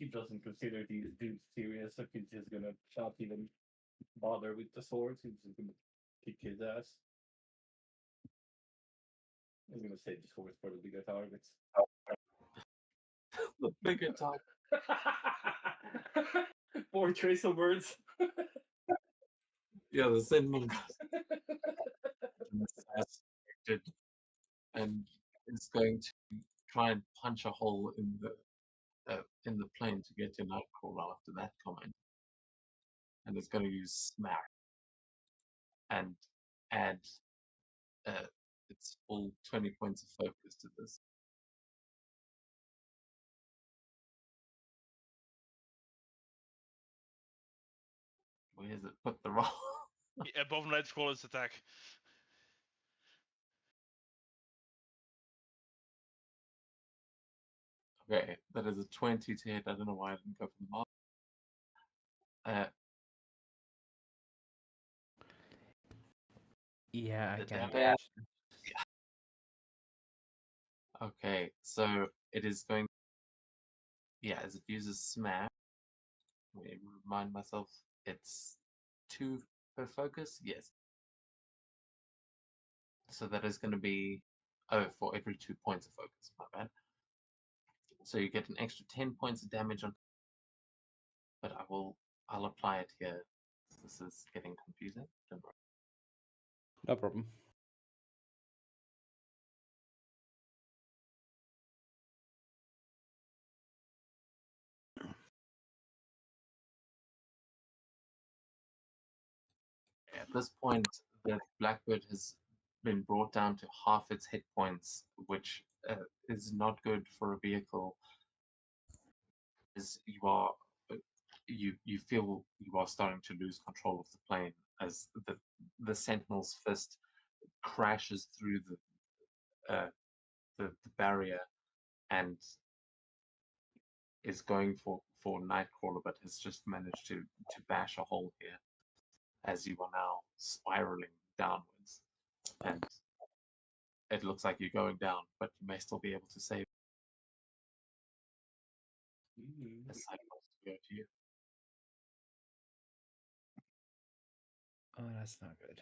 he doesn't consider these dudes serious, so he's just gonna not even bother with the swords. He's just gonna kick his ass. He's gonna save the swords for the bigger targets. The bigger target. More tracer birds. Yeah, the Sentinel goes assassinated and is going to try and punch a hole in the plane to get to Nightcrawler after that comment, and it's going to use Smack and add uh, its full 20 points of focus to this. Where is it? Put the roll. Above Nightcrawler's attack. Okay, that is a 20 to hit. I don't know why I didn't go for the mark. Yeah, I The can. damage. Okay, so it is going. Yeah, as it uses Smash. Let me remind myself, it's 2 per focus. Yes. So that is going to be for every 2 points of focus. My bad. So you get an extra 10 points of damage on. But I'll apply it here. This is getting confusing. Don't worry. No problem. At this point, the Blackbird has been brought down to half its hit points, which is not good for a vehicle. As you are, you feel you are starting to lose control of the plane as the Sentinel's fist crashes through the barrier and is going for Nightcrawler, but has just managed to bash a hole here as you are now spiraling downwards, and it looks like you're going down, but you may still be able to save. The side wants to go to you. Oh, that's not good.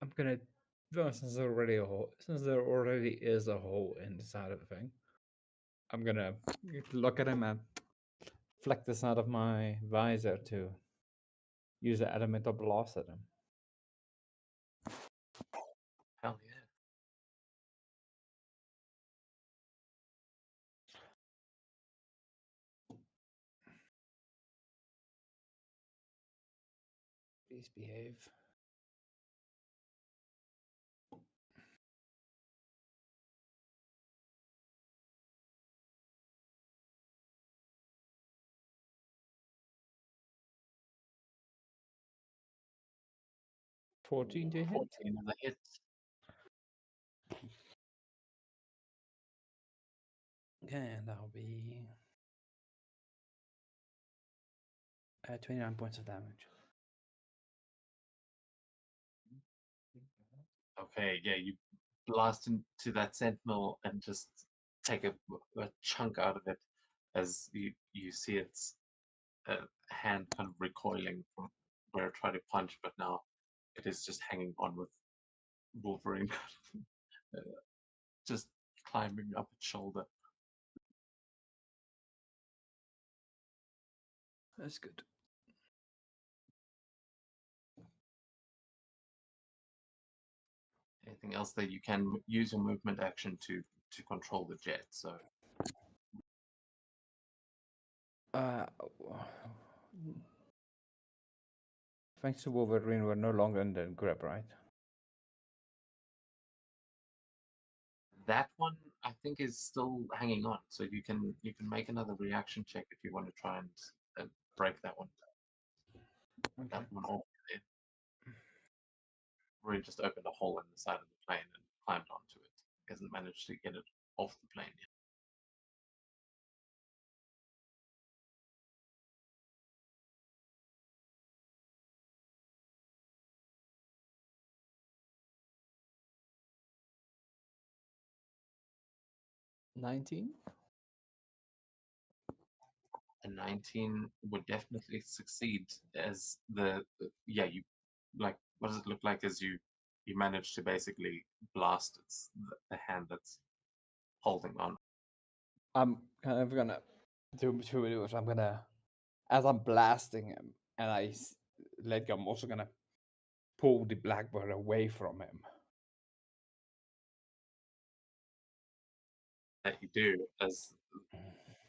I'm gonna, well, since there already a hole, since there already is a hole in the side of the thing, I'm gonna look at him and flick this out of my visor to use an elemental blast at him. Hell yeah. Please behave. $14 to hit. 14 is a hit. Okay, and that'll be 29 points of damage. Okay, yeah, you blast into that Sentinel and just take a chunk out of it as you see its hand kind of recoiling from where it tried to punch, but now it is just hanging on with Wolverine just climbing up its shoulder. That's good. Anything else that you can use your movement action to control the jet? So Uh, thanks to Wolverine, we're no longer in the grip, right? that one I think is still hanging on. So you can make another reaction check if you want to try and break that one. Okay. That one off. It really just opened a hole in the side of the plane and climbed onto it. Hasn't managed to get it off the plane yet. 19. A 19 would definitely succeed as yeah, you like, what does it look like as you manage to basically blast the hand that's holding on. I'm kind of gonna do two maneuvers. I'm gonna, as I'm blasting him, and let go, I'm also gonna pull the blackbird away from him. That you do as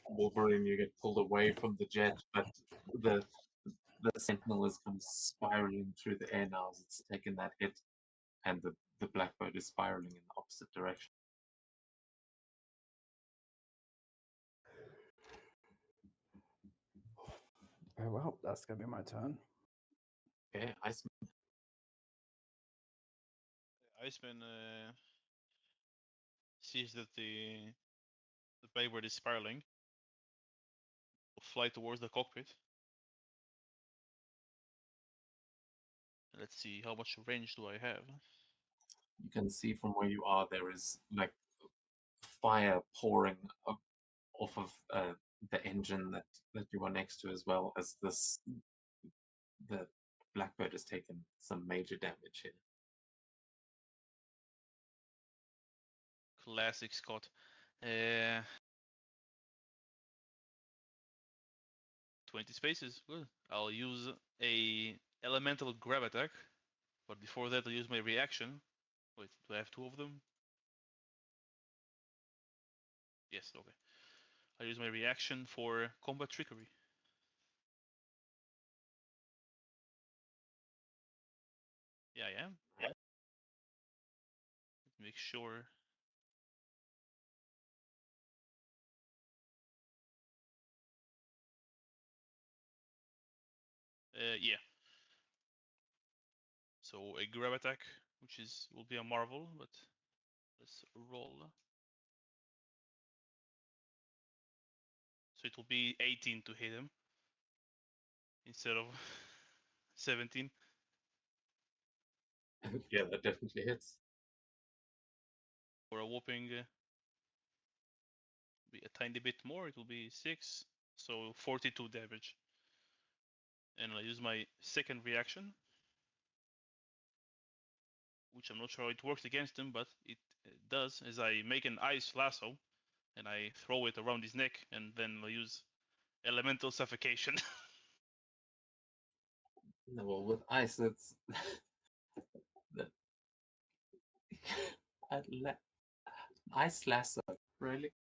Wolverine, you get pulled away from the jet, but the sentinel is kind of spiraling through the air now as it's taken that hit, and the blackbird is spiraling in the opposite direction. Very well, that's gonna be my turn. Okay, Iceman. Iceman sees that the blackbird is spiraling. Will fly towards the cockpit. Let's see, how much range do I have? You can see from where you are there is like fire pouring off of the engine that you are next to, as well as the blackbird has taken some major damage here. Classic Scott. 20 spaces. Good. I'll use a elemental grab attack, but before that I'll use my reaction. Wait, do I have two of them? Yes, okay. I'll use my reaction for combat trickery. Yeah, I am. Yeah. Make sure. Yeah. So a grab attack, which will be a marvel, but let's roll. So it will be 18 to hit him instead of 17. Yeah, that definitely hits. For a whopping be a tiny bit more, it will be 6, so 42 damage. And I'll use my second reaction, which I'm not sure how it works against him, but it does, is I make an ice lasso and I throw it around his neck, and then I'll use elemental suffocation. No, well, with ice, it's ice lasso, really?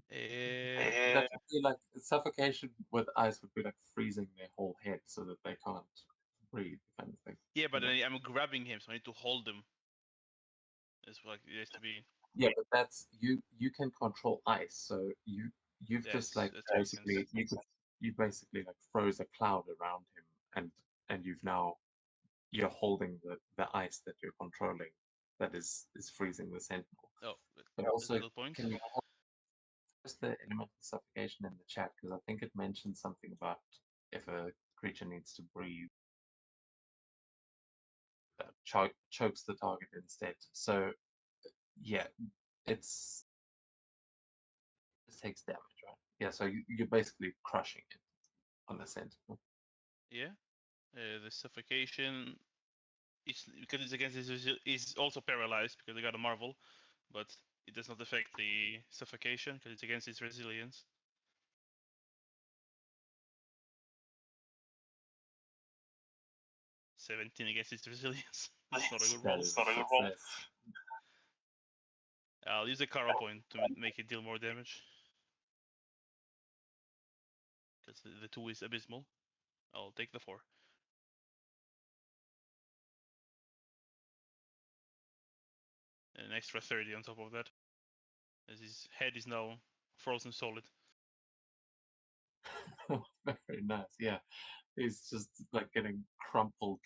That would be like suffocation with ice would be like freezing their whole head so that they can't breathe, kind of thing. Yeah, but Yeah. I'm grabbing him, so I need to hold him. It's like it has to be. Yeah, but that's you can control ice, so you've just like That makes sense. basically you basically like froze a cloud around him, and you're holding the ice that you're controlling that is freezing the sentinel. Oh, But that's a also, good point. can you post the elemental suffocation in the chat, because I think it mentioned something about if a creature needs to breathe, chokes the target instead. So yeah, it takes damage, right? Yeah, so you're basically crushing it on the sentinel. Yeah, the suffocation is because it's against is also paralyzed because they got a marvel, but it does not affect the suffocation because it's against its resilience. $17 against its resilience. That's not a good roll. Not a good roll. I'll use a Kara point to make it deal more damage. Because the 2 is abysmal. I'll take the 4. And an extra 30 on top of that. As his head is now frozen solid. Very nice, yeah. He's just like getting crumpled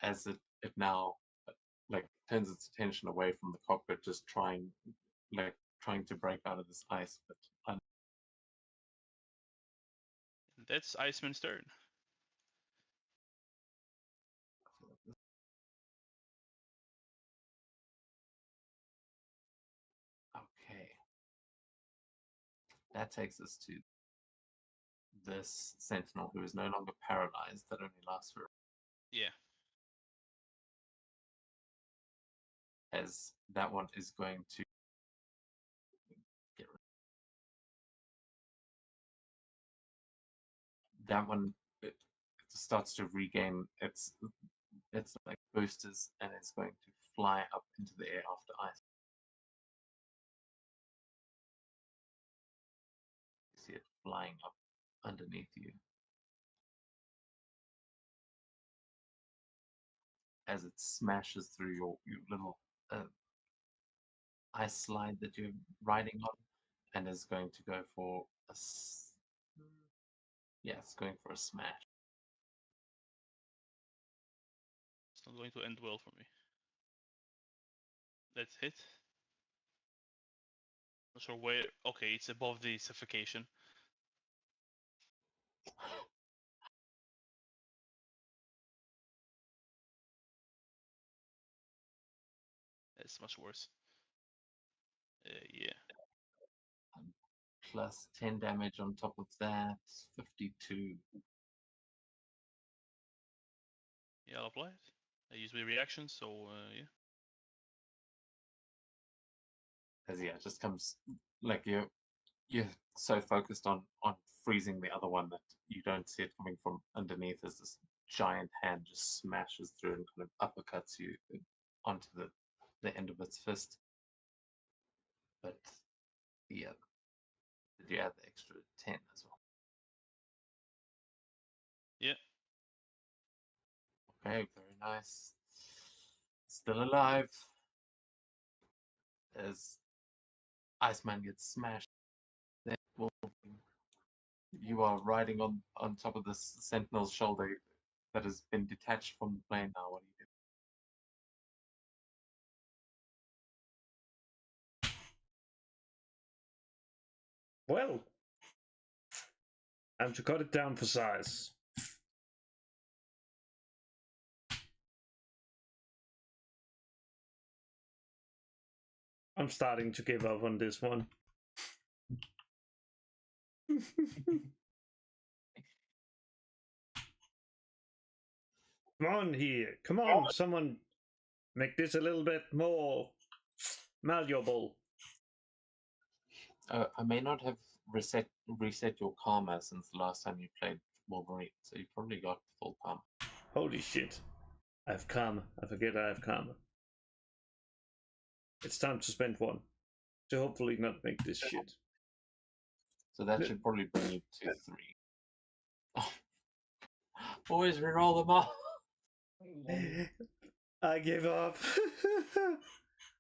as it now like turns its attention away from the cockpit, just trying to break out of this ice, but And that's Iceman's turn. That takes us to this sentinel who is no longer paralyzed. That only lasts for Yeah. as that one is going to get rid. That one it starts to regain its like boosters and it's going to fly up into the air after ice. You see it flying up underneath you as it smashes through your little ice slide that you're riding on, and is going to go for a it's going for a smash. It's not going to end well for me. Let's hit. Not sure where. Okay, it's above the suffocation. It's much worse. Yeah. Plus 10 damage on top of that, 52. Yeah, I'll apply it. I use my reaction, so yeah. As it just comes like you're so focused on freezing the other one that you don't see it coming from underneath as this giant hand just smashes through and kind of uppercuts you onto the end of its fist. But yeah, did you add the extra 10 as well? Yeah. Okay, very nice. Still alive. As Iceman gets smashed, you are riding on top of this sentinel's shoulder that has been detached from the plane now. What do you do? Well, time to cut it down for size. I'm starting to give up on this one. Come on here. Come on, someone make this a little bit more malleable. I may not have reset your karma since the last time you played Wolverine, so you probably got full karma. Holy shit. I have karma. I forget I have karma. It's time to spend one. To hopefully not make this shit. So that should probably bring you to 3. Always reroll them all. I give up.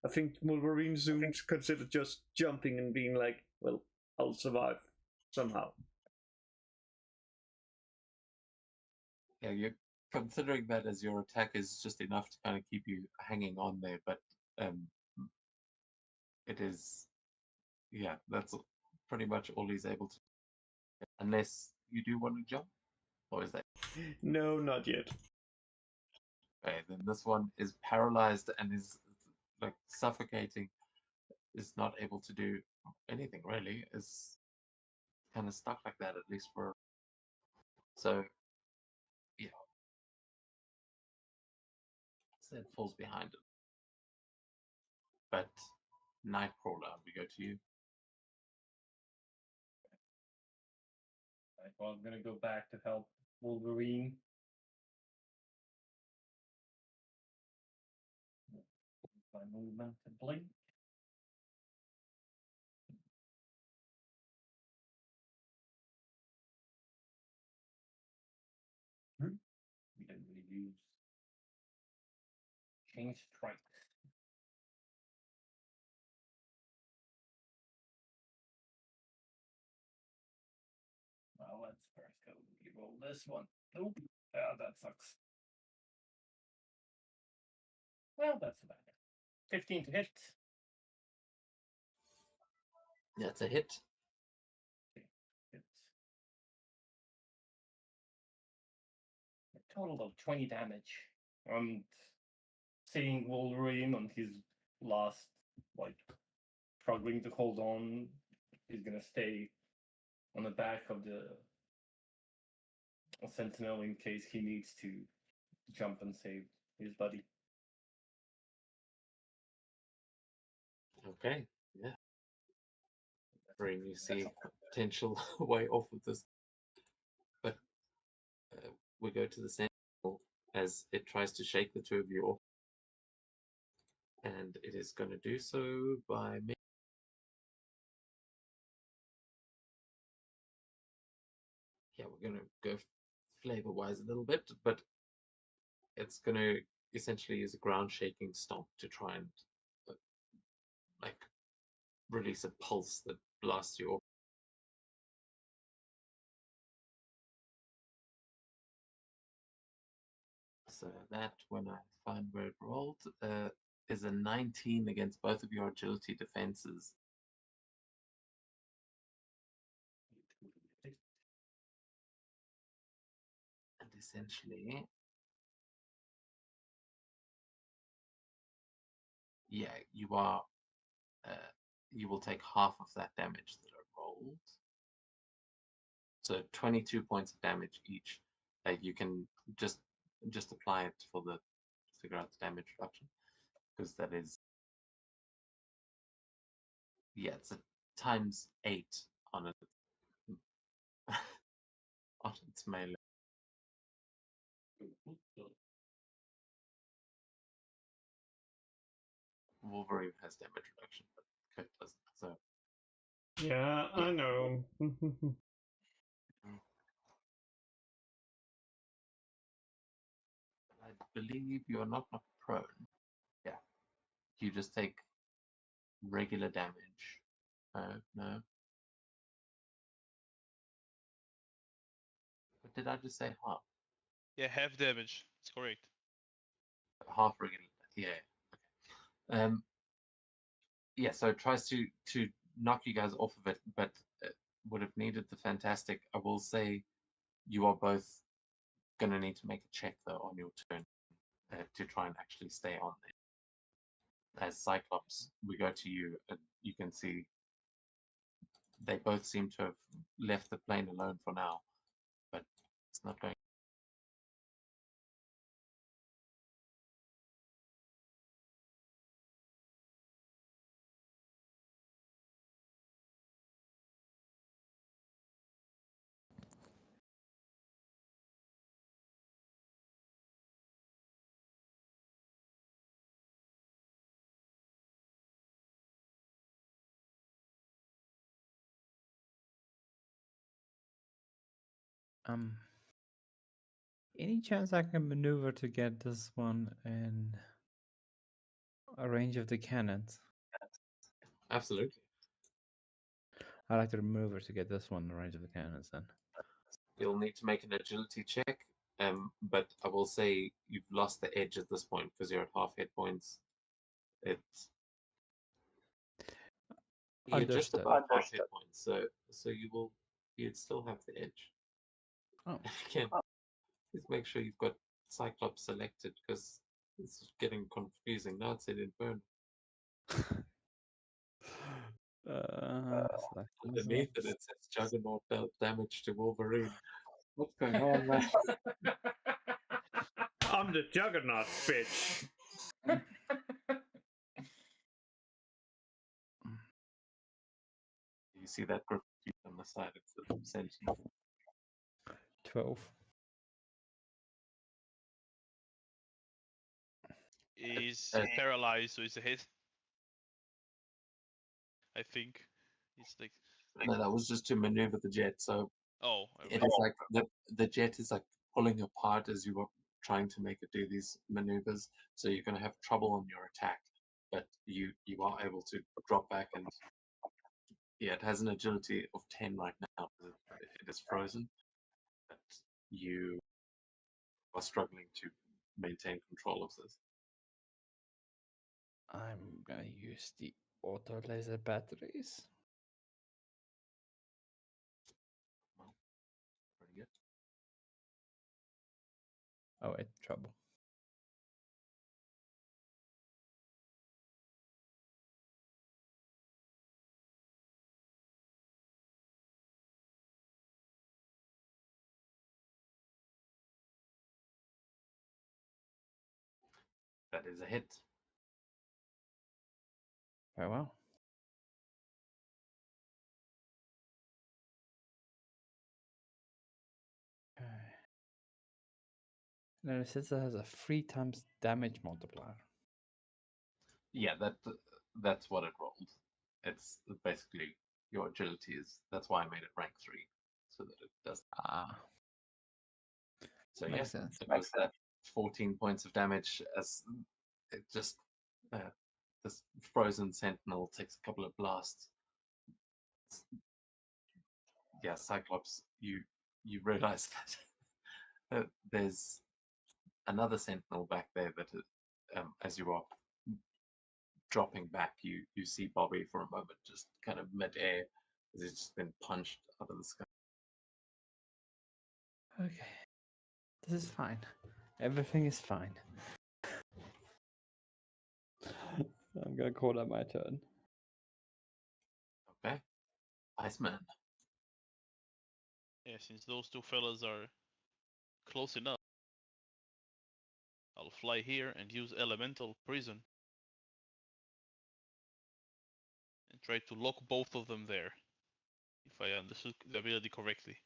I think Wolverine soon considered just jumping and being like, well, I'll survive somehow. Yeah, you're considering that as your attack is just enough to kind of keep you hanging on there, but it is, yeah, that's pretty much all he's able to do. Unless you do want to jump, or is that? No, not yet. Okay, then this one is paralyzed and is like suffocating, is not able to do anything really, is kind of stuck like that at least for. So, yeah. So it falls behind it. But Nightcrawler, we go to you. Right, well, I'm gonna go back to help Wolverine. My movement to blink. We didn't really use change strikes. Well, let's first go roll this one. Nope. That sucks. Well, that's about it. 15 to hit. That's a hit. Hit. A total of 20 damage. And seeing Wolverine on his last, like, struggling to hold on, he's gonna stay on the back of the sentinel in case he needs to jump and save his buddy. Okay, yeah. Brain, you see a potential way off of this. But we go to the sentinel as it tries to shake the two of you off. And it is going to do so by yeah, we're going to go flavor-wise a little bit, but it's going to essentially use a ground-shaking stomp to try and like release a pulse that blasts you off. So that, when I find where it rolled, is a 19 against both of your agility defenses. And essentially, yeah, you are. You will take half of that damage that I rolled. So 22 points of damage each. You can just apply it for the figure out the damage reduction, because that is, yeah, it's a times 8 on it on its melee. Wolverine has damage reduction, but Kurt doesn't. So Yeah, I know. I believe you are not knocked prone. Yeah, you just take regular damage. No. What did I just say? Half. Yeah, half damage. It's correct. Half regular. Yeah. Okay. Yeah. So it tries to knock you guys off of it, but it would have needed the fantastic. I will say, you are both gonna need to make a check though on your turn to try and actually stay on there. As Cyclops, we go to you, and you can see they both seem to have left the plane alone for now, but it's not going. Any chance I can maneuver to get this one in a range of the cannons? Absolutely. I like to maneuver to get this one in range of the cannons then. You'll need to make an agility check, but I will say you've lost the edge at this point because you're at half hit points. It's you're just Understood. about half hit points, so you'd still have the edge. Oh. Again, please make sure you've got Cyclops selected because it's getting confusing. Now it's in Inferno. Underneath it, it says Juggernaut dealt damage to Wolverine. What's going on, man? I'm the Juggernaut, bitch. You see that graffiti on the side of the Sentinel. 12. He's paralyzed, so it's a hit. I think. It's like. No, that was just to maneuver the jet. So Oh. it is like the jet is like pulling apart as you are trying to make it do these maneuvers. So you're going to have trouble on your attack, but you are able to drop back and yeah, it has an agility of 10 right now. It is frozen, but you are struggling to maintain control of this. I'm gonna use the auto laser batteries. Pretty good. Oh, wait, trouble. That is a hit. Very well. Okay. And then it says it has a 3 times damage multiplier. Yeah, that's what it rolled. It's basically your agility is. That's why I made it rank 3, so that it does. Ah, So makes yeah, sense. it was that 14 points of damage as it just this frozen sentinel takes a couple of blasts. Yeah, Cyclops, you realize that there's another sentinel back there that as you are dropping back, you see Bobby for a moment just kind of mid-air as he's just been punched out of the sky. Okay. This is fine. Everything is fine. I'm gonna call that my turn. Okay, Iceman. Yeah, since those two fellas are close enough, I'll fly here and use Elemental Prison. And try to lock both of them there. If I understood the ability correctly.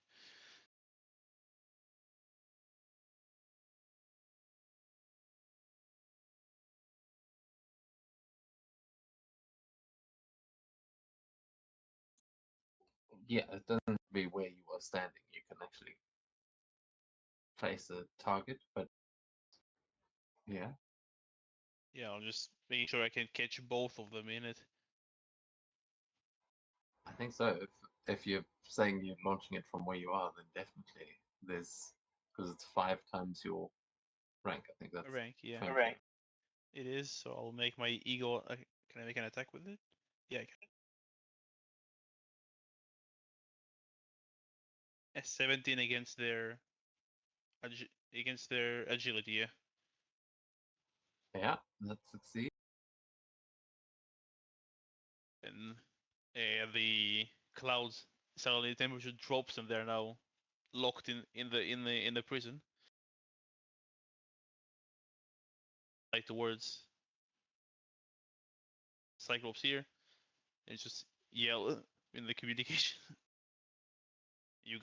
Yeah, it doesn't be where you are standing. You can actually place a target, but yeah. Yeah, I'm just making sure I can catch both of them in it. I think so. If you're saying you're launching it from where you are, then definitely there's because it's 5 times your rank. I think that's Rank, yeah. 20. Rank. It is, so I'll make my ego. Can I make an attack with it? Yeah, I can. A 17 against their agility. Yeah. Yeah, that succeeds. And the clouds suddenly temperature drops and they're now locked in the prison. Like towards Cyclops here, and just yell in the communication. You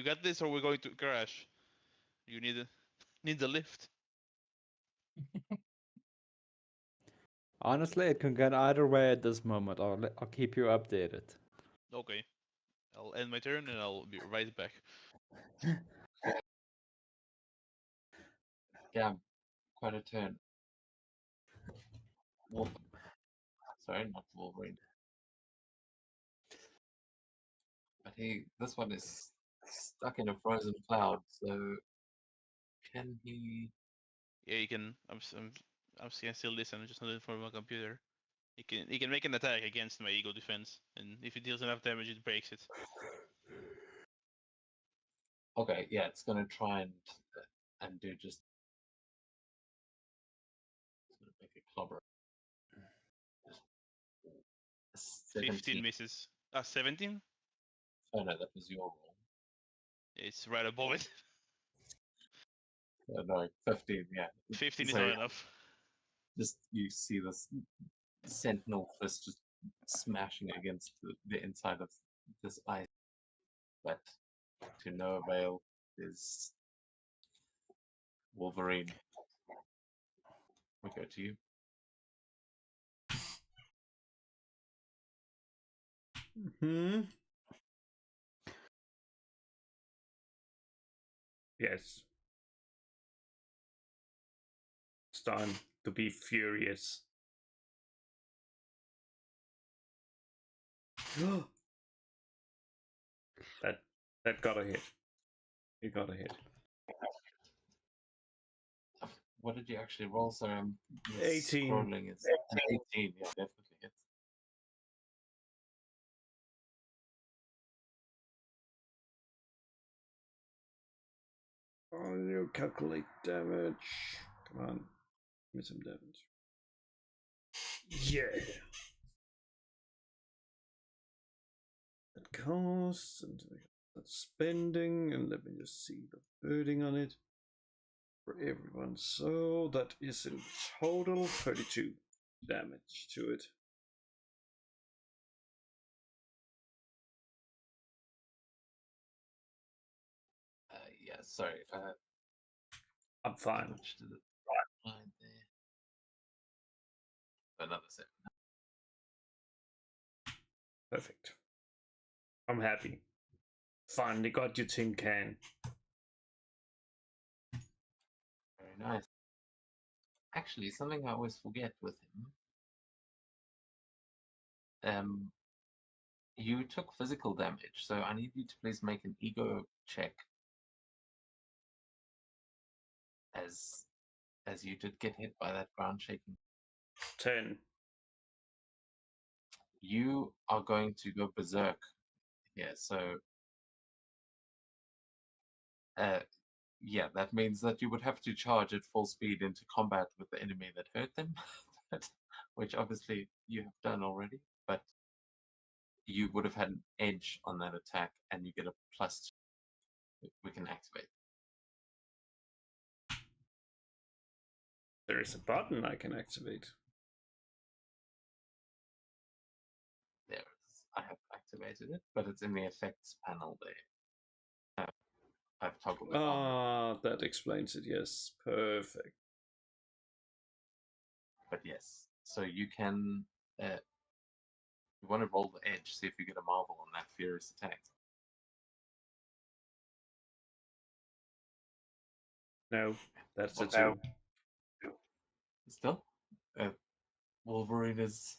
got this, or we're going to crash. You need the lift. Honestly, it can get either way at this moment. I'll keep you updated. Okay, I'll end my turn and I'll be right back. Yeah, quite a turn. Sorry, not Wolverine. But this one is stuck in a frozen cloud. So can he? Yeah, you can. I'm can still listen. I'm just not in front of my computer. He can make an attack against my ego defense, and if it deals enough damage, it breaks it. Okay, yeah, it's gonna try and do just. It's gonna make a clobber. 15 17. misses. 17? Oh no, that was your roll. It's right above it. No, 15. Yeah. 15 is So not enough. just you see this sentinel fist just smashing against the inside of this ice, but to no avail. Is Wolverine. We go to you. Hmm. Yes. It's time to be furious. that got a hit. It got a hit. What did you actually roll? Sorry, I'm 18. scrolling. It's an 18. Yeah, definitely hits. Oh, you calculate damage. Come on. Give me some damage. Yeah. That costs, and that's spending, and let me just see the birding on it. for everyone. So that is in total 32 damage to it. Yeah, sorry. I'm fine. Much to the line there. Another 7. Perfect. I'm happy. Finally got your tin can. Very nice. Actually, something I always forget with him. You took physical damage, so I need you to please make an ego check. As you did get hit by that ground shaking. 10. You are going to go berserk here, so yeah, that means that you would have to charge at full speed into combat with the enemy that hurt them, which obviously you have done already, but you would have had an edge on that attack, and you get a plus. We can activate. There is a button I can activate. There it is. I have activated it, but it's in the effects panel there. I've toggled it on. Ah, that explains it. Yes, perfect. But yes, so you can. You want to roll the edge, see if you get a marvel on that furious attack. No, that's a Well, 2. Still, Wolverine is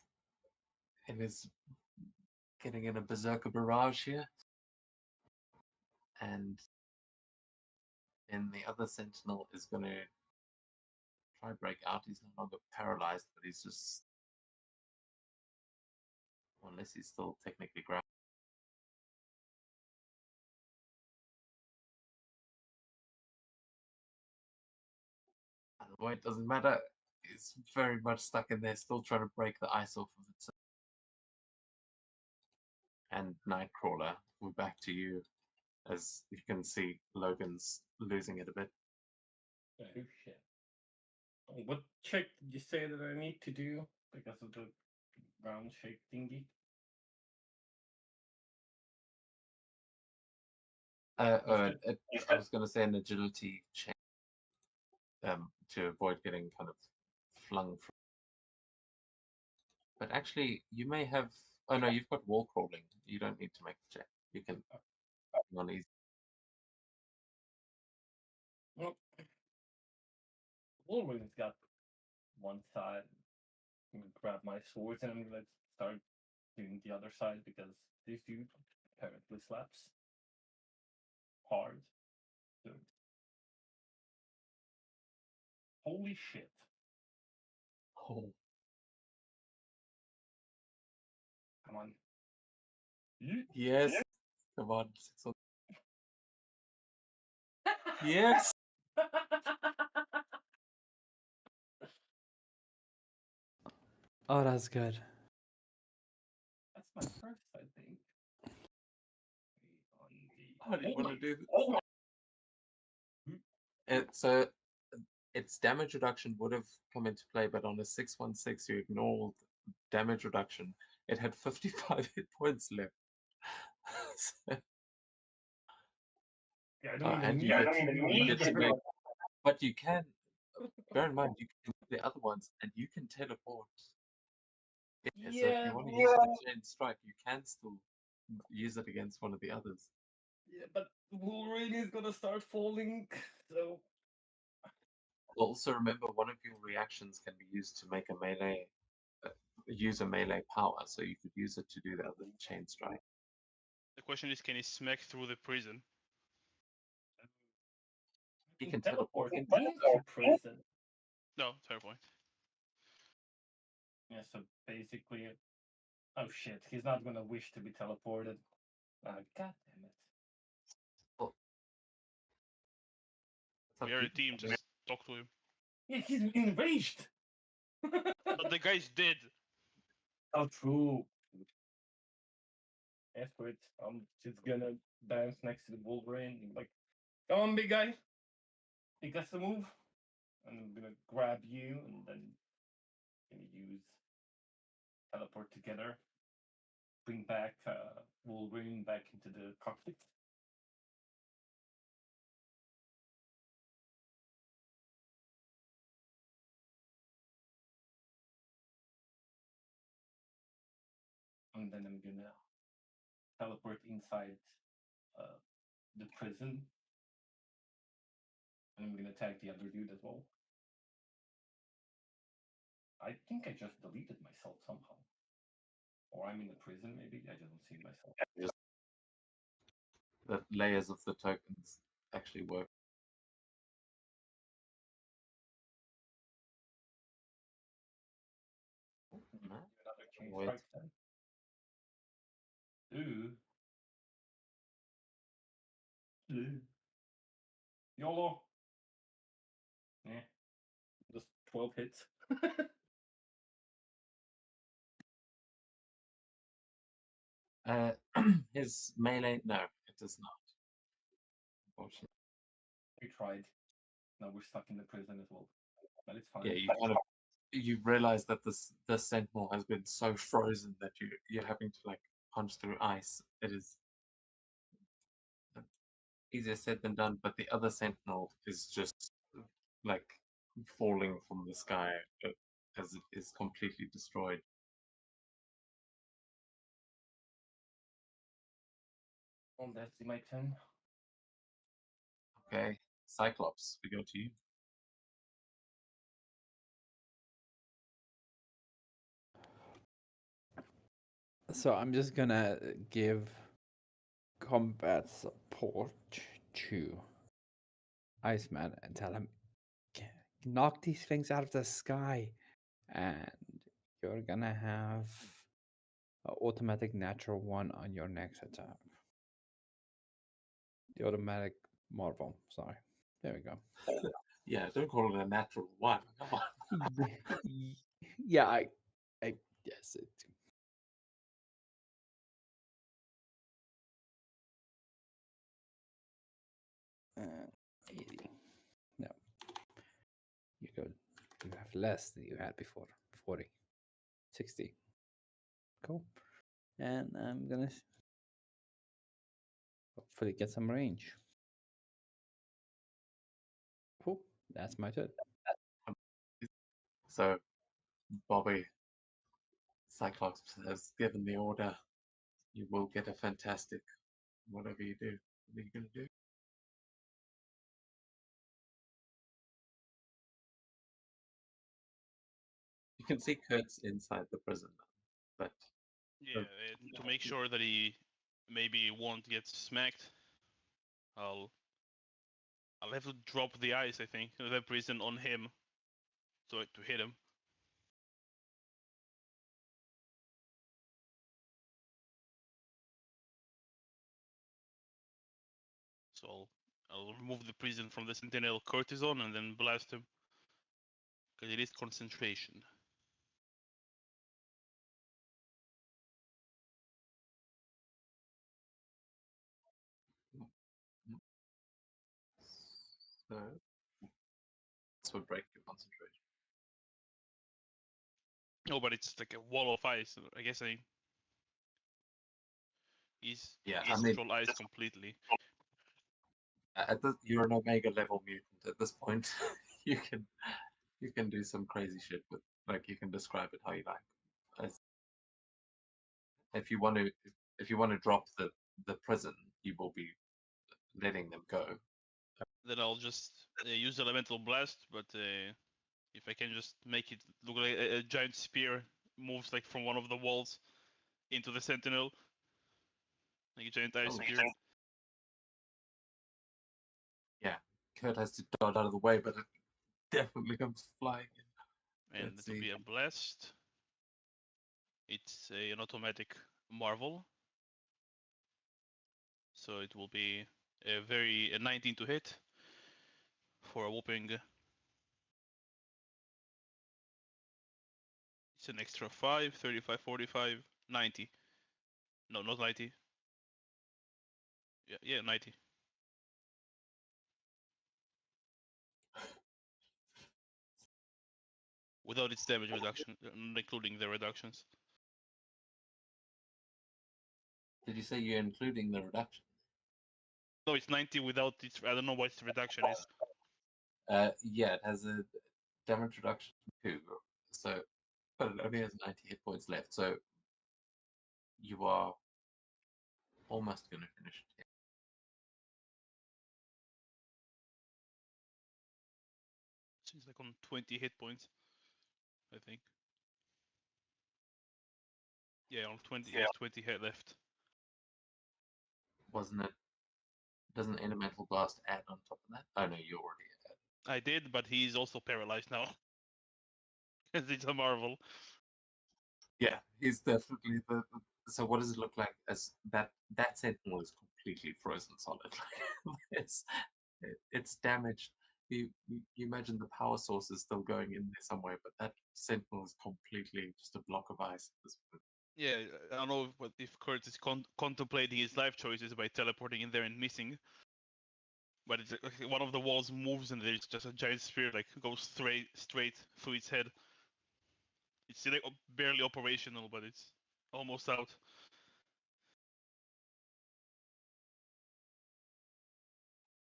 getting in a berserker barrage here, and then the other Sentinel is going to try break out. He's no longer paralyzed, but he's just, unless he's still technically grounded. By the way, it doesn't matter. He's very much stuck in there, still trying to break the ice off of itself. And Nightcrawler, we're back to you. As you can see, Logan's losing it a bit. Oh shit. What check did you say that I need to do because of the ground shake thingy? I was going to say an agility check to avoid getting kind of flung from. But actually, you may have. Oh no, you've got wall crawling. You don't need to make the check. You can on easy. Well, Wolverine's got one side. I'm gonna grab my swords and let's start doing the other side because this dude apparently slaps hard. So, holy shit. Oh. Come on. Yes. Come on. Yes. Oh, that's good. That's my first, I think. How do you want to do this? Oh, So its damage reduction would have come into play, but on a 616, you ignored damage reduction. It had 55 hit points left. yeah, I don't And even you get to need make, but you can bear in mind you can do the other ones, and you can teleport. Yeah, so if you want to use the chain strike, you can still use it against one of the others. Yeah, but Wolverine is gonna start falling, so Also, remember one of your reactions can be used to make a melee, use a melee power. So you could use it to do the other chain strike. The question is, can he smack through the prison? He can teleport. into prison. No, fair point. Yeah, so basically, oh shit, he's not gonna wish to be teleported. God damn it. It's We up are to a team, you. just talk to him. Yeah, he's enraged. But the guy's dead. Oh, true. Afterwards, I'm just gonna dance next to the Wolverine. And like, come on, big guy. It gets the move, and I'm gonna grab you, and then gonna use teleport together, bring back Wolverine back into the cockpit. And then I'm gonna teleport inside the prison, and I'm gonna tag the other dude as well. I think I just deleted myself somehow. Or I'm in a prison, maybe. I just don't see myself. Just the layers of the tokens actually work. No? Another chain Wait. strike then. Ooh. Ooh. YOLO. Yeah. Just 12 hits. His melee, no, it does not. Unfortunately. We tried. Now we're stuck in the prison as well. But it's fine. Yeah, you realize that this sentinel has been so frozen that you're having to like punch through ice. It is easier said than done, but the other sentinel is just like falling from the sky as it is completely destroyed. Oh, that's my turn. Okay, Cyclops, we go to you. So I'm just gonna give combat support to Iceman and tell him, knock these things out of the sky, and you're gonna have an automatic natural 1 on your next attack. The automatic Marvel, sorry. There we go. Yeah, don't call it a natural 1. Come on. Yeah, I guess it. Uh, 80. No. You go. You have less than you had before. 40. 60. Cool. And I'm gonna hopefully get some range. Cool. That's my turn. So, Bobby, Cyclops has given the order. You will get a fantastic whatever you do. What are you going to do? You can see Kurt's inside the prison, but Yeah, and to make sure that he maybe won't get smacked, I'll have to drop the ice. I think the prison on him, so to hit him. So I'll remove the prison from the Sentinel Cortisone and then blast him, because it is concentration. so this would break your concentration. No, but it's like a wall of ice. I guess he's Yeah, he's I mean, control ice completely. You're an Omega level mutant at this point. you can do some crazy shit with, like, you can describe it how you like. If you want to drop the prison, you will be letting them go. Then I'll just use Elemental Blast, but if I can just make it look like a giant spear moves like from one of the walls into the Sentinel, like a giant ice spear. Yeah, Kurt has to dodge out of the way, but it definitely comes flying in. And Let's it will see. be a blast. It's an automatic Marvel, so it will be a 19 to hit for a whopping. It's an extra 5, 35, 45, 90. No, not 90. Yeah, 90. without its damage reduction, not including the reductions. Did you say you're including the reduction? No, it's 90 without its. I don't know what its reduction is. Yeah, it has a damage reduction too. So, but it only has 90 hit points left. So you are almost going to finish it. It's like on 20 hit points, I think. Yeah, on 20. Yeah, 20 hit left. Wasn't it? Doesn't Elemental Blast add on top of that? Oh no, you already had. I did, but he's also paralyzed now. Because it's a marvel. Yeah, he's definitely the. So what does it look like as that sentinel is completely frozen solid? It's damaged. You imagine the power source is still going in there somewhere, but that sentinel is completely just a block of ice at this point. Yeah, I don't know if Kurt is contemplating his life choices by teleporting in there and missing. But it's one of the walls moves and there's just a giant spear like goes straight through its head. It's still like, barely operational, but it's almost out.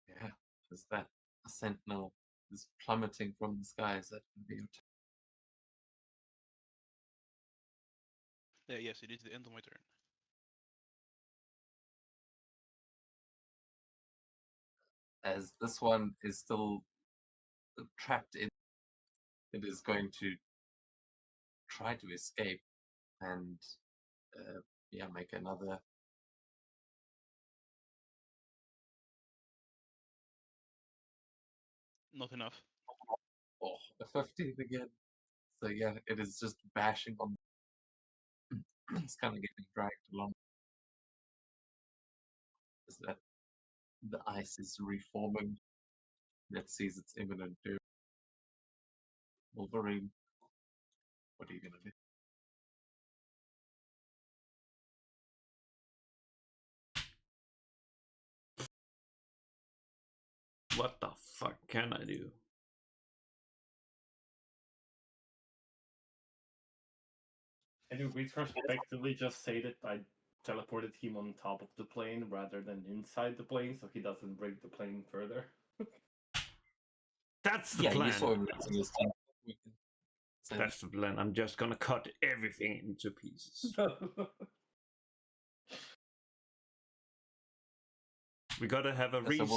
Yeah, is that a sentinel is plummeting from the skies? That can be. Yeah, yes, it is the end of my turn. As this one is still trapped in, it is going to try to escape and yeah, make another. Not enough. Oh, a 15 again. So yeah, it is just bashing on. It's kind of getting dragged along. Is that the ice is reforming? That sees its imminent doom. Wolverine, what are you gonna do? What the fuck can I do? Can you retrospectively just say that I teleported him on top of the plane rather than inside the plane so he doesn't break the plane further? That's the Yeah, plan. you saw him using his team. That's the plan. I'm just gonna cut everything into pieces. We gotta have a reason.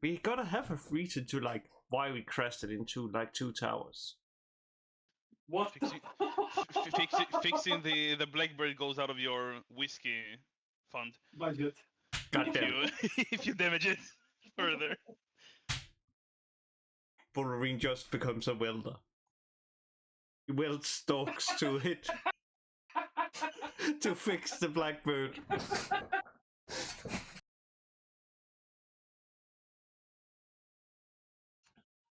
We gotta have a reason to like why we crashed it into like 2 towers. What? Fixing the Blackbird goes out of your whiskey fund. Budget. Goddamn. If you damage it further. Wolverine just becomes a welder. He welds stalks to hit to fix the Blackbird. I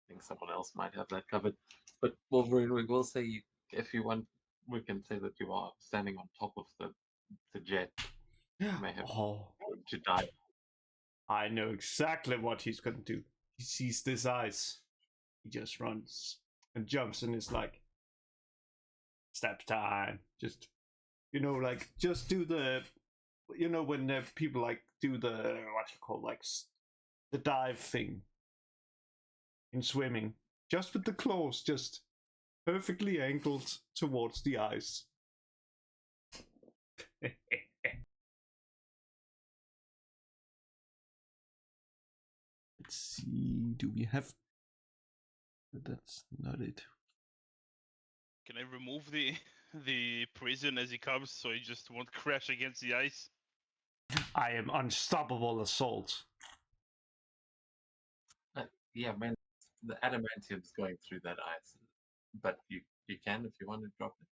think someone else might have that covered. But Wolverine, we will say, if you want, we can say that you are standing on top of the jet. You may have to die. I know exactly what he's gonna do. He sees this ice. He just runs and jumps and is like, step time. Just, like, just do the, when people like do the, what you call, like, the dive thing in swimming. Just with the claws, just perfectly angled towards the ice. Let's see, do we have... That's not it. Can I remove the prison as he comes so he just won't crash against the ice? I am unstoppable assault. Yeah, man, the adamantium's going through that ice. But you can if you want to drop it.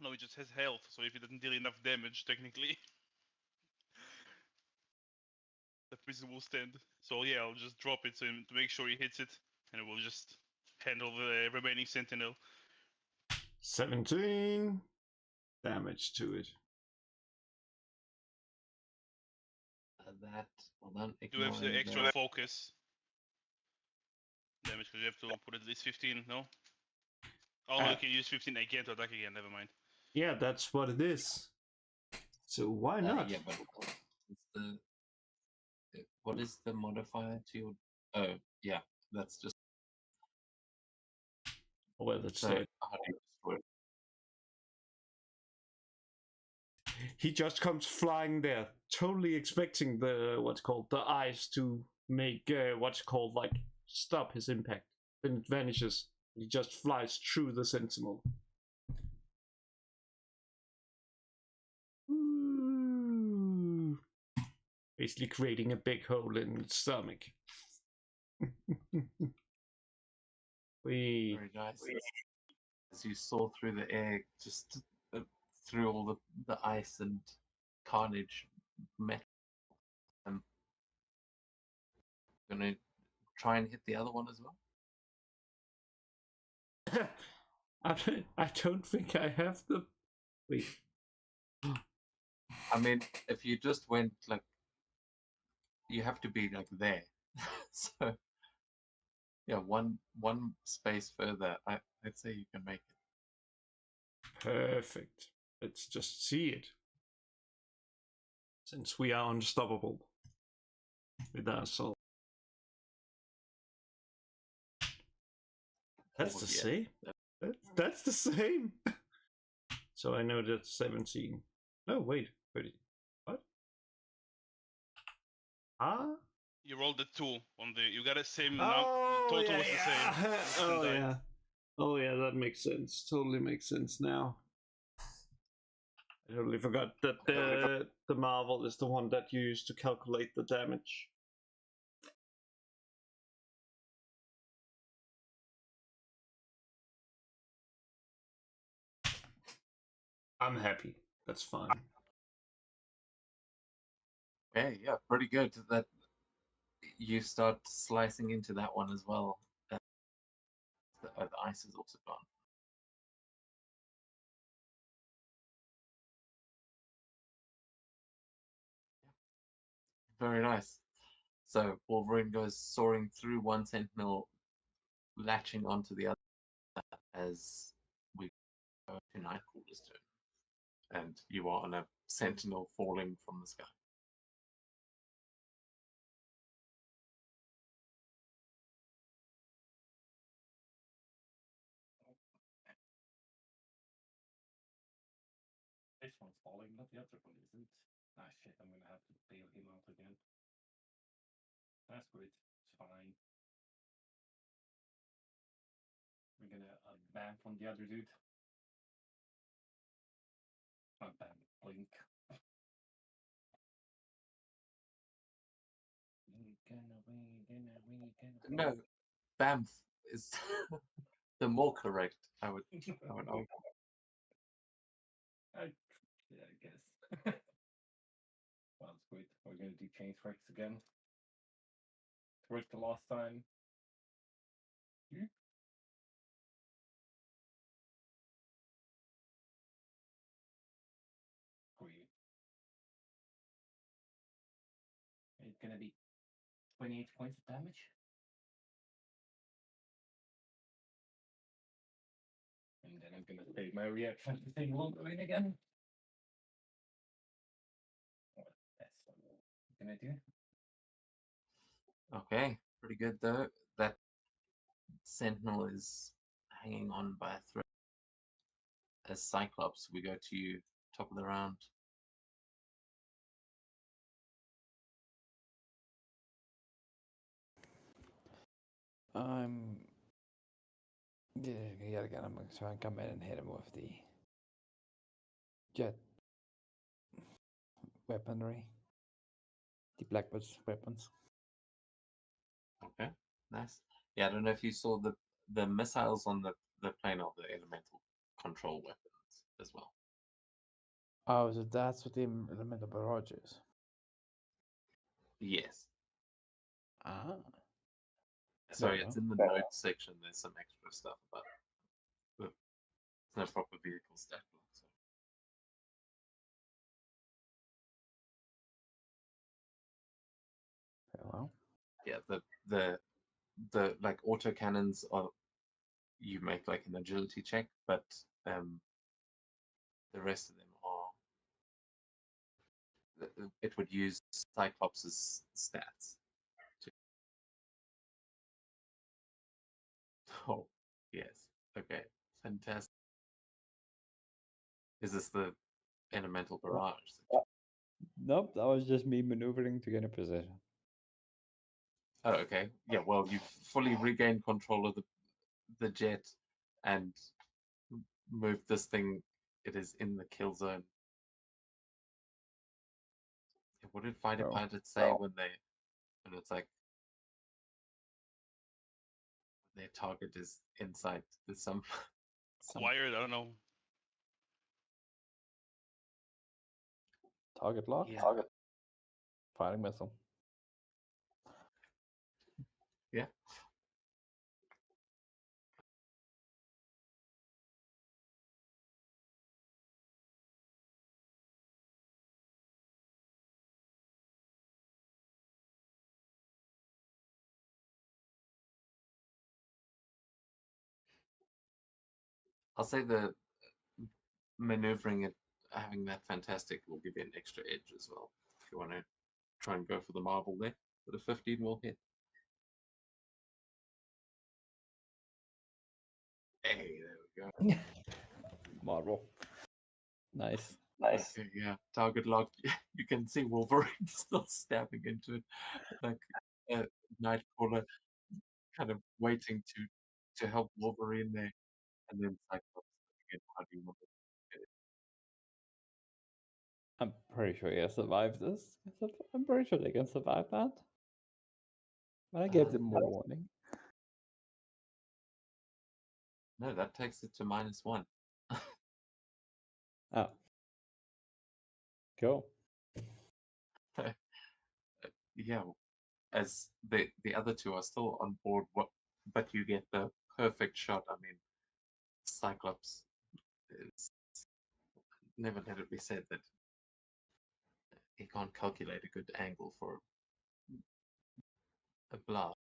No, he just has health, so if he doesn't deal enough damage, technically, the prison will stand. So yeah, I'll just drop it to make sure he hits it, and it will just handle the remaining sentinel. 17 damage to it. that. Well done. Do you have the ignoring extra focus damage? Because you have to put at least 15, no? Oh, no, you can use 15 again to attack again, never mind. Yeah, that's what it is. So why not? Yeah, but it's what is the modifier to your? Oh, yeah, that's just Well, that's so. it. How do you destroy it? He just comes flying there, totally expecting the what's called the ice to make what's called like stop his impact. Then it vanishes. He just flies through the sentinel. Ooh. Basically creating a big hole in its stomach. Very nice. As you soar through the air, just through all the ice and carnage, metal. I'm gonna try and hit the other one as well. I don't think I have the. Wait. I mean, if you just went like, you have to be like there. So yeah, one space further, I'd say you can make it. Perfect. Let's just see it. Since we are unstoppable with our soul. That's the same. That's the same. So I know that's 17. No, wait. 30. What? Ah? You rolled the 2 on the. You got the same Oh, the total yeah, was the yeah. same. Oh, yeah. Oh, yeah, that makes sense. Totally makes sense now. I totally forgot that the Marvel is the one that you use to calculate the damage. I'm happy. That's fine. Yeah, pretty good. That you start slicing into that one as well. The ice is also gone. Very nice. So Wolverine goes soaring through one sentinel, latching onto the other as we go to Nightcrawler's turn. And you are on a sentinel falling from the sky. This one's falling, but the other one isn't. Ah shit, I'm gonna have to bail him out again. That's good. It's fine. We're gonna ban from the other dude. Ban blink. No, Bamf is the more correct. I would argue. Yeah, I guess. Well, that's good. We're gonna do chain strikes again. It worked the last time. Great. It's gonna be 28 points of damage. And then I'm gonna take my reaction to take Wolverine again. That's what I'm gonna do. Okay, pretty good though. That sentinel is hanging on by a thread. As Cyclops, we go to you, top of the round. Yet again, I'm going to try and come in and hit him with the jet weaponry, the Blackbird's weapons. Okay, nice. Yeah, I don't know if you saw the missiles on the plane of the elemental control weapons as well. Oh, so that's what the elemental barrage is. Yes. Ah. Sorry, There it's you in the notes section. There's some extra stuff about it. It's no proper vehicle stat block. So. yeah, the like autocannons are, you make like an agility check, but the rest of them are, it would use Cyclops' stats. Oh, yes. Okay. Fantastic. Is this the elemental barrage? Nope, that was just me maneuvering to get a position. Oh, okay. Yeah, well, you've fully regained control of the jet and moved this thing. It is in the kill zone. What did fighter Oh. pilots say when it's like their target is inside? There's some Acquired, I don't know. Target lock? Yeah. Target. Firing missile. Yeah. I'll say the maneuvering it, having that fantastic will give you an extra edge as well. If you want to try and go for the marble there, but a 15 will hit. Hey, there we go. Marble. Nice. Okay, yeah, target locked. You can see Wolverine still stabbing into it, like Nightcrawler kind of waiting to help Wolverine there, and then Cyclops again. How do you want to? I'm pretty sure he survived this. I'm pretty sure they can survive that. But I gave them more warning. No, that takes it to -1. Oh. Cool. Yeah, as the other two are still on board, but you get the perfect shot. I mean, Cyclops is, never let it be said that he can't calculate a good angle for a blast.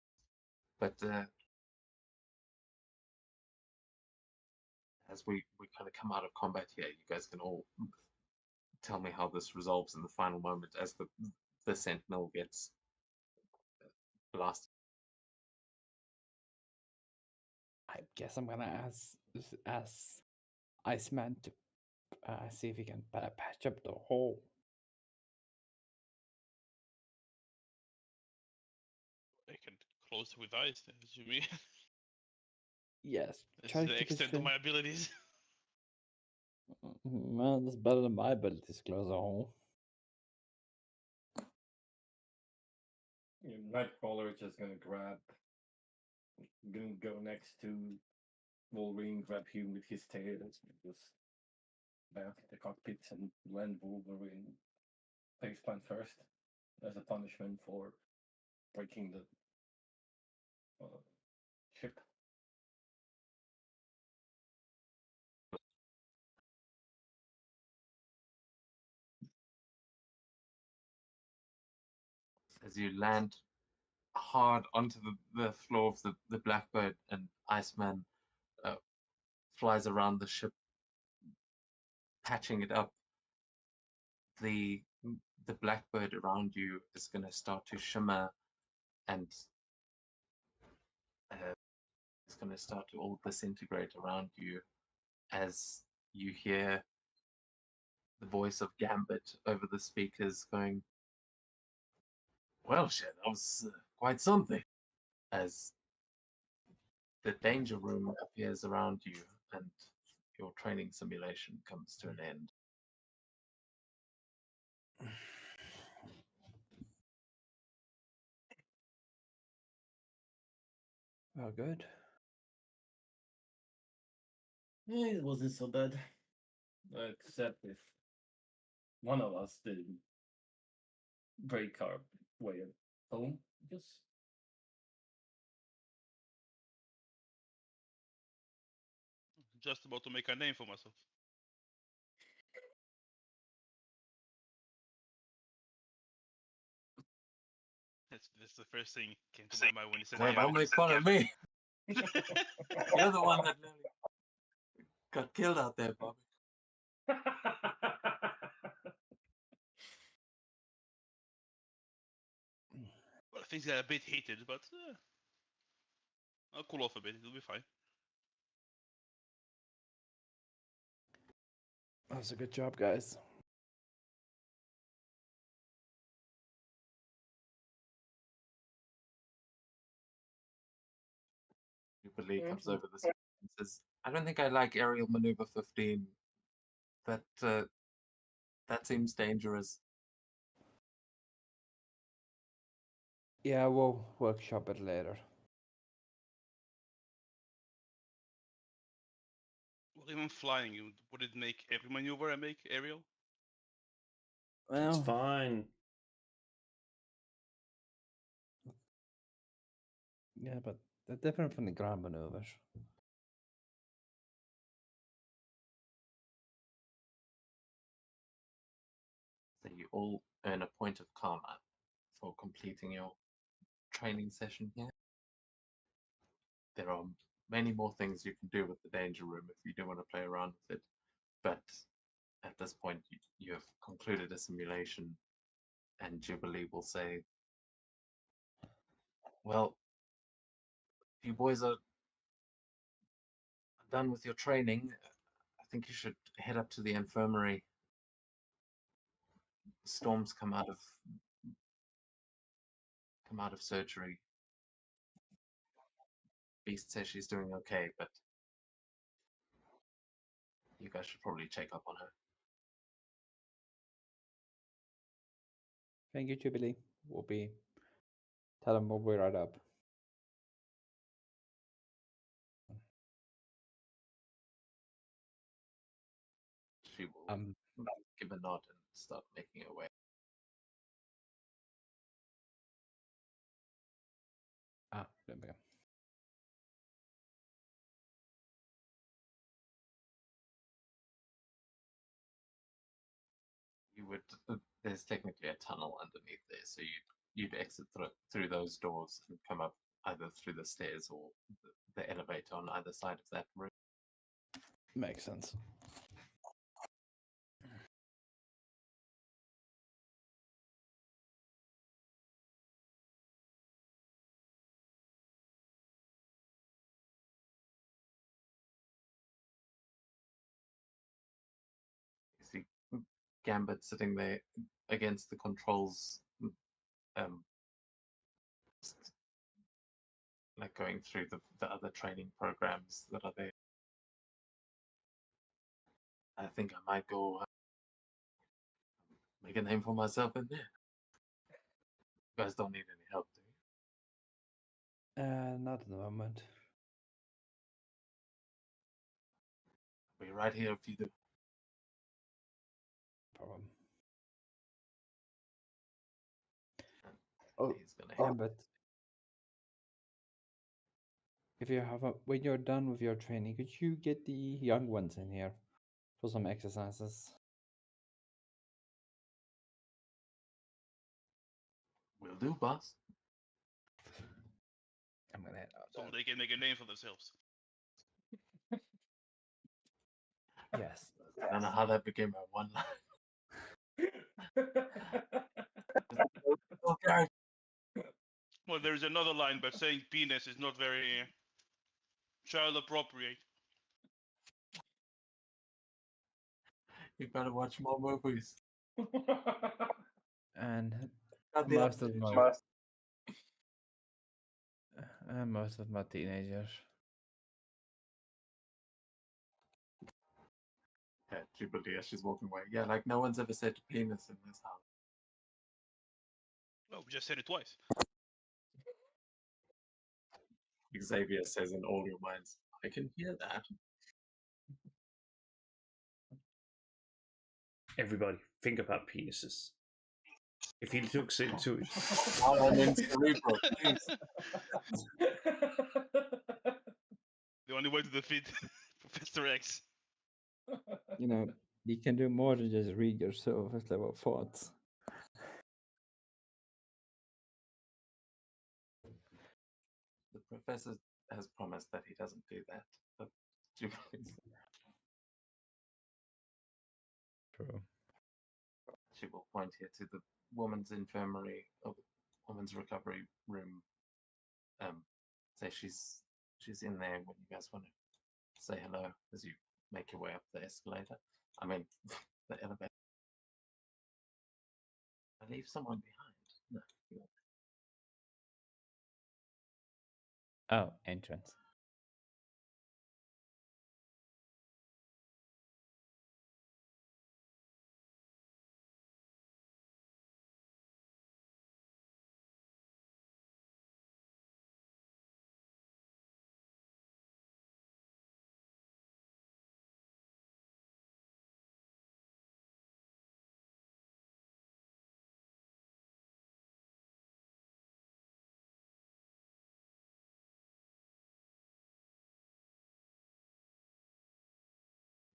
But as we kind of come out of combat here, you guys can all tell me how this resolves in the final moment as the Sentinel gets blasted. I guess I'm gonna ask Iceman to see if he can patch up the hole. I can close with ice, as you mean. Yes. This Try is to the keep extent of my abilities. Well, that's better than my abilities to close a hole. Nightcrawler is just gonna go next to Wolverine, grab him with his tail, and just back the cockpit and land Wolverine faceplant first as a punishment for breaking the ship. As you land hard onto the floor of the Blackbird, and Iceman flies around the ship, patching it up. The Blackbird around you is going to start to shimmer, and it's going to start to all disintegrate around you as you hear the voice of Gambit over the speakers going, "Well, shit, that was quite something," as the danger room appears around you and your training simulation comes to an end. Oh, good. Yeah, it wasn't so bad. Except if one of us didn't break our way home, I guess. Just about to make a name for myself. That's the first thing came to my mind when he said Hey, don't Gambit. make fun of me. You're the one that nearly got killed out there, Bobby. Well, things got a bit heated, but I'll cool off a bit. It'll be fine. That's a good job, guys. Jubilee comes over this and says, I don't think I like aerial maneuver 15. That seems dangerous. Yeah, we'll workshop it later. Well, even flying, would it make every maneuver I make aerial? It's Well, fine. yeah, but they're different from the ground maneuvers. So you all earn a point of karma for completing your training session here. There are many more things you can do with the danger room if you do want to play around with it. But at this point, you have concluded a simulation, and Jubilee will say, well, you boys are done with your training. I think you should head up to the infirmary. Storm's come out of surgery. Beast says she's doing okay, but you guys should probably check up on her. Thank you, Jubilee. Tell them we'll be right up. She will give a nod and start making her way. There we go. You would. There's technically a tunnel underneath there, so you'd exit through those doors and come up either through the stairs or the elevator on either side of that room. Makes sense. You see Gambit sitting there against the controls, just like going through the other training programs that are there. I think I might go make a name for myself in there. You guys don't need any help, do you? Not at the moment. I'll be right here if you do. Problem. And he's gonna help. But if you have when you're done with your training, could you get the young ones in here for some exercises? Will do, boss. I'm gonna head out. So they can make a name for themselves. Yes. I don't know how that became my one line. Okay. Well, there's another line, but saying penis is not very child appropriate. You better watch more movies. And Not the most of update, my Joe. most of my teenagers. Yeah, Jubilee as she's walking away. Yeah, like no one's ever said penis in this house. Well, we just said it twice. Xavier says in all your minds, I can hear that. Everybody, think about penises. If he looks into it, I'm in cerebral, please. The only way to defeat Professor X. You know, you can do more than just read your surface level thoughts. Professor has promised that he doesn't do that. But True. she will point here to the woman's infirmary, or the woman's recovery room. Say she's in there when you guys want to say hello as you make your way up the escalator. I mean, the elevator. I leave someone behind. No, you won't. Oh, entrance.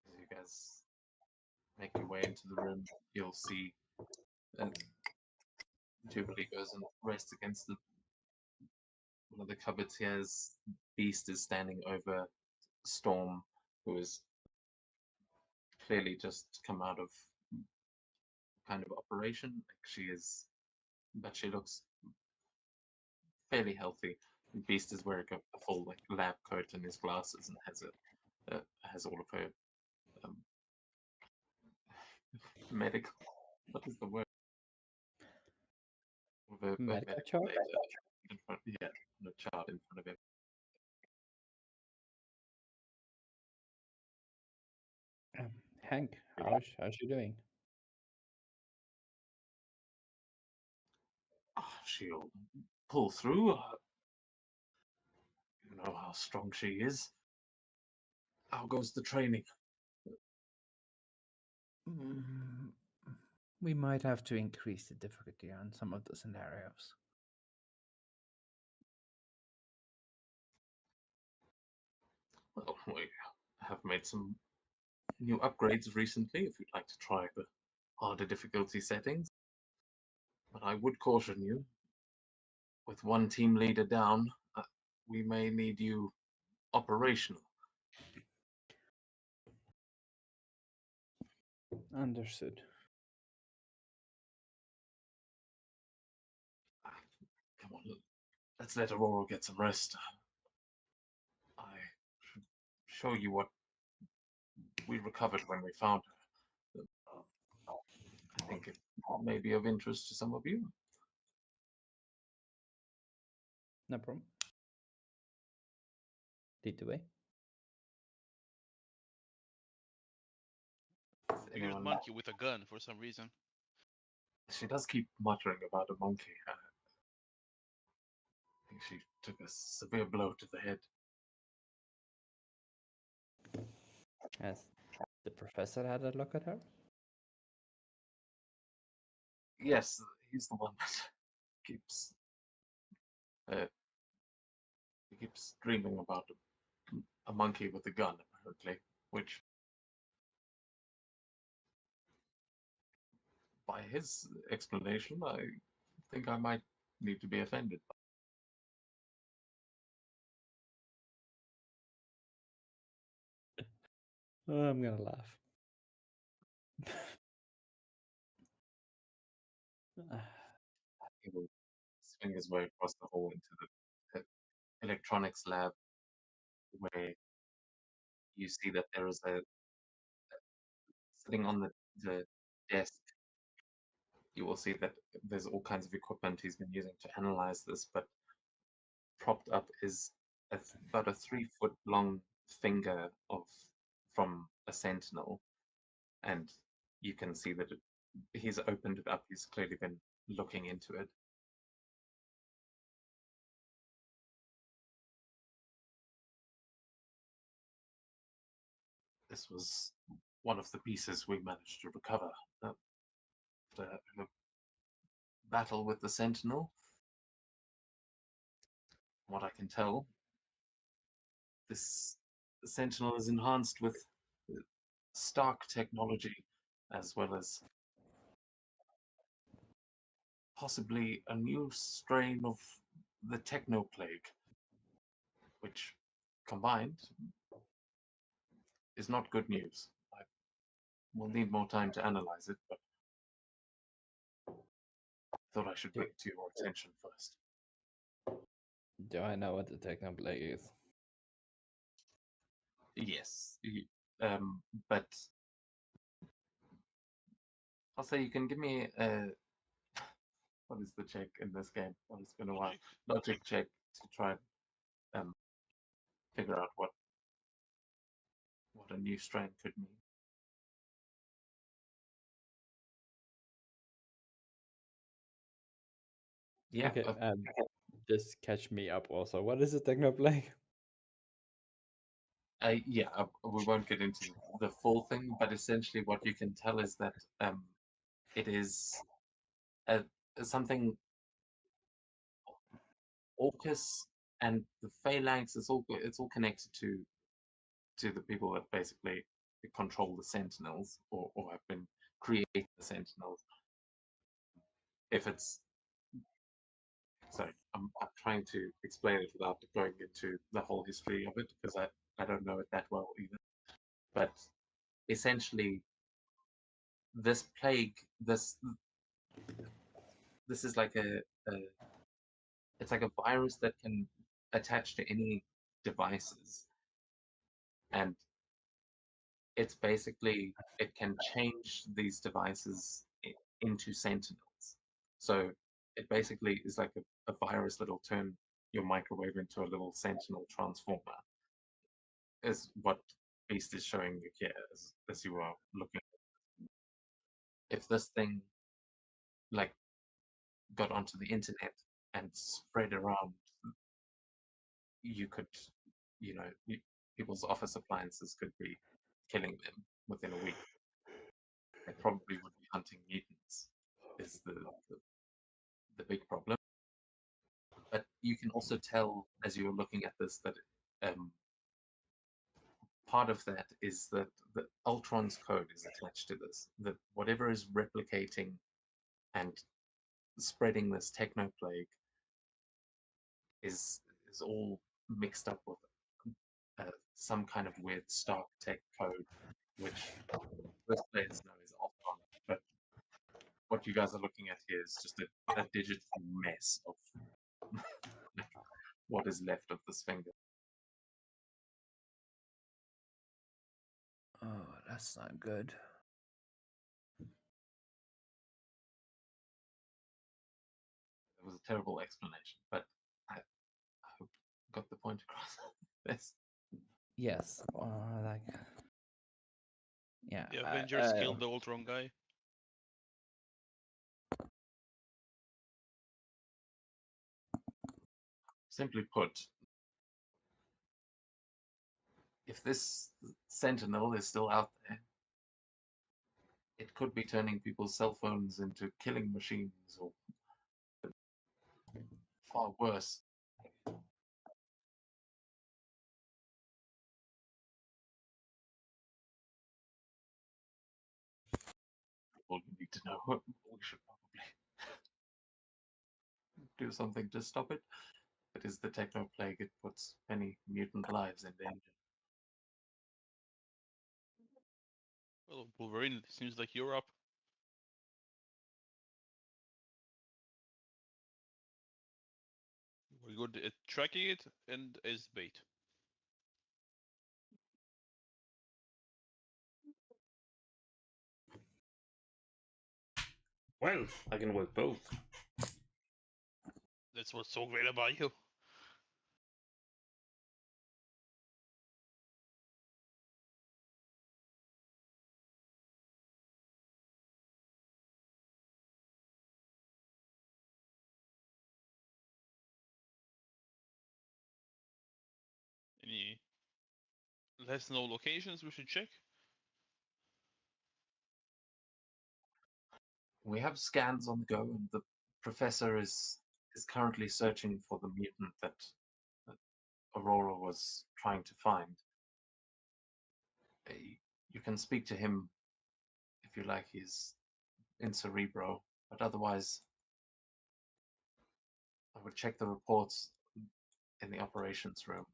As you guys make your way into the room, you'll see Jubilee goes and rests against one of the cupboards here. As Beast is standing over Storm, who is clearly just come out of kind of operation. Like she is, but she looks fairly healthy. Beast is wearing a full like lab coat and his glasses, and has all of her medical. What is the word? Of a Medical medical chart? data in front, yeah, on a chart in front of him. Hank, how's she doing? She'll pull through. You know how strong she is. How goes the training? Mm, we might have to increase the difficulty on some of the scenarios. Well, we have made some new upgrades recently if you'd like to try the harder difficulty settings. But I would caution you, with one team leader down, we may need you operational. Understood. Come on, let's let Aurora get some rest. I should show you what we recovered when we found her. I think it may be of interest to some of you. No problem. Lead the way. Weird Anyone- monkey with a gun for some reason. She does keep muttering about a monkey. I think she took a severe blow to the head. Has the professor had a look at her? Yes, he's the one that keeps he keeps dreaming about a monkey with a gun, apparently, which, by his explanation, I think I might need to be offended. Oh, I'm gonna laugh. He will swing his way across the hall into the electronics lab, where you see that there is a sitting on the desk. You will see that there's all kinds of equipment he's been using to analyze this, but propped up is about a 3-foot long finger from a sentinel, and you can see that he's opened it up. He's clearly been looking into it. This was one of the pieces we managed to recover after a battle with the sentinel. What I can tell, this sentinel is enhanced with Stark technology, as well as possibly a new strain of the technoplague. which combined is not good news. We'll need more time to analyze it, but I thought I should bring it to your attention first. Do I know what the Technoplague is? Yes, but I'll say you can give me a what is the check in this game? Well, it's been a while. Logic check to try and figure out what a new strain could mean. Yeah. Okay, just catch me up also. What is a Technoplague? Yeah, we won't get into the full thing, but essentially what you can tell is that it is something Orcus and the Phalanx. It's all connected to the people that basically control the Sentinels or have been creating the Sentinels. If it's sorry, I'm trying to explain it without going into the whole history of it because I don't know it that well either. But essentially, this plague, this is like it's like a virus that can attach to any devices, and it's basically it can change these devices into sentinels. So it basically is like a virus that'll turn your microwave into a little sentinel transformer. Is what Beast is showing you here as you are looking. If this thing like got onto the internet and spread around, you could, people's office appliances could be killing them within a week. They probably would be hunting mutants, is the big problem. But you can also tell as you're looking at this that part of that is that the Ultron's code is attached to this. That whatever is replicating and spreading this technoplague is all mixed up with some kind of weird Stark tech code, which most players know is Ultron. But what you guys are looking at here is just a digital mess of what is left of this finger. Oh, that's not good. It was a terrible explanation, but I hope I got the point across. Yes. Yes, like yeah. The Avengers killed the Ultron guy. Simply put, if this Sentinel is still out there, it could be turning people's cell phones into killing machines or far worse. All you need to know, we should probably do something to stop it. It is the technoplague. It puts many mutant lives in danger. Well, Wolverine, it seems like you're up. We're good at tracking it and as bait. Well, I can work both. That's what's so great about you. Any less known locations we should check? We have scans on the go, and the professor is currently searching for the mutant that Aurora was trying to find. You can speak to him if you like. He's in Cerebro, but otherwise, I would check the reports in the operations room.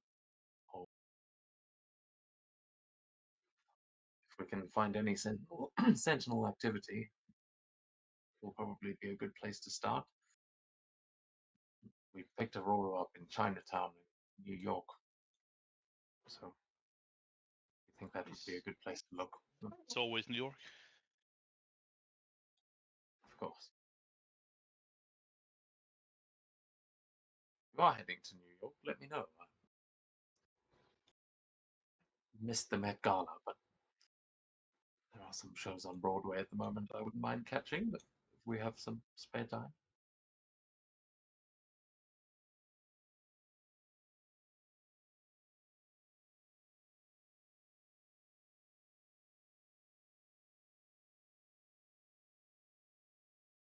we can find any sentinel, sentinel activity, will probably be a good place to start. We picked Aurora up in Chinatown in New York, so I think that would be a good place to look. It's always New York. Of course. If you are heading to New York, let me know. I missed the Met Gala, but there are some shows on Broadway at the moment I wouldn't mind catching, but if we have some spare time.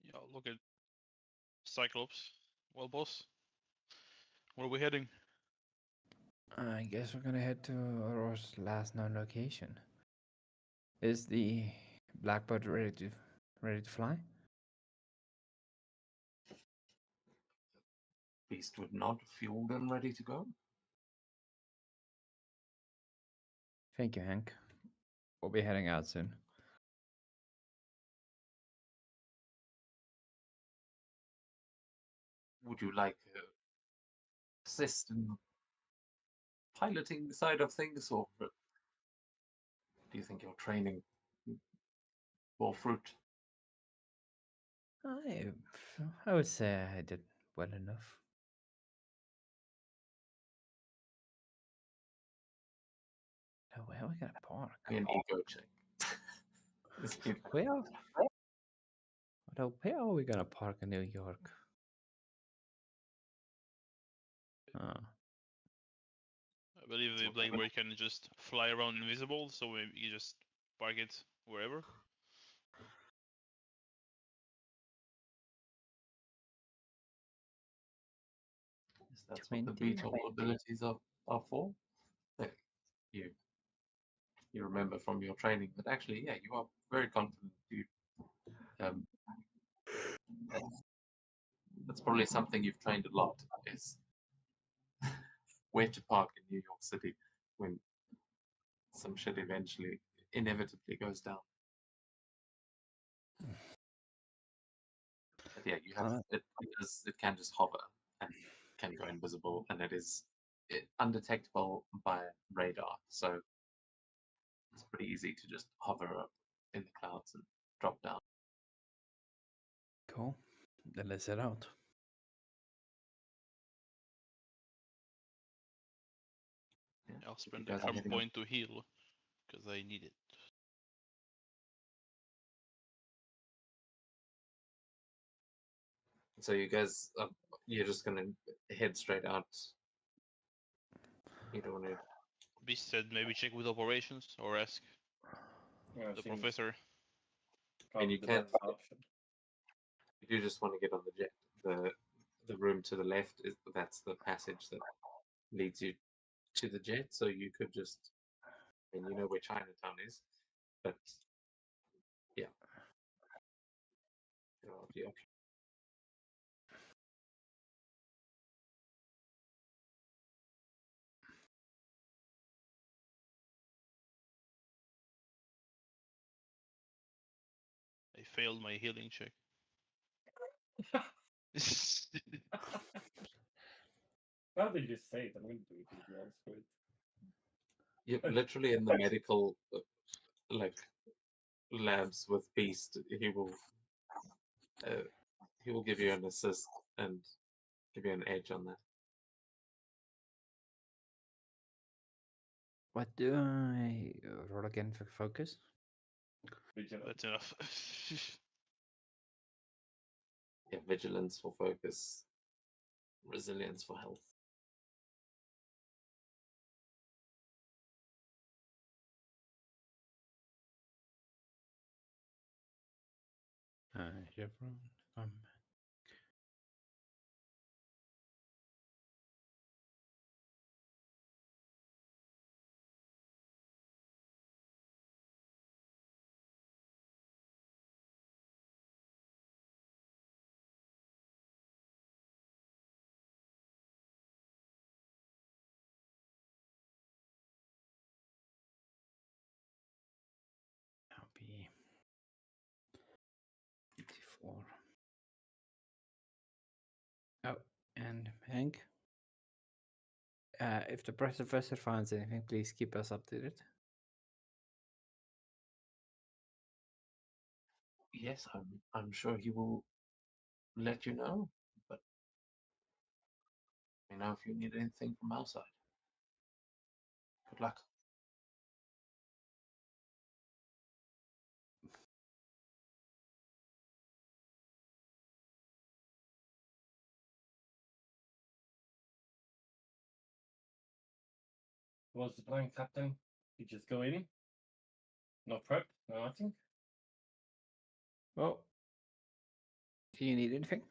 Yeah, look at Cyclops. Well, boss, where are we heading? I guess we're gonna head to Aurora's last known location. Is the Blackbird ready to fly? Beast would not fueled and ready to go. Thank you, Hank. We'll be heading out soon. Would you like assist in piloting side of things, or do you think your training bore fruit? I would say I did well enough. Oh, where are we gonna park? Be an ego check. Just kidding. Where are we gonna park in New York? Oh, I believe the what I Blackbird can just fly around invisible, so you just park it wherever. Yes, that's what the 20. VTOL abilities are for. Like, you remember from your training that actually, yeah, you are very confident. Um, that's probably something you've trained a lot, is where to park in New York City when some shit eventually, inevitably goes down. But yeah, you have it. It can just hover and can go invisible, and it is undetectable by radar. So it's pretty easy to just hover up in the clouds and drop down. Cool. Then let's head out. Yeah, I'll if you spend the guys are charm heading up- point to heal, because I need it. So you guys, you're just gonna head straight out. You don't want to. Beast said maybe check with operations or ask Yeah, the seems professor. probably you the can't- best option. You do just want to get on the jet. The room to the left that's the passage that leads you to the jet. So you could just, and you know where Chinatown is, but yeah. There are the options. I failed my healing check. Now that you say it, I'm going to do it with you also. Yep, literally in the medical like labs with Beast, he will give you an assist and give you an edge on that. What do I roll again for focus? Vigilant. That's enough. Yeah, vigilance for focus, resilience for health. Chevron. 4. Oh, and Hank, if the professor finds anything, please keep us updated. Yes, I'm sure he will let you know. But let me know if you need anything from our side. Good luck. What's the plan, Captain? You just go in? No prep? No nothing? Well, do you need anything?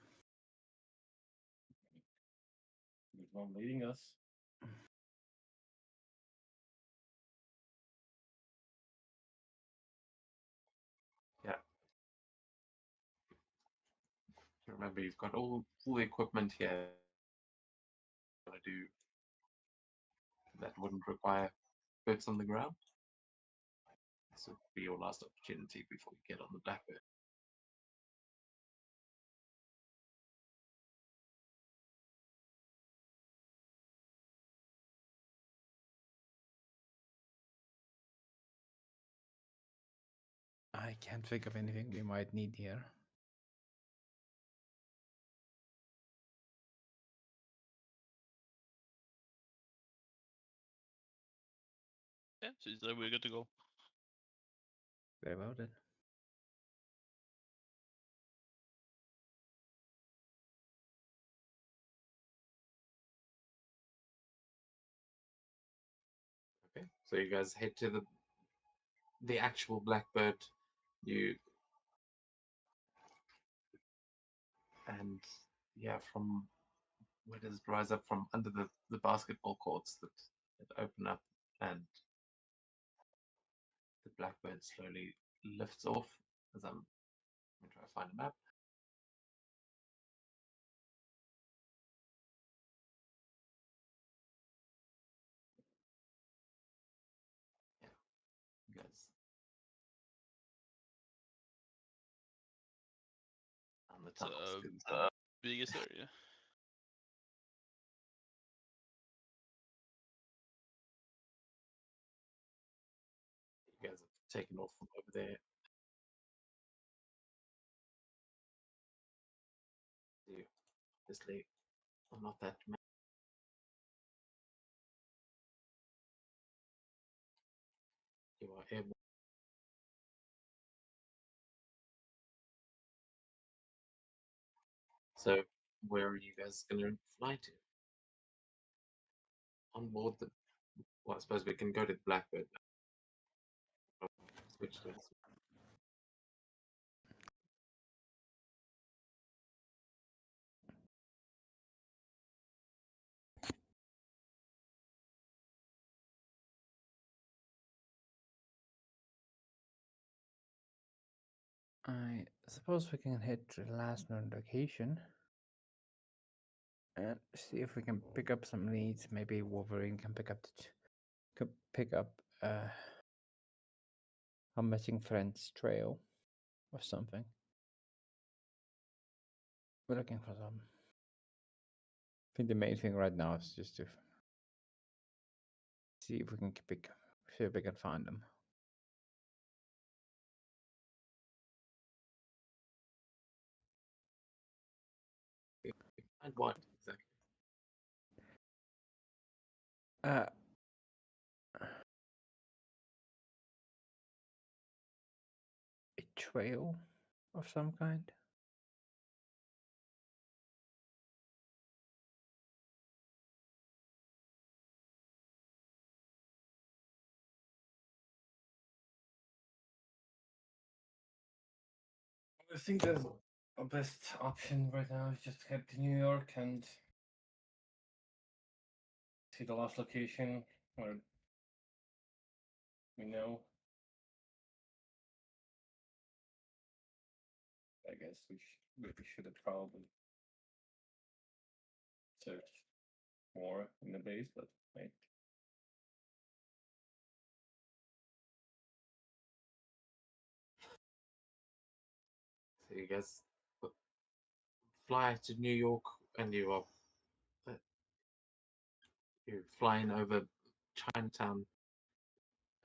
There's one leading us. Remember, you've got all the equipment here. Want to do that wouldn't require boots on the ground. This would be your last opportunity before you get on the Blackbird. I can't think of anything we might need here. Yeah, so we're good to go. Very well then. Okay, so you guys head to the actual Blackbird. You and yeah, from where does it rise up from under the basketball courts that open up, and the Blackbird slowly lifts off as I'm going to try to find a map. Yeah, you guys on the tunnels. Biggest area. You guys have taken off from over there. You obviously are not that many. You are airborne. So where are you guys going to fly to? On board the. Well, I suppose we can go to the Blackbird. Switch to this. I suppose we can head to the last known location and see if we can pick up some leads. Maybe Wolverine can pick up a missing friend's trail or something. We're looking for some. I think the main thing right now is just to see if we can see if we can find them. And what exactly? Uh, a trail of some kind. I think the best option right now is just head to New York and see the last location where we know. I guess we should have probably searched more in the base, but wait. So you guys fly to New York, and you are you're flying over Chinatown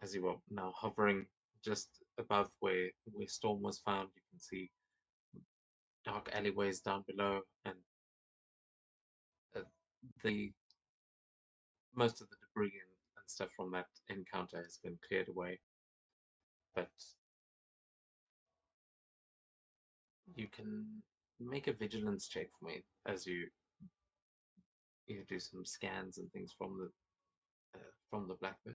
as you are now hovering just above where Storm was found. You can see dark alleyways down below, and the most of the debris and stuff from that encounter has been cleared away. But you can make a vigilance check for me as you do some scans and things from the Blackbird.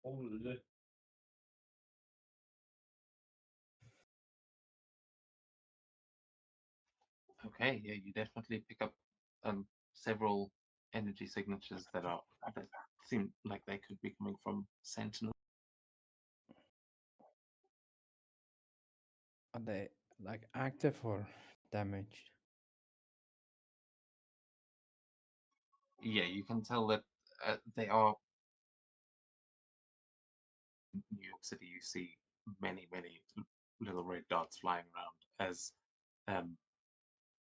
Holy. Okay, yeah, you definitely pick up several energy signatures that seem like they could be coming from Sentinel. Are they like active or damaged? Yeah, you can tell that they are. In New York City, you see many little red dots flying around as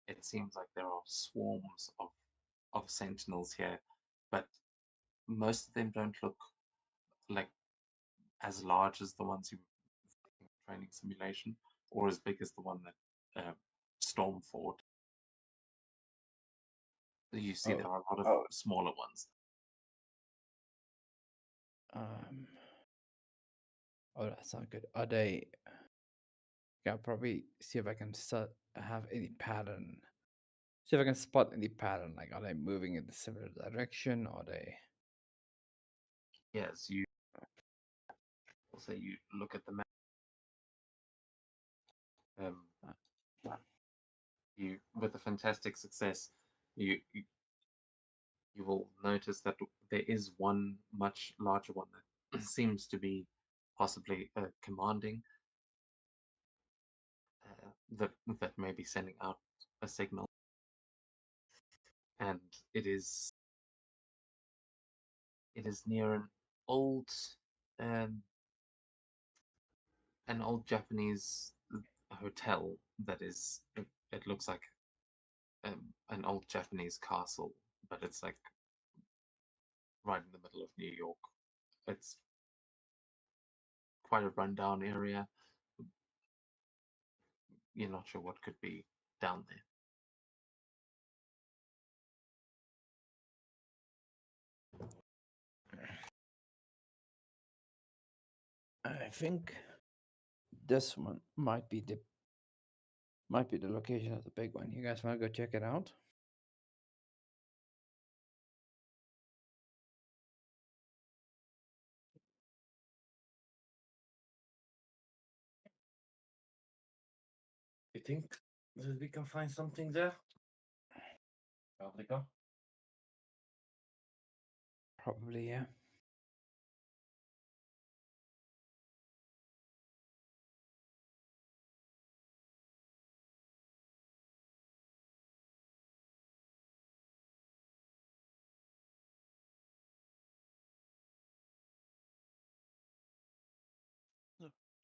it seems like there are swarms of sentinels here, but most of them don't look like as large as the ones you in training simulation, or as big as the one that Storm fought. You see there are a lot of smaller ones. Oh, that's not good. Are they? Yeah, I'll probably see if I can have any pattern. See if I can spot any pattern. Like, are they moving in a similar direction? Or are they? Yes, you also you look at the map. You with a fantastic success, you will notice that there is one much larger one that seems to be possibly commanding that may be sending out a signal, and it is near old um, an old Japanese hotel that is it looks like an old Japanese castle, but it's like right in the middle of New York. It's quite a rundown area. You're not sure what could be down there. I think this one might be the location of the big one. You guys want to go check it out? You think that we can find something there? Africa? Probably, yeah.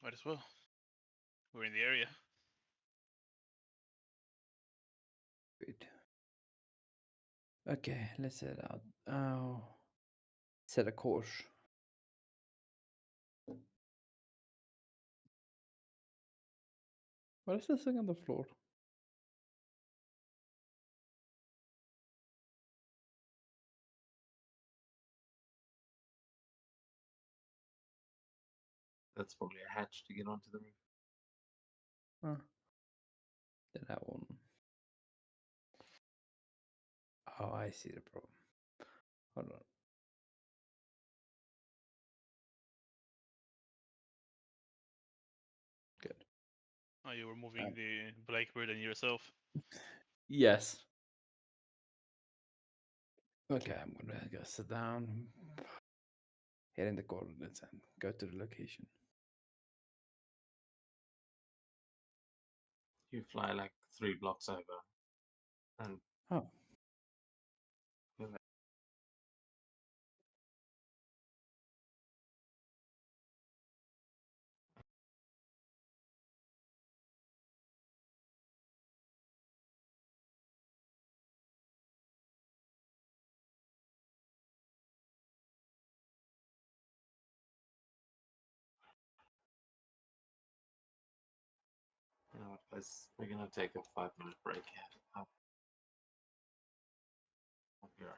Might as well. We're in the area. Good. Okay, let's set out. Oh, set a course. What is this thing on the floor? That's probably a hatch to get onto the roof. Huh. Then that one. Oh, I see the problem. Hold on. Good. Oh, you were moving the Blackbird and yourself. Yes. Okay, I'm gonna go sit down, hit in the coordinates, and go to the location. You fly like 3 blocks over, and Oh, you're guys. We're gonna take a 5-minute break here. I'll be right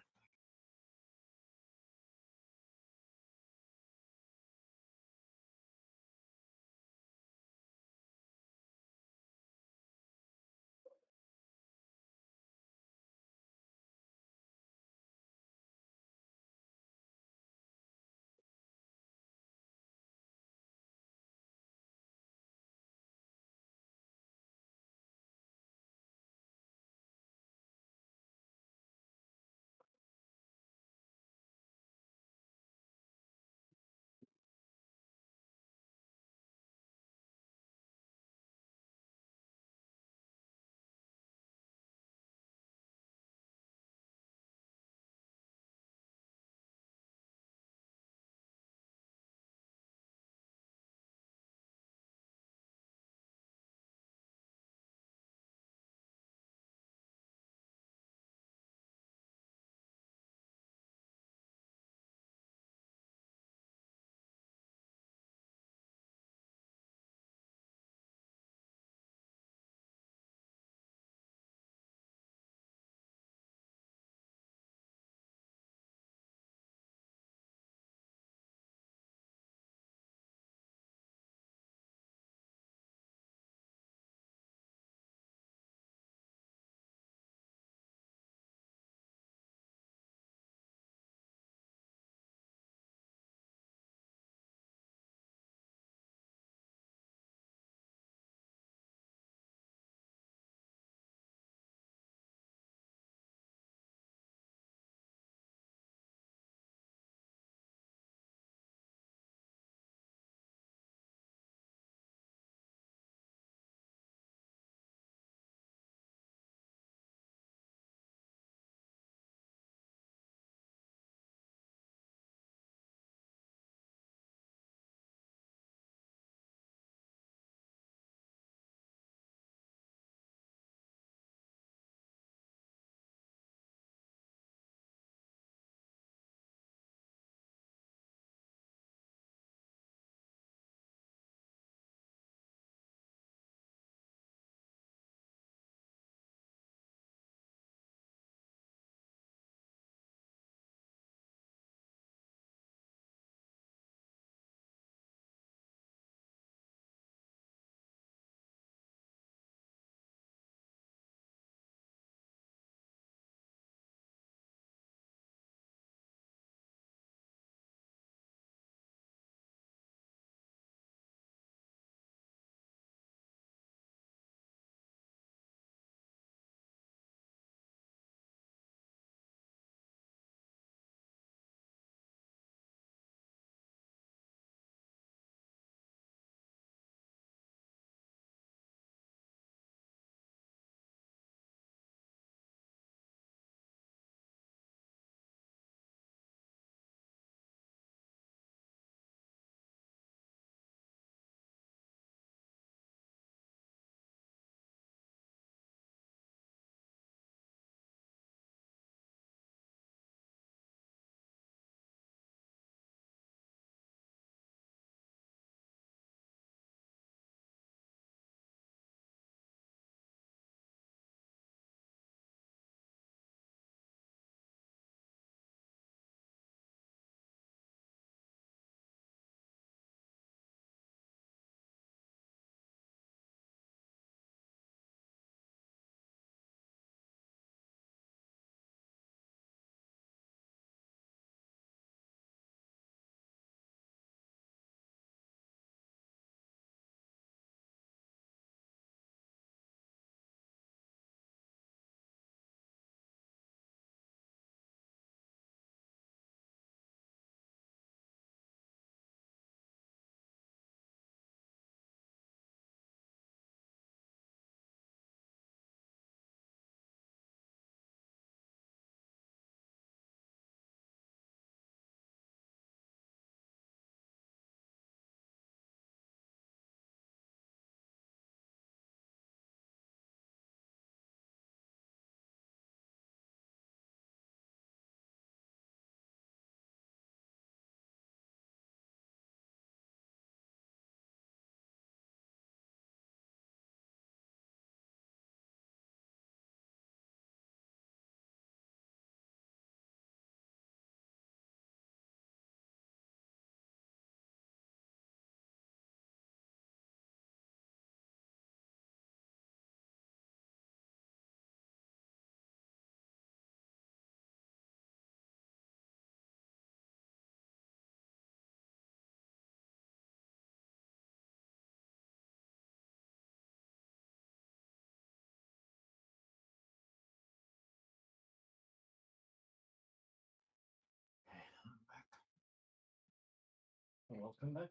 will come back.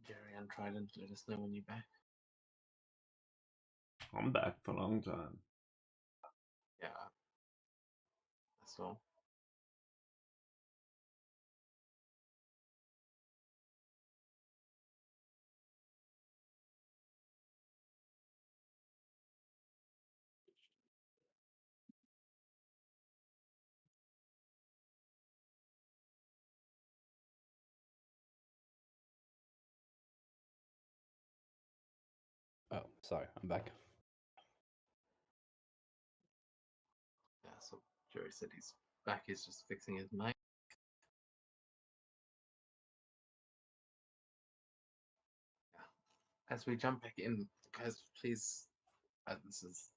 Jerry and Trident, let us know when you're back. I'm back for a long time. Yeah. That's all. Oh, sorry, I'm back. Yeah, so Jerry said he's back, he's just fixing his mic. Yeah. As we jump back in, guys, please, this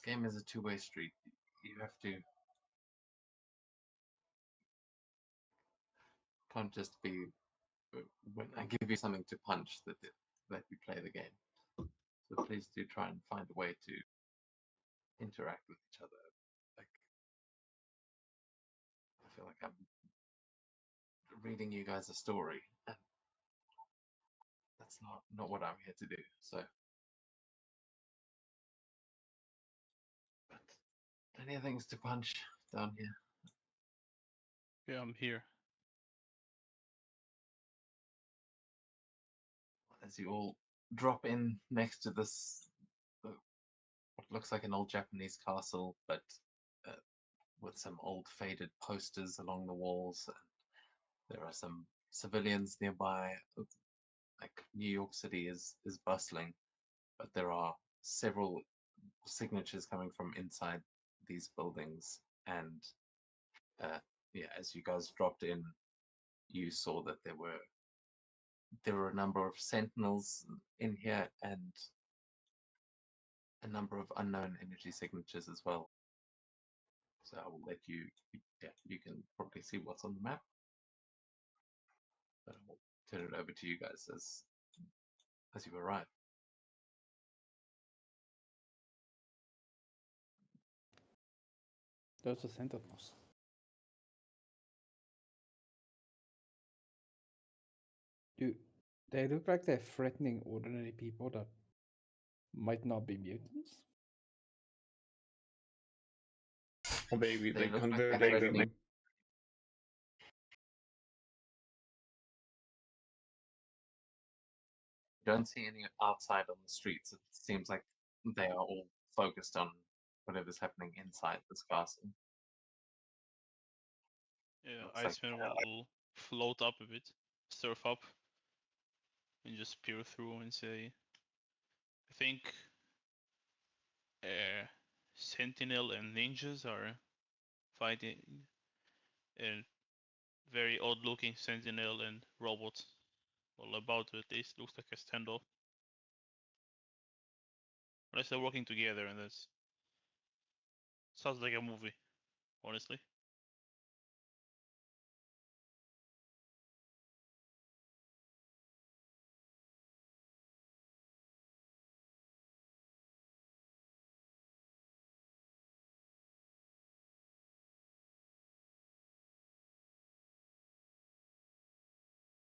game is a two-way street. You have to, can't just be, when I give you something to punch, that you play the game. So please do try and find a way to interact with each other. Like, I feel like I'm reading you guys a story, and that's not what I'm here to do. So, but plenty of things to punch down here. Yeah, I'm here. As you all drop in next to this, what looks like an old Japanese castle, but with some old faded posters along the walls. And there are some civilians nearby. Like New York City is bustling, but there are several signatures coming from inside these buildings. And yeah, as you guys dropped in, you saw that there were a number of sentinels in here and a number of unknown energy signatures as well. So I will let you, yeah, you can probably see what's on the map. But I will turn it over to you guys as you arrive. Those are sentinels. They look like they're threatening ordinary people that might not be mutants? Or maybe They they look like converted they're them. threatening. You don't see any outside on the streets. It seems like they are all focused on whatever's happening inside this castle. Yeah, Looks like Iceman will float up a bit, surf up, and just peer through and say, I think Sentinel and ninjas are fighting, and very odd-looking Sentinel and robot. Well, about to at least looks like a standoff. Unless they're working together, and that's sounds like a movie, honestly.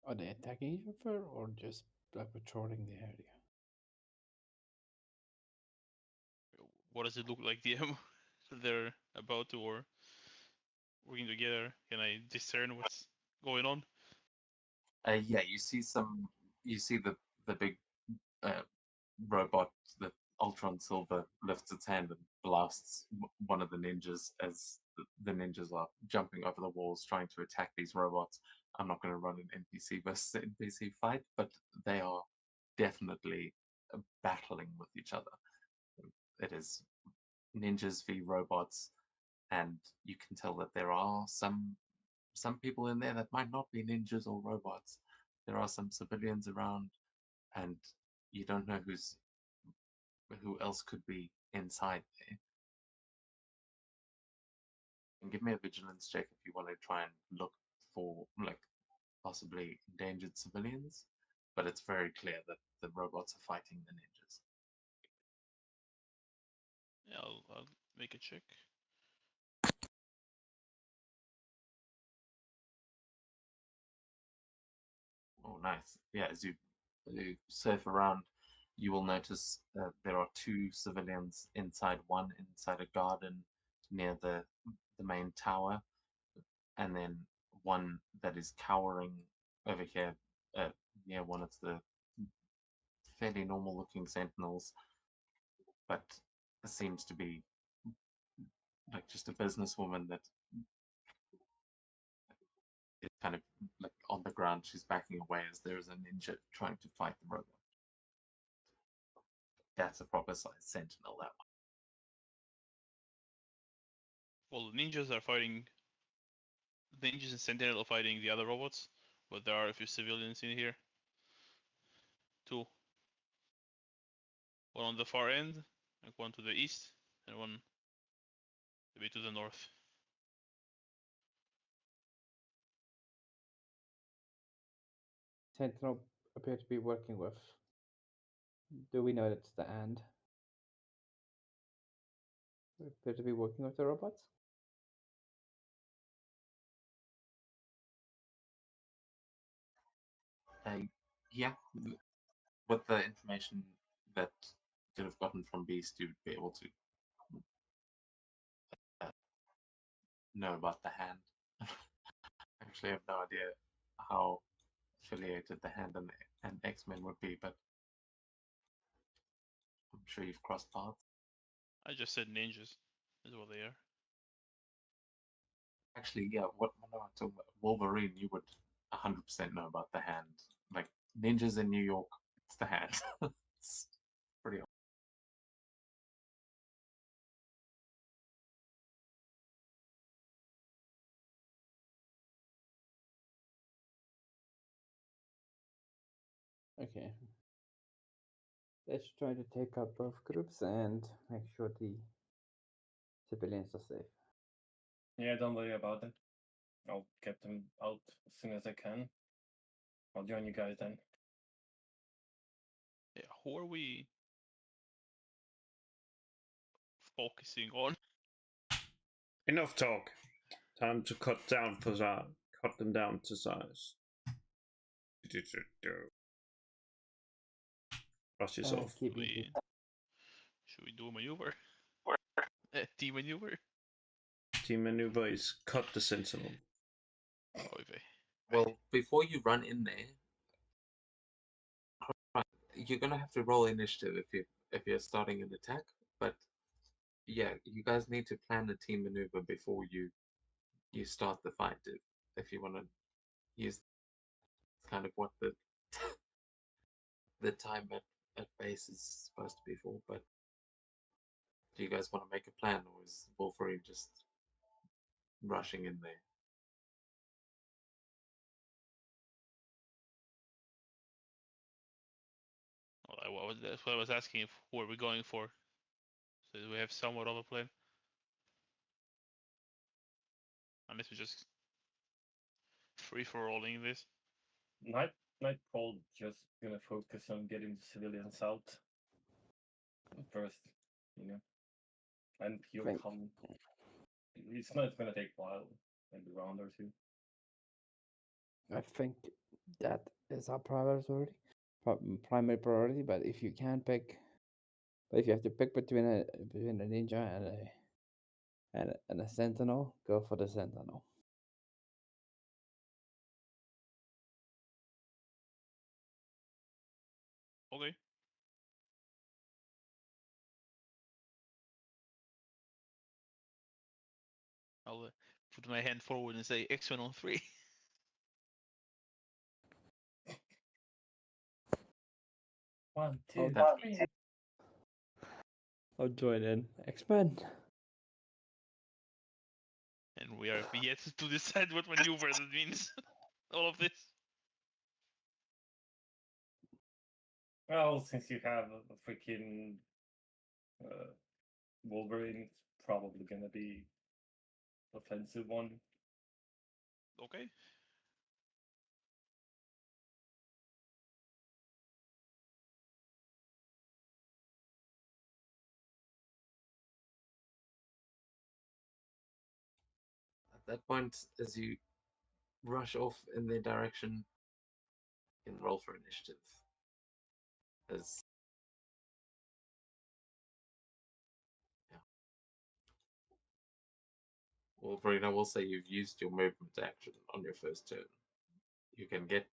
Are they attacking each other or just patrolling the area? What does it look like, DM? They're about to or working together. Can I discern what's going on? Yeah, you see the big uh, robot, the Ultron Silver, lifts its hand and blasts one of the ninjas as the ninjas are jumping over the walls trying to attack these robots. I'm not going to run an NPC versus NPC fight, but they are definitely battling with each other. It is ninjas v robots, and you can tell that there are some people in there that might not be ninjas or robots. There are some civilians around, and you don't know who else could be inside there. And give me a vigilance check if you want to try and look for like possibly endangered civilians. But it's very clear that the robots are fighting the ninjas. Yeah, I'll make a check. Oh, nice. Yeah, as you surf around, you will notice there are two civilians inside inside a garden near the main tower, and then one that is cowering over here near one of the fairly normal looking sentinels, but seems to be like just a businesswoman that is kind of like on the ground. She's backing away as there is a ninja trying to fight the robot. That's a proper size sentinel, that one. Well, the ninjas are fighting. The ninjas and Sentinel are fighting the other robots, but there are a few civilians in here. Two. One on the far end, like one to the east, and one a bit to the north. Sentinel appear to be working with. Do we know it's the and? Appear to be working with the robots? Yeah, with the information that you have gotten from Beast, you'd be able to know about the hand. Actually, I have no idea how affiliated the hand and X-Men would be, but I'm sure you've crossed paths. I just said ninjas is what they are. Actually, yeah, what no, I'm talking about Wolverine, you would 100% know about the hand. Like ninjas in New York, it's the hand. It's pretty obvious. Okay. Let's try to take out both groups and make sure the civilians are safe. Yeah, don't worry about it. I'll get them out as soon as I can. I'll join you guys then. Yeah, who are we focusing on? Enough talk. Time to cut them down to size. Brush yourself. Keep Should eating. we do a maneuver? Team maneuver? Team maneuver is cut the sentinel. Okay. Well, before you run in there, you're gonna have to roll initiative if you're starting an attack. But yeah, you guys need to plan the team maneuver before you start the fight. If you want to use kind of what the time at base is supposed to be for, but Do you guys want to make a plan, or is Wolverine just rushing in there? That's what I was asking. If who are we going for? So do we have somewhat of a plan? Unless we just free for rolling this. Nightfall just gonna focus on getting the civilians out first, you know, and he'll Right. come. It's not gonna take a while, maybe a round or two. I think that is our primary priority. But if you can't pick, but if you have to pick between a ninja and a sentinel, go for the sentinel. Okay. I'll put my hand forward and say X1 on 3. One, two, that- three. I'll join in. X-Men. And we are yet to decide what maneuver that means. All of this. Well, since you have a freaking Wolverine, it's probably gonna be offensive one. Okay. At that point, as you rush off in their direction, you can roll for initiative. As Wolverine, I will say you've used your movement action on your first turn. You can get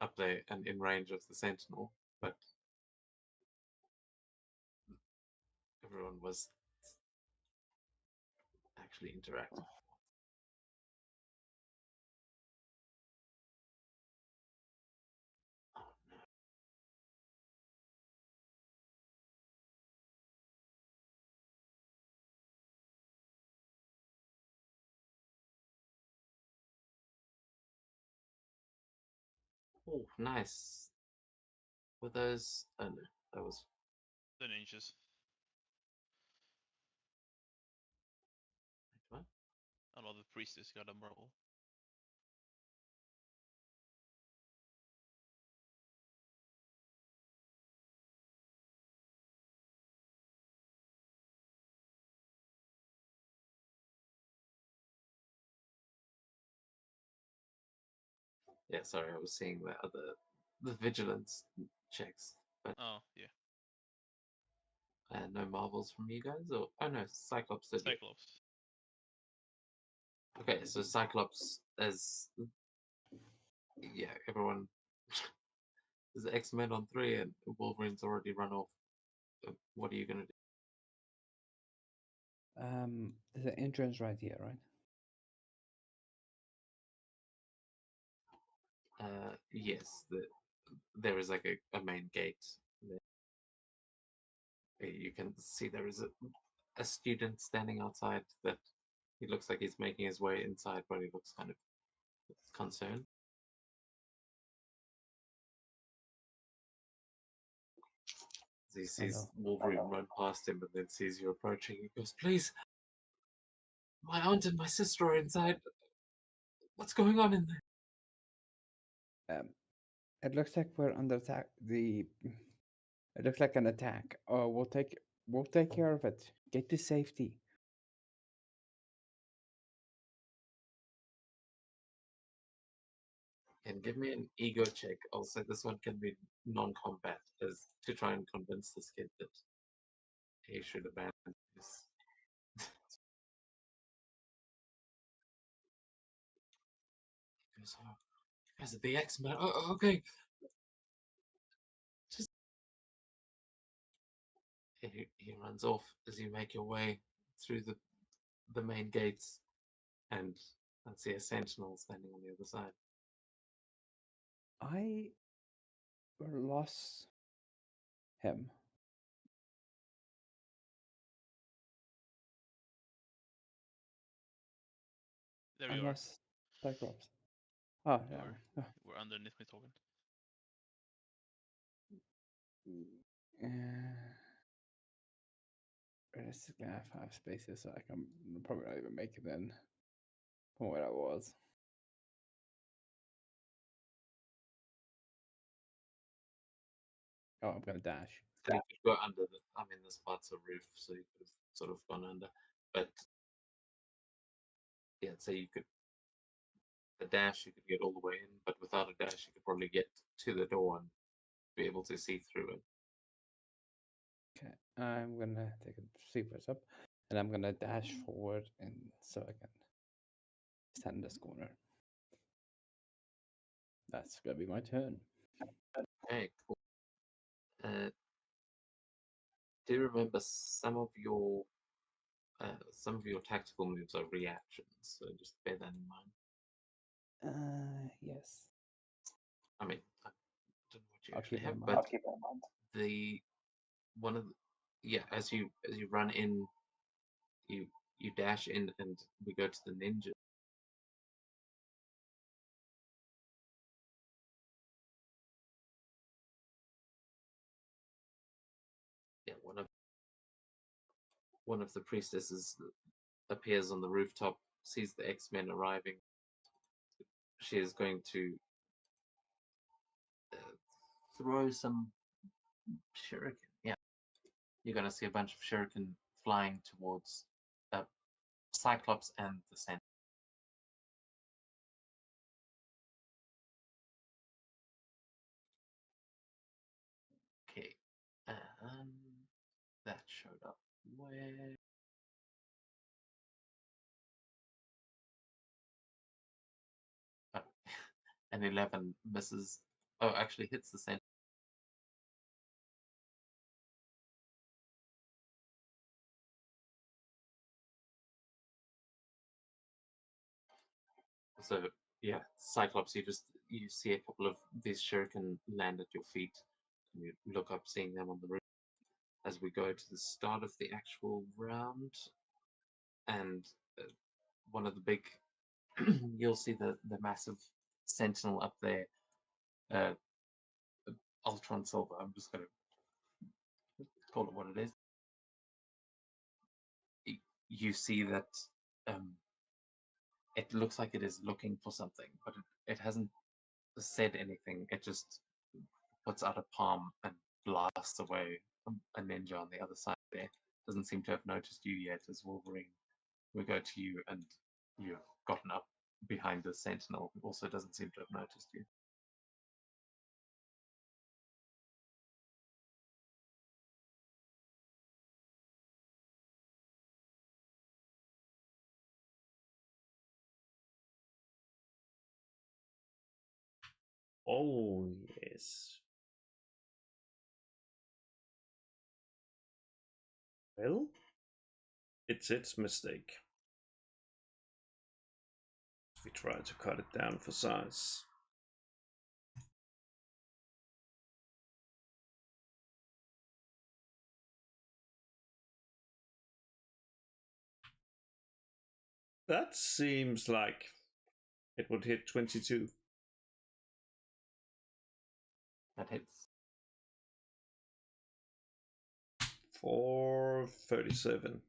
up there and in range of the Sentinel, but everyone was actually interactive. Oh no. Oh, nice. Were those? Oh no, that was. The ninjas. What? Oh no, the priestess got a marble. Yeah, sorry, I was seeing the vigilance checks, but Oh, yeah. no marbles from you guys, or oh no, Cyclops did. Cyclops. Okay, so Cyclops is, yeah, everyone is X-Men on 3 and Wolverine's already run off. What are you gonna do? There's an entrance right here, right? Yes, there is like a main gate. You can see there is a student standing outside that he looks like he's making his way inside, but he looks kind of concerned. He sees Wolverine run past him and then sees you approaching. He goes, "Please, my aunt and my sister are inside. What's going on in there?" It looks like we're under attack. It looks like an attack. Oh, we'll take care of it. Get to safety. And give me an ego check. Also, this one can be non-combat, as to try and convince this kid that he should abandon this. He goes, "Oh, you guys are the X-Men. Oh, okay." Just he runs off as you make your way through the main gates, and I see a sentinel standing on the other side. I lost him. There you are. Unless Cyclops. Oh, You yeah. were, Oh. you were underneath my token. Realistically, I have 5 spaces, so I can probably not even make it in from where I was. Oh, I'm gonna dash. So you could go under the. I mean, this part's a roof, so you could have sort of gone under. But yeah, so you could. The dash you could get all the way in, but without a dash, you could probably get to the door and be able to see through it. Okay, I'm gonna take a 3 steps up, and I'm gonna dash forward, and so I can stand in this corner. That's gonna be my turn. Okay, cool. Do you remember some of your tactical moves are reactions? So just bear that in mind. Yes. I mean, I don't know what you I'll actually keep that have, in but mind. the one of the, yeah, as you run in, you dash in, and we go to the ninja. Yeah, one of the priestesses appears on the rooftop, sees the X-Men arriving. She is going to throw some shuriken. Yeah, you're going to see a bunch of shuriken flying towards Cyclops and the Sentinel. Okay, that showed up where? Oh, an 11 misses. Oh, actually hits the Sentinel. So yeah, Cyclops, you see a couple of these shuriken land at your feet, and you look up, seeing them on the roof. As we go to the start of the actual round, and one of the big, you'll see the massive sentinel up there, Ultron Silver. I'm just going to call it what it is. You see that it looks like it is looking for something, but it hasn't said anything. It just puts out a palm and blasts away a ninja on the other side there. Doesn't seem to have noticed you yet. As Wolverine, we go to you, and you've gotten up behind the sentinel, who also doesn't seem to have noticed you. Oh, yes. Well, it's its mistake. We try to cut it down for size. That seems like it would hit 22. That hits. For 37.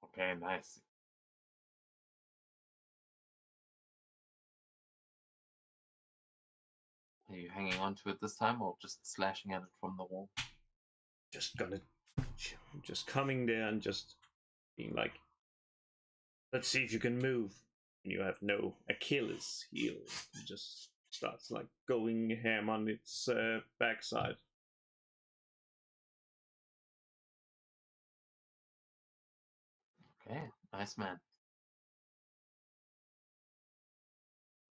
Okay, nice. Are you hanging on to it this time, or just slashing at it from the wall? Just coming there and just being like, let's see if you can move. And you have no Achilles heel. It just starts like going ham on its backside. Okay, nice man.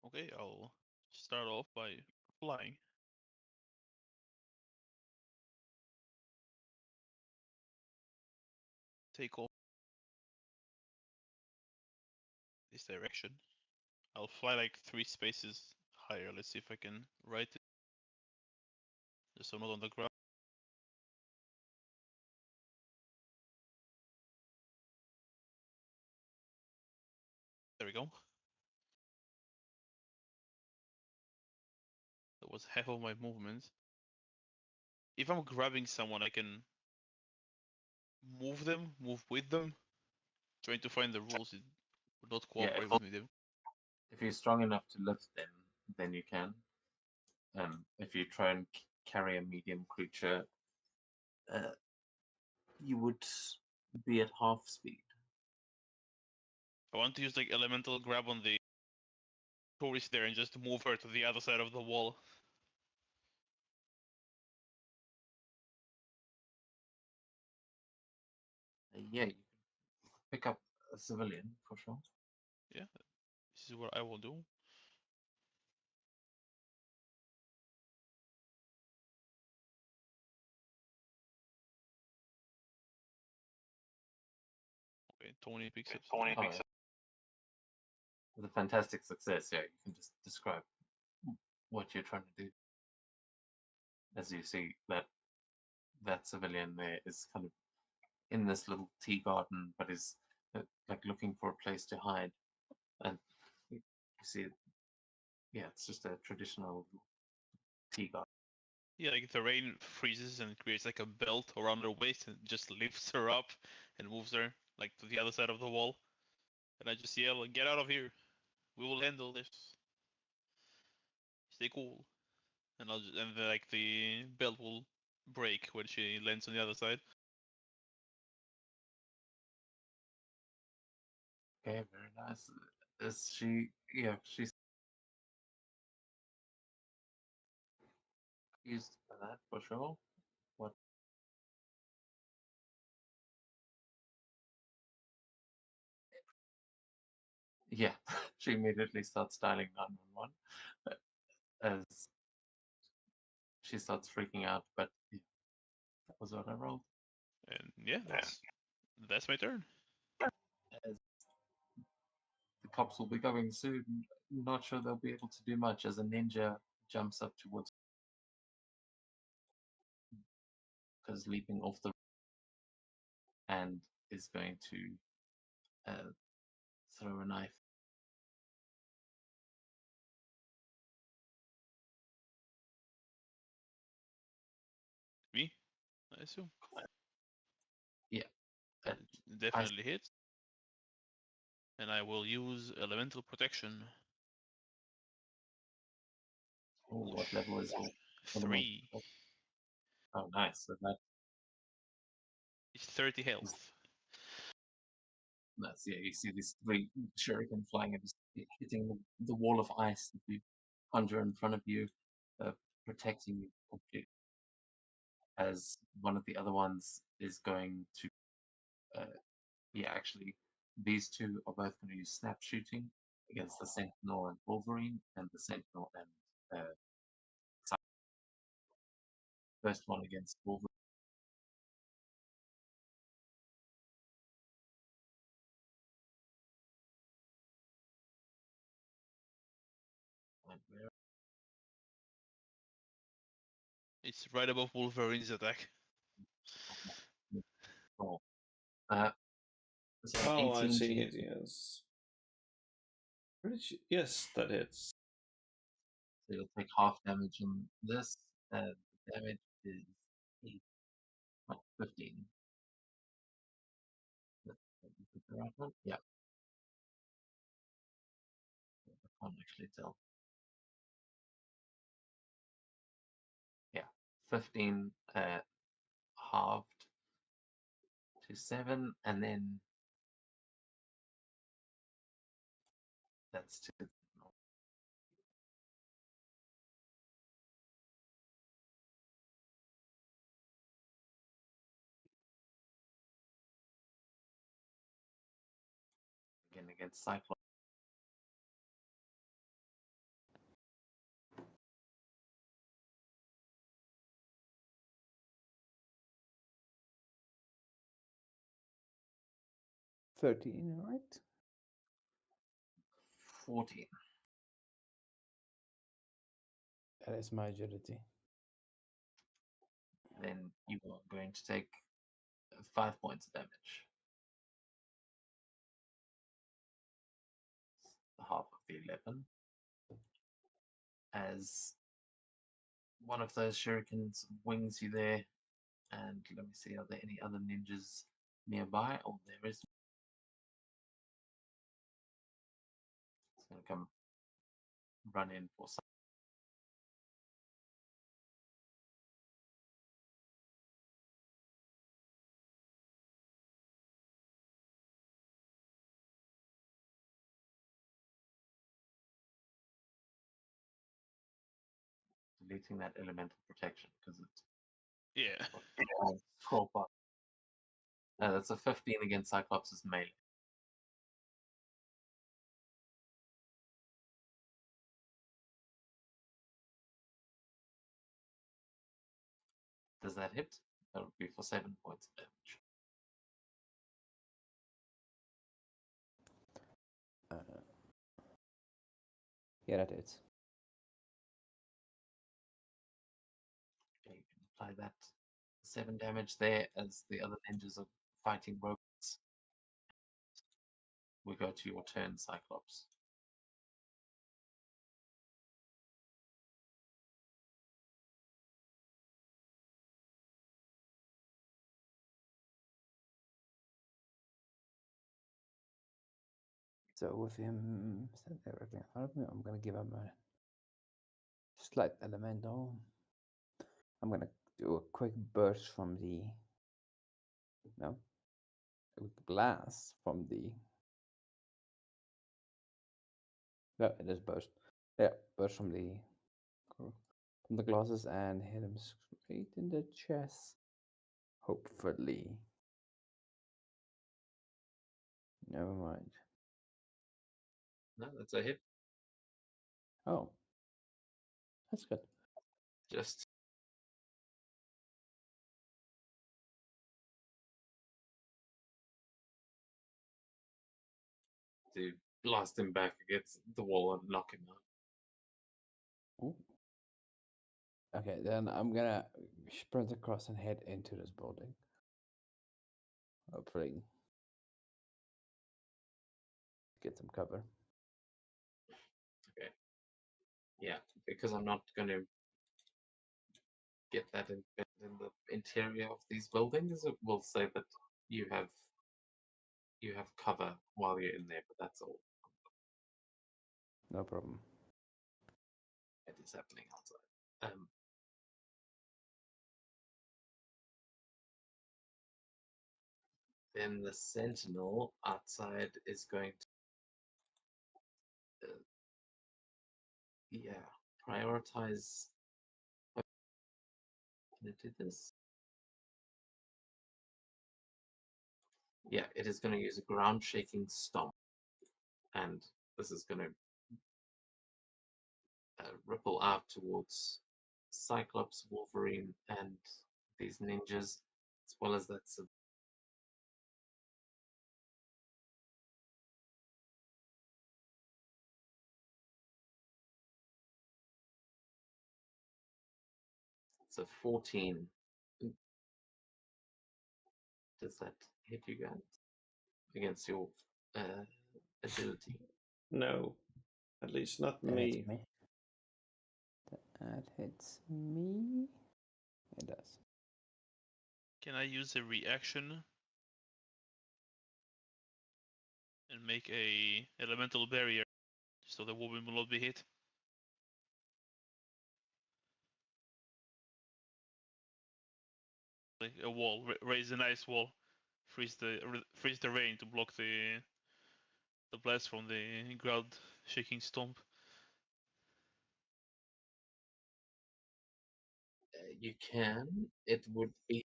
Okay, I'll start off by flying. Take off this direction. I'll fly like 3 spaces higher. Let's see if I can write it. Just so I'm not on the ground. we go. That was half of my movement. If I'm grabbing someone, I can move them, move with them. Trying to find the rules, it would not Yeah, cooperate with me. Them. if you're strong enough to lift them, then you can. If you try and carry a medium creature, you would be at half speed. I want to use like elemental grab on the tourist there and just move her to the other side of the wall. Yeah, you can pick up a civilian for sure. Yeah, this is what I will do. Okay, Tony picks up. Oh, yeah. With a fantastic success, yeah, you can just describe what you're trying to do. As you see, that civilian there is kind of in this little tea garden, but is like looking for a place to hide. And you see, yeah, it's just a traditional tea garden. Yeah, like the rain freezes and creates like a belt around her waist and just lifts her up and moves her like to the other side of the wall. And I just yell, "Get out of here! We will handle this. Stay cool." And and like the belt will break when she lands on the other side. Okay, very nice. Is she? Yeah, she's used for that for sure. What? Yeah, she immediately starts dialing 911 as she starts freaking out. But yeah, that was what I rolled. And yeah, that's my turn. As the cops will be coming soon. Not sure they'll be able to do much as a ninja jumps up towards because leaping off the and is going to throw a knife. Me, I assume. Yeah, It definitely hits. And I will use elemental protection. oh, what level is it? 3. Oh, nice. So It's 30 health. that's yeah. You see these 3 shuriken flying and just hitting the wall of ice that you conjure in front of you, protecting you. As one of the other ones is going to, yeah, actually, these 2 are both going to use snap shooting against the Sentinel and Wolverine, and the Sentinel and first one against Wolverine. It's right above Wolverine's attack. Oh, so Oh, I 18 see to it. Yes. Yes, that hits. So you'll take half damage on this, and the damage is 8, not 15. Let me put the right one. Yeah. I can't actually tell. Yeah, 15 halved to 7, and then that's to again against Cyclops. Right? 14. That is my agility. Then you are going to take 5 points of damage. 11. As one of those shurikens wings you there, and let me see, are there any other ninjas nearby? Oh, there is. It's going to come run in for some. Deleting that elemental protection because it's Yeah. scroll bar. That's a 15 against Cyclops' melee. Does that hit? That would be for 7 points of damage. Yeah, that is. Okay, you can apply that 7 damage there as the other ninjas are fighting robots. We go to your turn, Cyclops. So with him set directly in front of me, I'm gonna give him a slight elemental. I'm gonna do a quick burst from the no, a quick blast from the no, it is burst. Yeah, burst from the glasses and hit him straight in the chest. Hopefully. Never mind. No, that's a hit. Oh, that's good. Just to blast him back against the wall and knock him out. Ooh. Okay, then I'm gonna sprint across and head into this building. Hopefully, get some cover. Yeah, because I'm not going to get that in the interior of these buildings. It will say that you have cover while you're in there, but that's all. No problem. It is happening outside. Then the sentinel outside is going to, prioritize. Can it do this? Yeah, it is going to use a ground shaking stomp, and this is going to ripple out towards Cyclops, Wolverine, and these ninjas, as well as that. It's a 14. Does that hit you guys against your agility? No, at least not That me. hits me. That hits me. It does. Can I use a reaction and make a elemental barrier so the woman will not be hit? Like a wall, raise a nice wall, freeze the rain to block the blast from the ground shaking stomp. You can. It would be.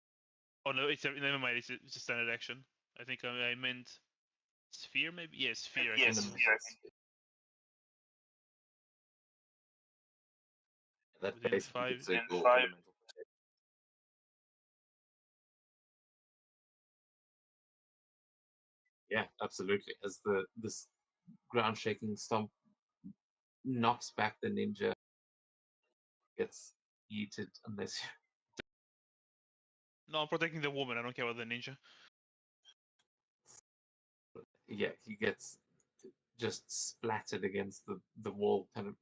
Oh no, never mind. It's a standard action. I think I meant sphere, maybe. Yeah, sphere. I Yes, think. That Within basically 5. gives it your elemental protection. Yeah, absolutely. As this ground shaking stomp knocks back the ninja, gets yeeted unless you. No, I'm protecting the woman. I don't care about the ninja. Yeah, he gets just splattered against the wall, kind of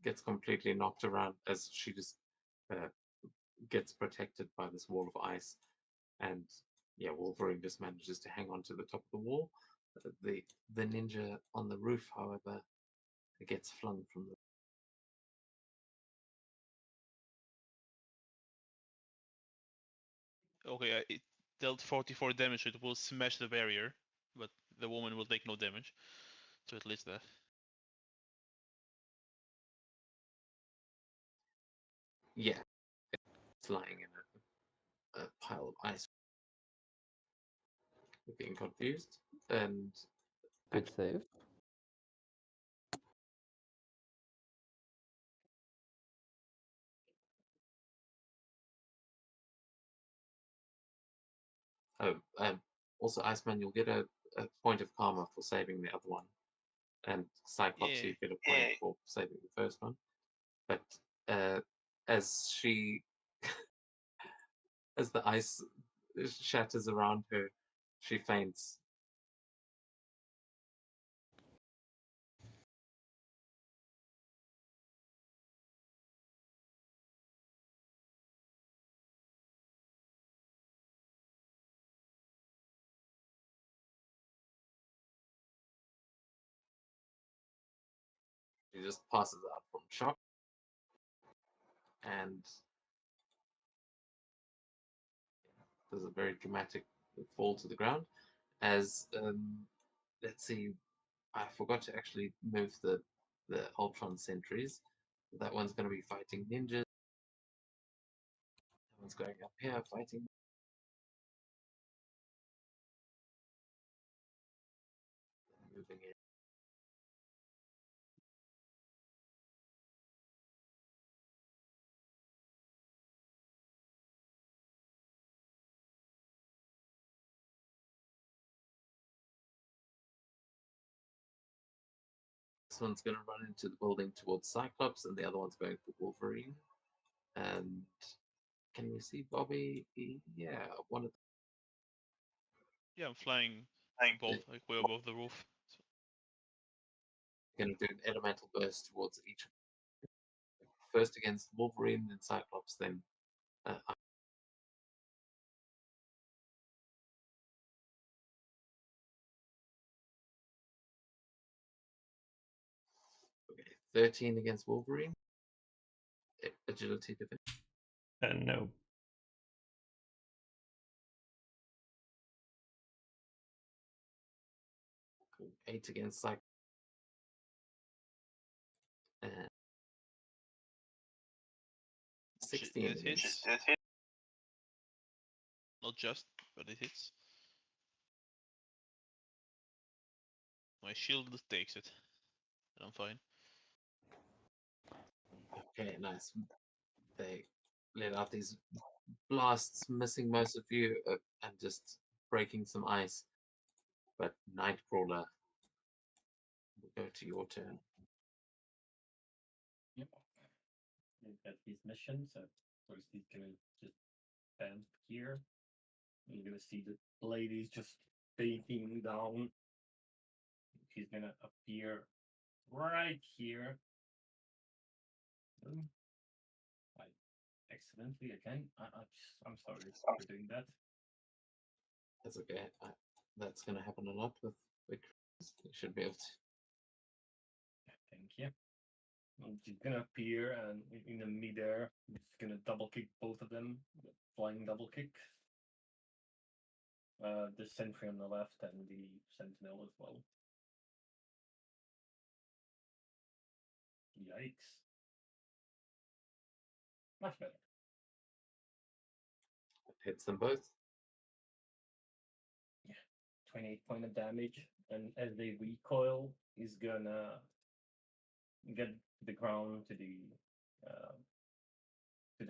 gets completely knocked around as she just gets protected by this wall of ice. And yeah, Wolverine just manages to hang on to the top of the wall. The ninja on the roof, however, gets flung from the. Okay, it dealt 44 damage, so it will smash the barrier, but the woman will take no damage. So at least that. Yeah, it's lying in a pile of ice, getting confused, and Good save. also Iceman, you'll get a point of karma for saving the other one, and Cyclops, Yeah. you get a point for saving the first one. But as she, as the ice shatters around her, she faints. She just passes out from shock, and there's a very dramatic fall to the ground. As let's see, I forgot to actually move the Ultron sentries. That one's going to be fighting ninjas. That one's going up here fighting. Moving in. This one's going to run into the building towards Cyclops, and the other one's going for Wolverine. And can you see Bobby? Yeah, one of Yeah, I'm flying above, like way above the roof. So, going to do an elemental burst towards each. First against Wolverine, then Cyclops, then okay, 13 against Wolverine. Agility defense. No. Cool. 8 against Cyclops. And 16 it against. hits. Not just, but it hits. My shield takes it. And I'm fine. Okay, nice. They let out these blasts, missing most of you, and just breaking some ice. But Nightcrawler, we'll go to your turn. Yep. He's got his mission, so of course he's gonna just stand here. You're gonna see the ladies just fainting down. He's gonna appear right here. I accidentally again. I'm sorry for doing that. That's okay. That's going to happen a lot with Chris. You should be able to. Thank you. She's gonna appear and in the midair, she's gonna double kick both of them, flying double kick. The sentry on the left and the sentinel as well. Yikes. Much better. Hits them both. 28 point of damage, and as they recoil, he's gonna get the ground to the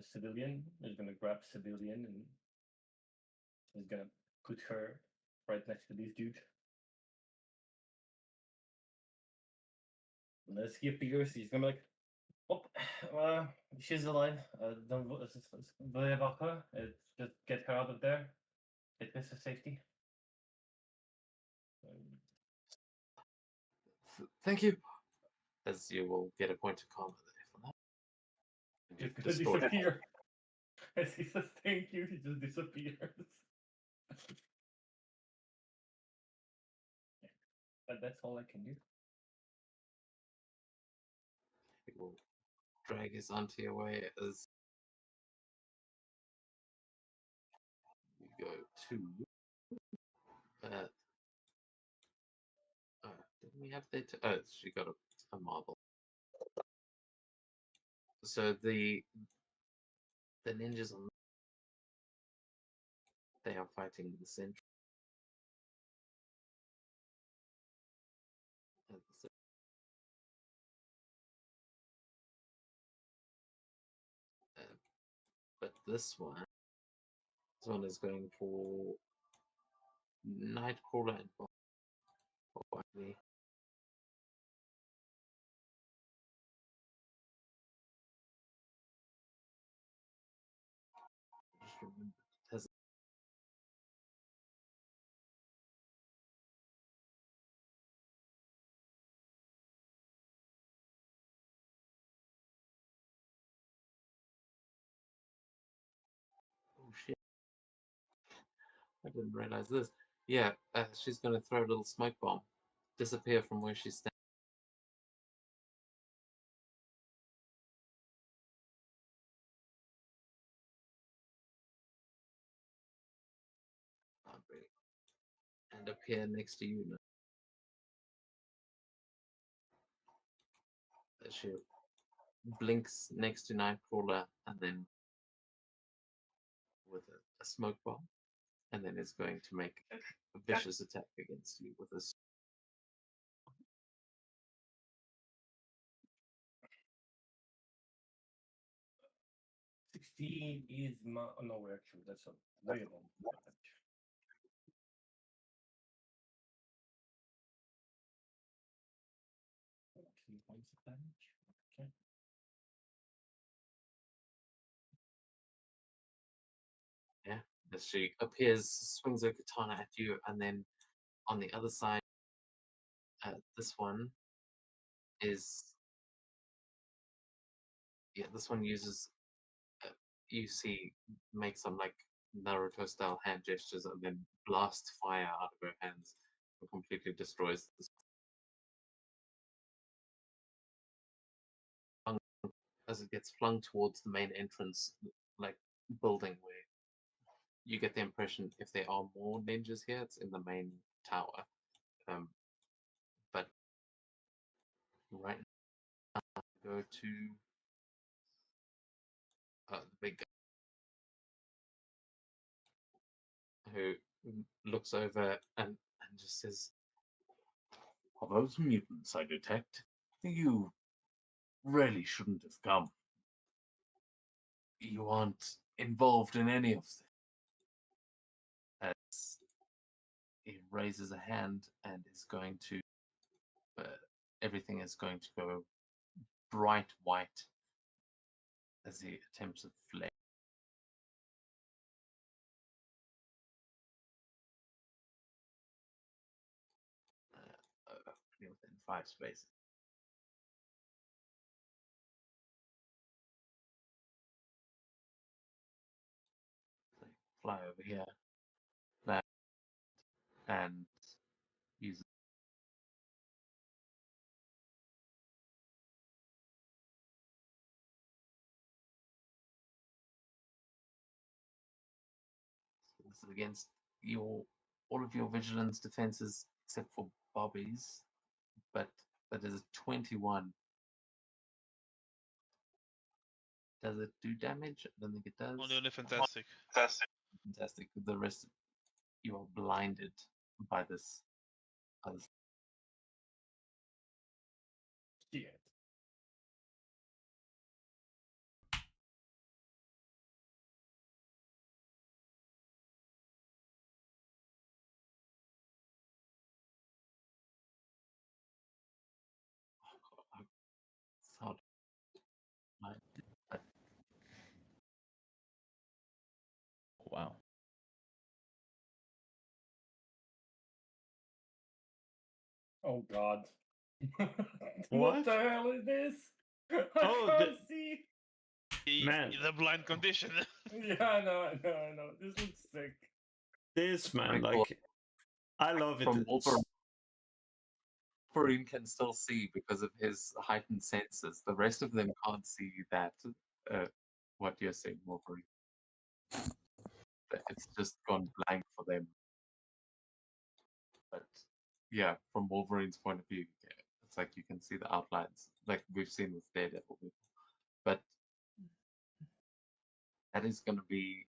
civilian. He's gonna grab civilian and he's gonna put her right next to this dude. And as he appears, he's gonna be like, "Oh, she's alive. Don't worry about her. Just get her out of there. Get her to safety." Thank you. As you will get a point of karma there for that. And He's you've gonna destroyed it. disappear. As he says thank you, he just disappears. But that's all I can do. He will drag his auntie away as you go to. Didn't we have that? Oh, she got a marble. So the ninjas on they are fighting in the center. But this one is going for Nightcrawler and Bobby. Just remember, it has oh shit! I didn't realize this. Yeah, she's going to throw a little smoke bomb, disappear from where she's standing. And appear next to you. She blinks next to Nightcrawler and then with a smoke bomb, and then is going to make a vicious attack against you with a 16 is my. Oh, no, actually, that's a way above damage. Points of damage. Okay. yeah. As she appears, swings her katana at you, and then on the other side, this one is this one uses you see make some like Naruto style hand gestures and then blast fire out of her hands and completely destroys this. As it gets flung towards the main entrance, like building, where you get the impression if there are more ninjas here, it's in the main tower. But right now, go to the big guy who looks over and just says, "Are those mutants I detect? You really shouldn't have come. You aren't involved in any of this." As he raises a hand and is going to, everything is going to go bright white as he attempts a flare. Within 5 spaces. So fly over here, land, and use. So this is against all of your vigilance defenses except for Bobby's, but that is a 21. Does it do damage? I don't think it does. Only fantastic. Fantastic. The rest, you are blinded by this. Yeah. Thought, Wow. Oh God. what What? the hell is this? I Oh, can't see. Man. The blind condition. Yeah, I know. This looks sick. This man, Very cool. like, I love it. From Wolverine can still see because of his heightened senses. The rest of them can't see that. What you're saying, Wolverine. It's just gone blank for them. But yeah, from Wolverine's point of view, it's like you can see the outlines, like we've seen with Daredevil. But that is going to be.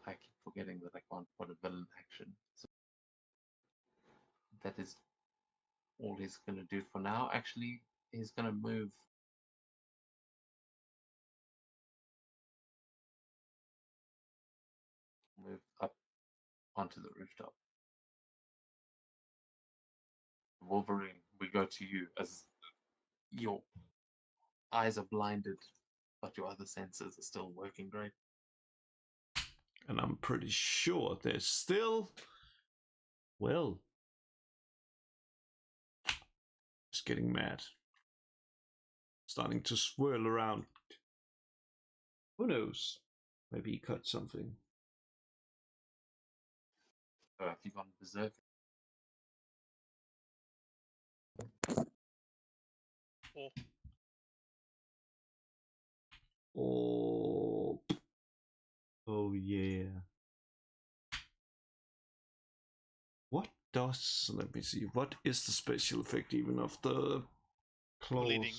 I keep forgetting that I can't put a villain action. So that is all he's going to do for now. Actually, he's going to move. Move up onto the rooftop. Wolverine, we go to you as your eyes are blinded, but your other senses are still working great. And I'm pretty sure there's still. Well. Just getting mad. Starting to swirl around. Who knows? Maybe he cut something. So have you gone berserk? Oh. Oh yeah. What does, let me see, what is the special effect even of the claws? Bleeding.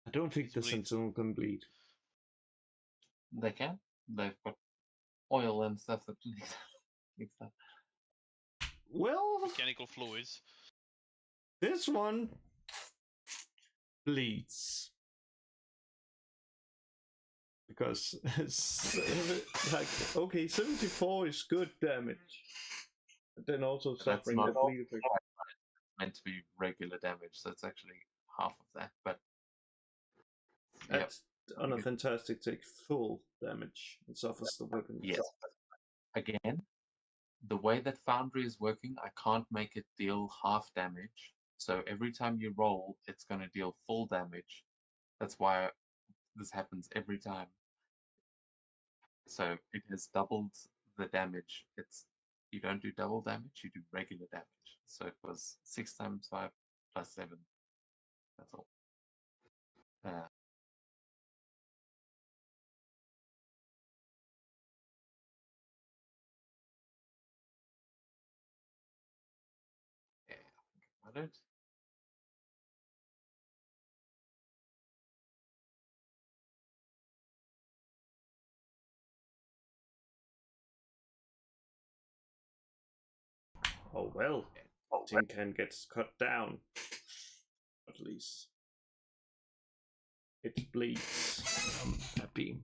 I don't think It's the bleed. Sentinel can bleed. They can. They've got oil and stuff that bleeds. Well, Mechanical fluids. this one bleeds. Because it's like, okay, 74 is good damage. But then also That's suffering not the bleed effect. meant to be regular damage, so it's actually half of that. But yeah, That's on a fantastic take full damage and suffers the weapon. yes. Again, the way that Foundry is working, I can't make it deal half damage. So every time you roll, it's going to deal full damage. That's why this happens every time. So it has doubled the damage. You don't do double damage, you do regular damage. So it was 6 times 5 plus 7. That's all. Yeah, I don't. Oh well, Tin Can gets cut down. At least. It bleeds. I'm happy.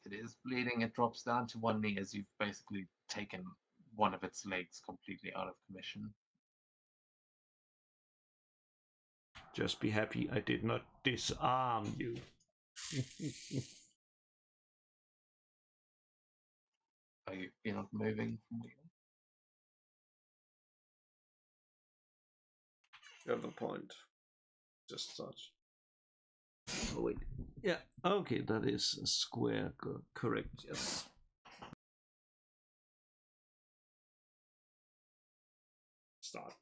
It is bleeding. It drops down to one knee as you've basically taken one of its legs completely out of commission. Just be happy I did not disarm you. You're not moving from where you You have a point. Just such. Oh wait. Yeah. Okay, that is a square. Correct. Yes. Start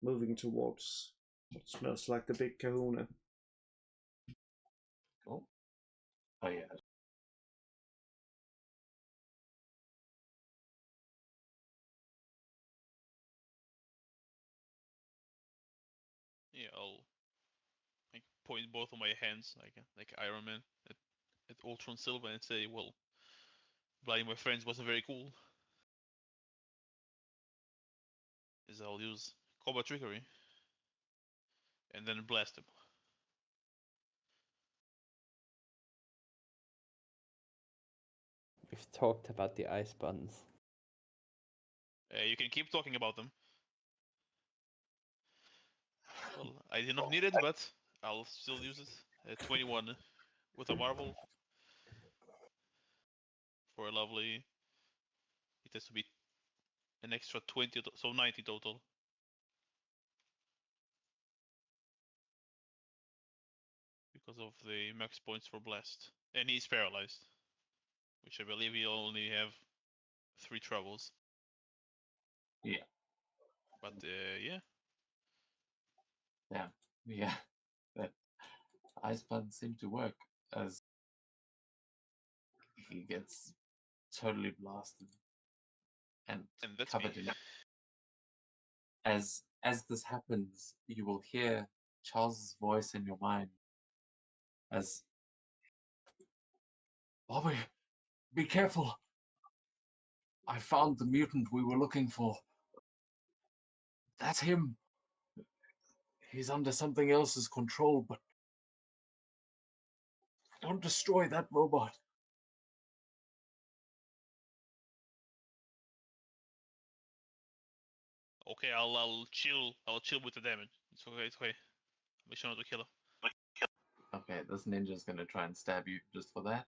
moving towards what smells like the big kahuna. Cool. Oh yeah. Yeah, I'll like point both of my hands like Iron Man at Ultron Silva and say, well, blinding my friends wasn't very cool. Is I'll use combat trickery and then blast him. We've talked about the ice buttons. You can keep talking about them. Well, I did not need it, but I'll still use it. 21 with a marvel for a lovely. It has to be an extra 20, so 90 total. Because of the max points for blast, and he's paralyzed, which I believe he only have 3 troubles. Yeah. But yeah, Yeah, that ice buns seem to work as he gets totally blasted and and that's covered me. in. As this happens, you will hear Charles's voice in your mind as Bobby, be careful. I found the mutant we were looking for. That's him. He's under something else's control, but don't destroy that robot. Okay, I'll chill. I'll chill with the damage. It's okay. It's okay. I'll try not to kill him. Okay, this ninja's gonna try and stab you just for that.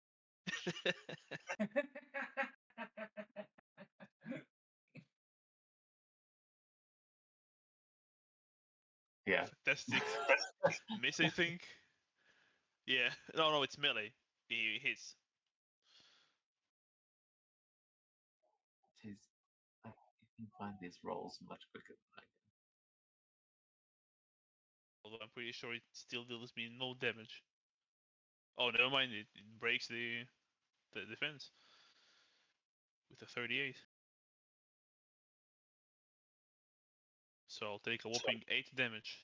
Yeah. Fantastic. Miss, I think. Yeah. No, it's melee. He hits. Jeez, I can find these rolls much quicker than I can. Although I'm pretty sure it still deals me no damage. Oh, never mind. It breaks the defense with a 38. So I'll take a whopping 8 damage.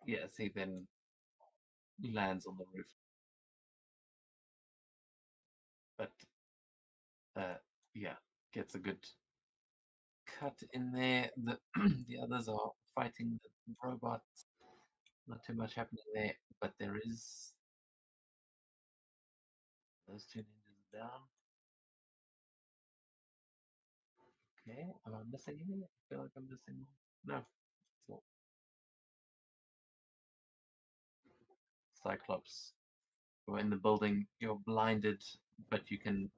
Yeah, see, then lands on the roof. But, yeah, gets a good cut in there. The the others are fighting the robots. Not too much happening there, but there is those 2 ninjas down. Okay, am I missing any? I feel like I'm missing one. No. So, Cyclops. You're in the building, you're blinded, but you can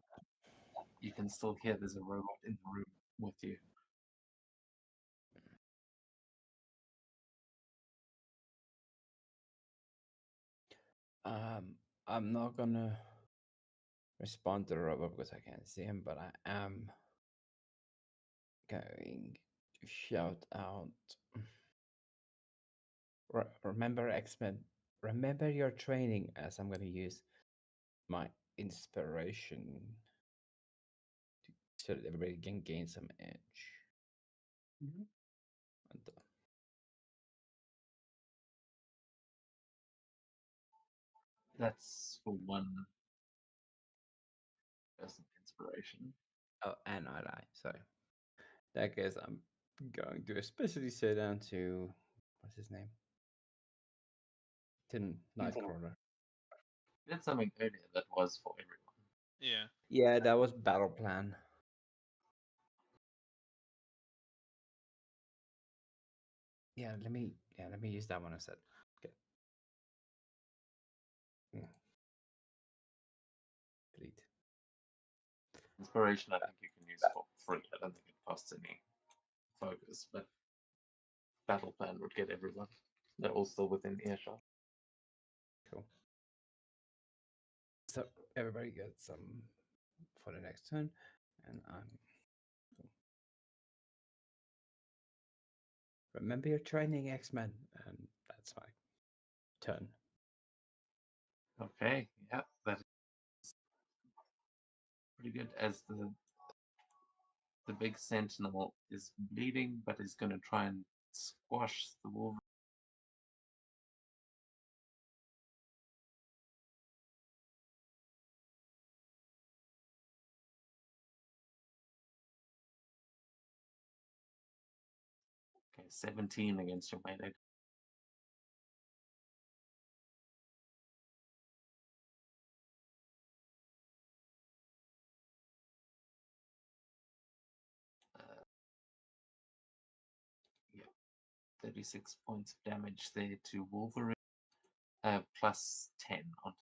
still hear there's a robot in the room with you. I'm not gonna respond to the robot because I can't see him, but I am going to shout out. Remember, X-Men. Remember your training, as I'm gonna use my inspiration so that everybody can gain some edge. Mhm. And, That's for one person inspiration. oh, and I die. Sorry. In that case, I'm going to especially say down to what's his name? To Nightcrawler. Did something earlier that was for everyone. Yeah. Yeah, that was battle plan. Yeah, let me use that one instead. Okay. Delete. Inspiration, I think you can use for free. I don't think it costs any focus, but battle plan would get everyone. They're all still within earshot. Cool. So everybody gets some for the next turn, and I'm. Remember your training, X-Men, and that's my turn. Okay, yeah, that is pretty good. As the big sentinel is bleeding, but is going to try and squash the wolf. Okay, 17 against your melee. Yeah, 36 points of damage there to Wolverine, plus 10 on.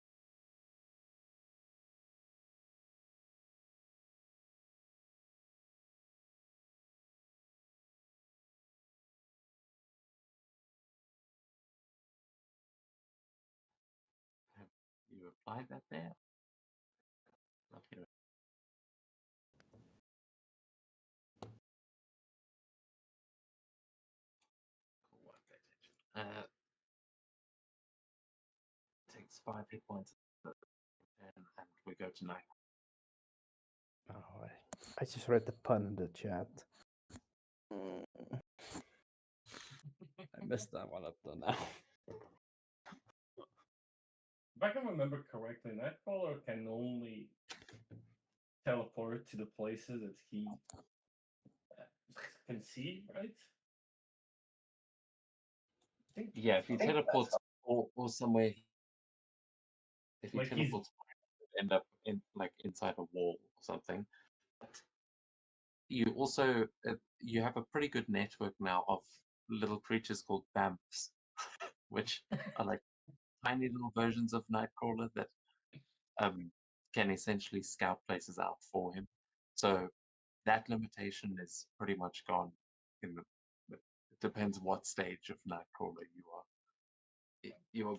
apply that there? Not here. Cool, one page. Takes 5 hit points, and we go to 9. Oh, I just read the pun in the chat. I missed that one up till now. If I can remember correctly, Nightcrawler can only teleport to the places that he can see, right? I think Yeah, if he teleports or somewhere, if he Like he's- teleports, end up in like inside a wall or something. But you also you have a pretty good network now of little creatures called Bamps, which are like tiny little versions of Nightcrawler that can essentially scout places out for him. So that limitation is pretty much gone. In the, it depends what stage of Nightcrawler you are. You are,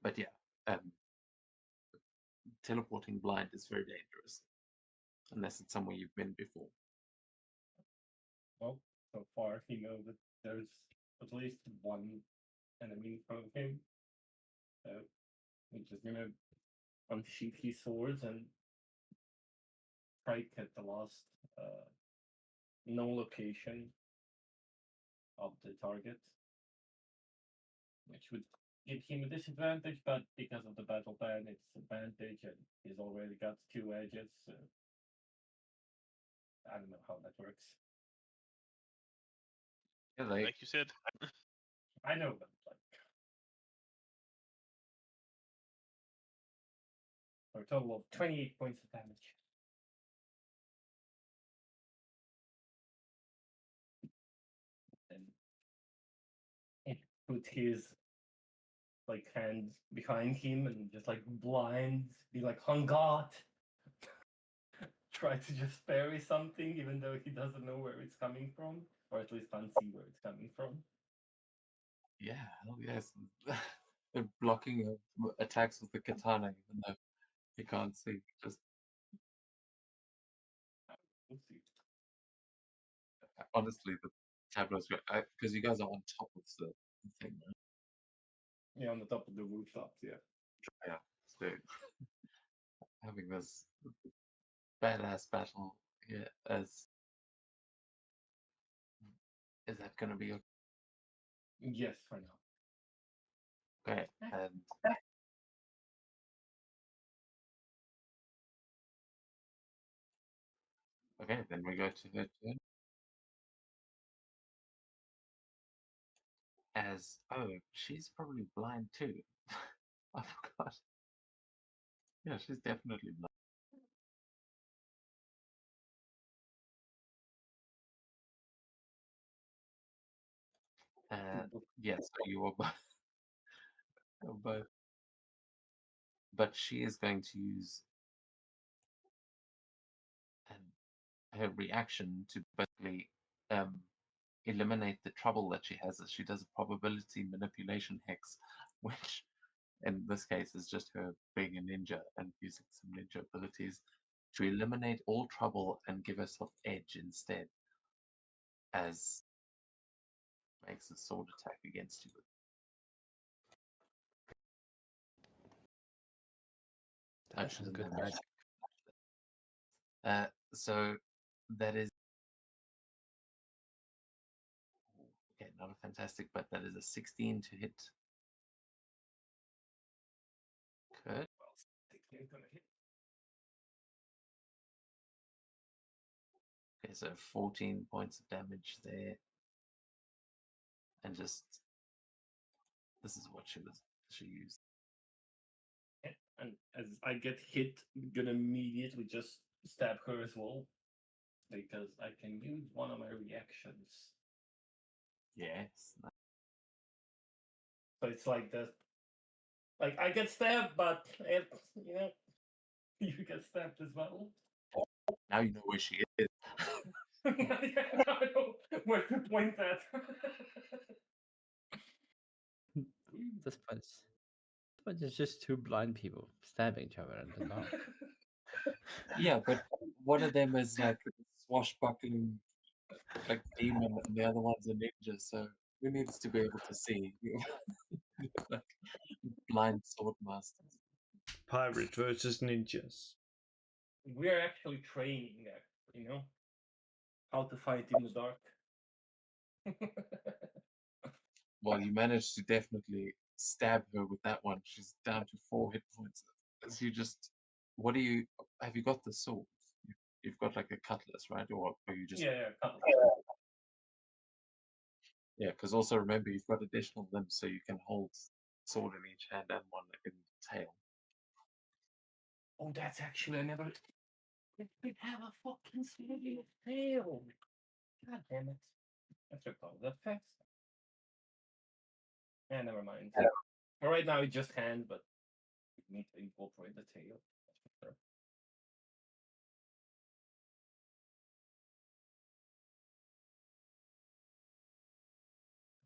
but yeah, teleporting blind is very dangerous unless it's somewhere you've been before. Well, so far he knows that there's at least one enemy in front of him. He's just gonna unsheath his swords and strike at the last known location of the target, which would give him a disadvantage, but because of the battle plan, it's advantage, and he's already got 2 edges. So I don't know how that works. Yeah, Like you said. I know, but like for a total of 28 points of damage. And it put his like hands behind him and just like blind, be like, "On God!" Try to just parry something, even though he doesn't know where it's coming from, or at least can't see where it's coming from. yeah, hell yes. They're blocking attacks with the katana, even though you can't see. Just We'll see. honestly, the tableau's because you guys are on top of the thing, right? Yeah, on the top of the rooftops. Yeah. Yeah, so having this badass battle here as is that going to be Yes, for now. okay? And okay, then we go to her turn. As she's probably blind too. I forgot. Yeah, she's definitely blind. Yes, so you are both. Both. But she is going to use her reaction to basically eliminate the trouble that she has. As she does a probability manipulation hex, which in this case is just her being a ninja and using some ninja abilities to eliminate all trouble and give herself edge instead, as makes a sword attack against you. That's some good magic. So that is okay, not a fantastic, but that is a 16 to hit. Good. Well, 16 gonna hit. Okay, so 14 points of damage there. And just this is what she used. And as I get hit, I'm gonna immediately just stab her as well, because I can use one of my reactions. Yes. So it's like the, like I get stabbed, but it, you know, you get stabbed as well. Now you know where she is. Yeah, now I know where to point at. This punch It's just two blind people stabbing each other in the dark. Yeah, but one of them is like a swashbuckling like demon, and the other one's a ninja. So who needs to be able to see? Like blind sword masters. Pirate versus ninjas. We are actually training there, you know? How to fight in the dark. Well, you managed to definitely stab her with that one. She's down to 4 hit points. As you just, what do you? Have you got the sword? You've got like a cutlass, right? Or are you just? Yeah, cut. Yeah, because also remember you've got additional limbs, so you can hold sword in each hand and one in the tail. Oh, that's actually I never. We have a fucking silly tail. God damn it! I should call that fast. Yeah, never mind. For right now, it's just hand, but we need to incorporate the tail. That's for sure.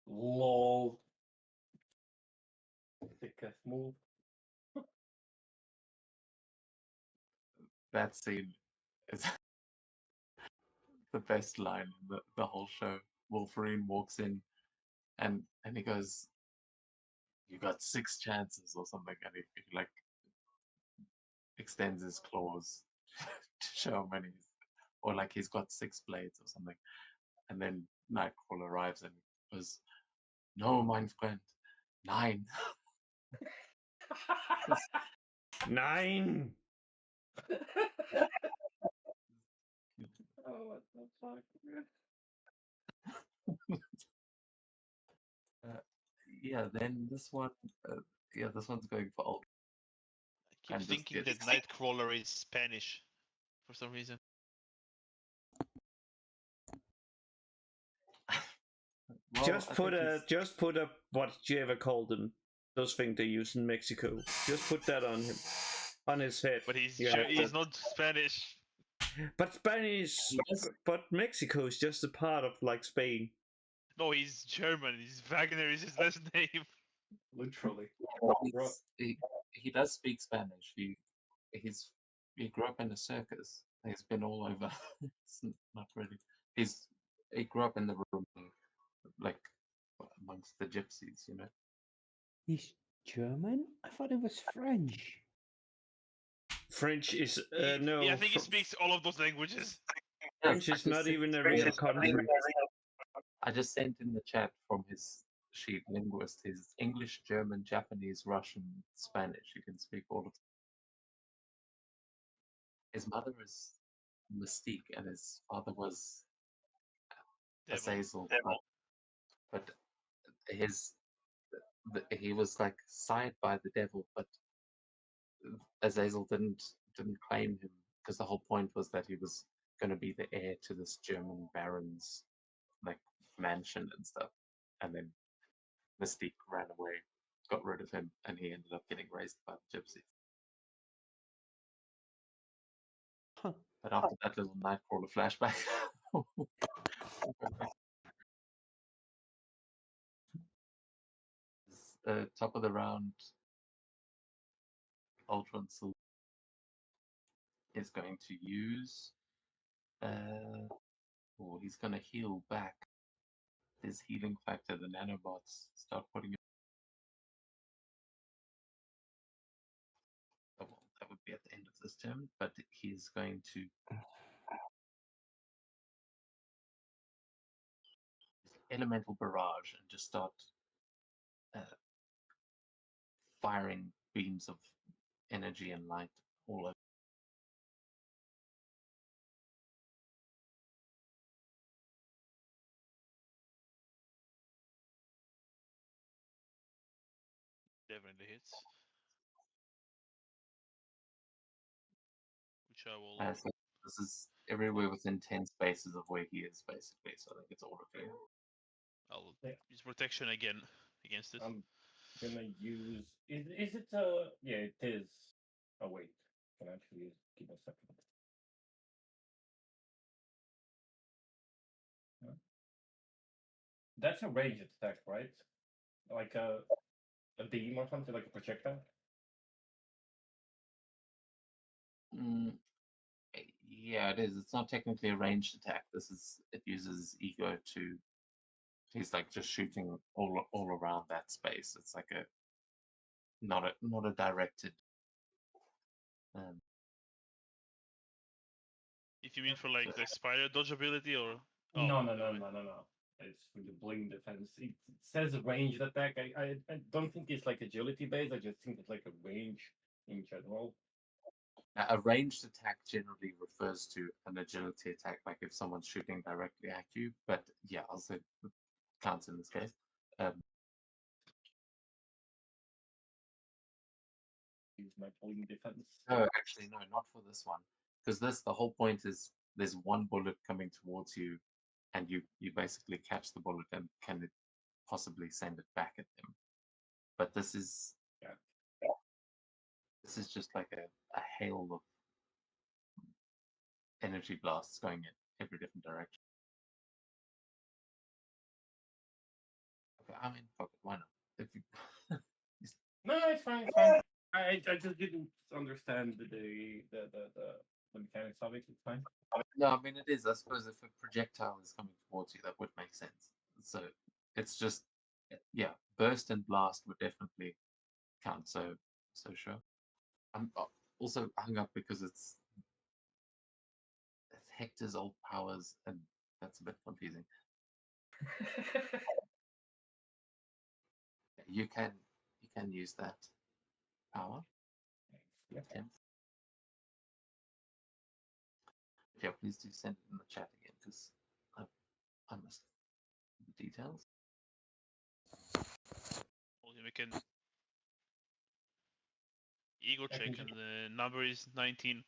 Lol. Sickest move. That scene is the best line in the whole show. Wolverine walks in and he goes, "You got 6 chances" or something, and he like extends his claws to show how many, or like he's got 6 blades or something. And then Nightcrawler arrives and goes, "No, mein Freund, 9." 9. Oh, what the fuck? Yeah, then this one, this one's going for Ultra. I keep And just thinking that gets- Nightcrawler is Spanish for some reason. Well, just I put think a what you ever called them? Those things they use in Mexico. Just put that on him, on his head. But he's You have he's to- not Spanish. But Spanish, Yes. but Mexico is just a part of like Spain. No, he's German. He's Wagner is his last name. Literally. he does speak Spanish. He grew up in a circus. He's been all over. It's not really. He grew up in the room, like amongst the gypsies, you know. He's German? I thought it was French. French is no. Yeah, I think he speaks all of those languages. French I is just not sent- even a real country. I just sent in the chat from his sheet linguist. His English, German, Japanese, Russian, Spanish. You can speak all of them. His mother is Mystique, and his father was Devil. Azazel. But he was like sired by the devil, but Azazel didn't claim him because the whole point was that he was going to be the heir to this German baron's like mansion and stuff, and then Mystique ran away, got rid of him, and he ended up getting raised by the gypsies. Huh. But after that little Nightcrawler flashback, top of the round, Ultron Silver is going to use. He's going to heal back his healing factor. The nanobots start putting it. Oh, well, that would be at the end of this turn, but he's going to elemental barrage and just start firing beams of energy and light all over. Definitely hits. Which I will. So this is everywhere within 10 spaces of where he is, basically. So I think it's all of you. I'll Yeah. use protection again against it. I'm gonna use. Is it Yeah, it is. Oh wait, can I actually give a second? Huh? That's a ranged attack, right? Like a beam or something, like a projectile. Yeah, it is. It's not technically a ranged attack. It uses ego to. He's like just shooting all around that space. It's like not a directed. Um, If you mean for like the spider dodge ability or No, no, the no, way- no, no, no. It's with the bling defense. It says ranged attack. I don't think it's like agility based. I just think it's like a range in general. a ranged attack generally refers to an agility attack, like if someone's shooting directly at you. But yeah, I'll say it counts in this case. Use my bling defense. No, actually, no, not for this one. Because the whole point is there's one bullet coming towards you, and you basically catch the bullet and can it possibly send it back at them. But this is this is just like a hail of energy blasts going in every different direction. Okay, I mean, fuck it, why not? If you No, it's fine. It's fine. I just didn't understand the mechanics of it. It's fine. No, I mean it is. I suppose if a projectile is coming towards you, that would make sense. So it's just, yeah, burst and blast would definitely count. So sure. I'm also hung up because it's Hector's old powers, and that's a bit confusing. You can use that power. Yeah. Yeah, please do send it in the chat again because I missed the details. well, we can ego check, and the number is 19.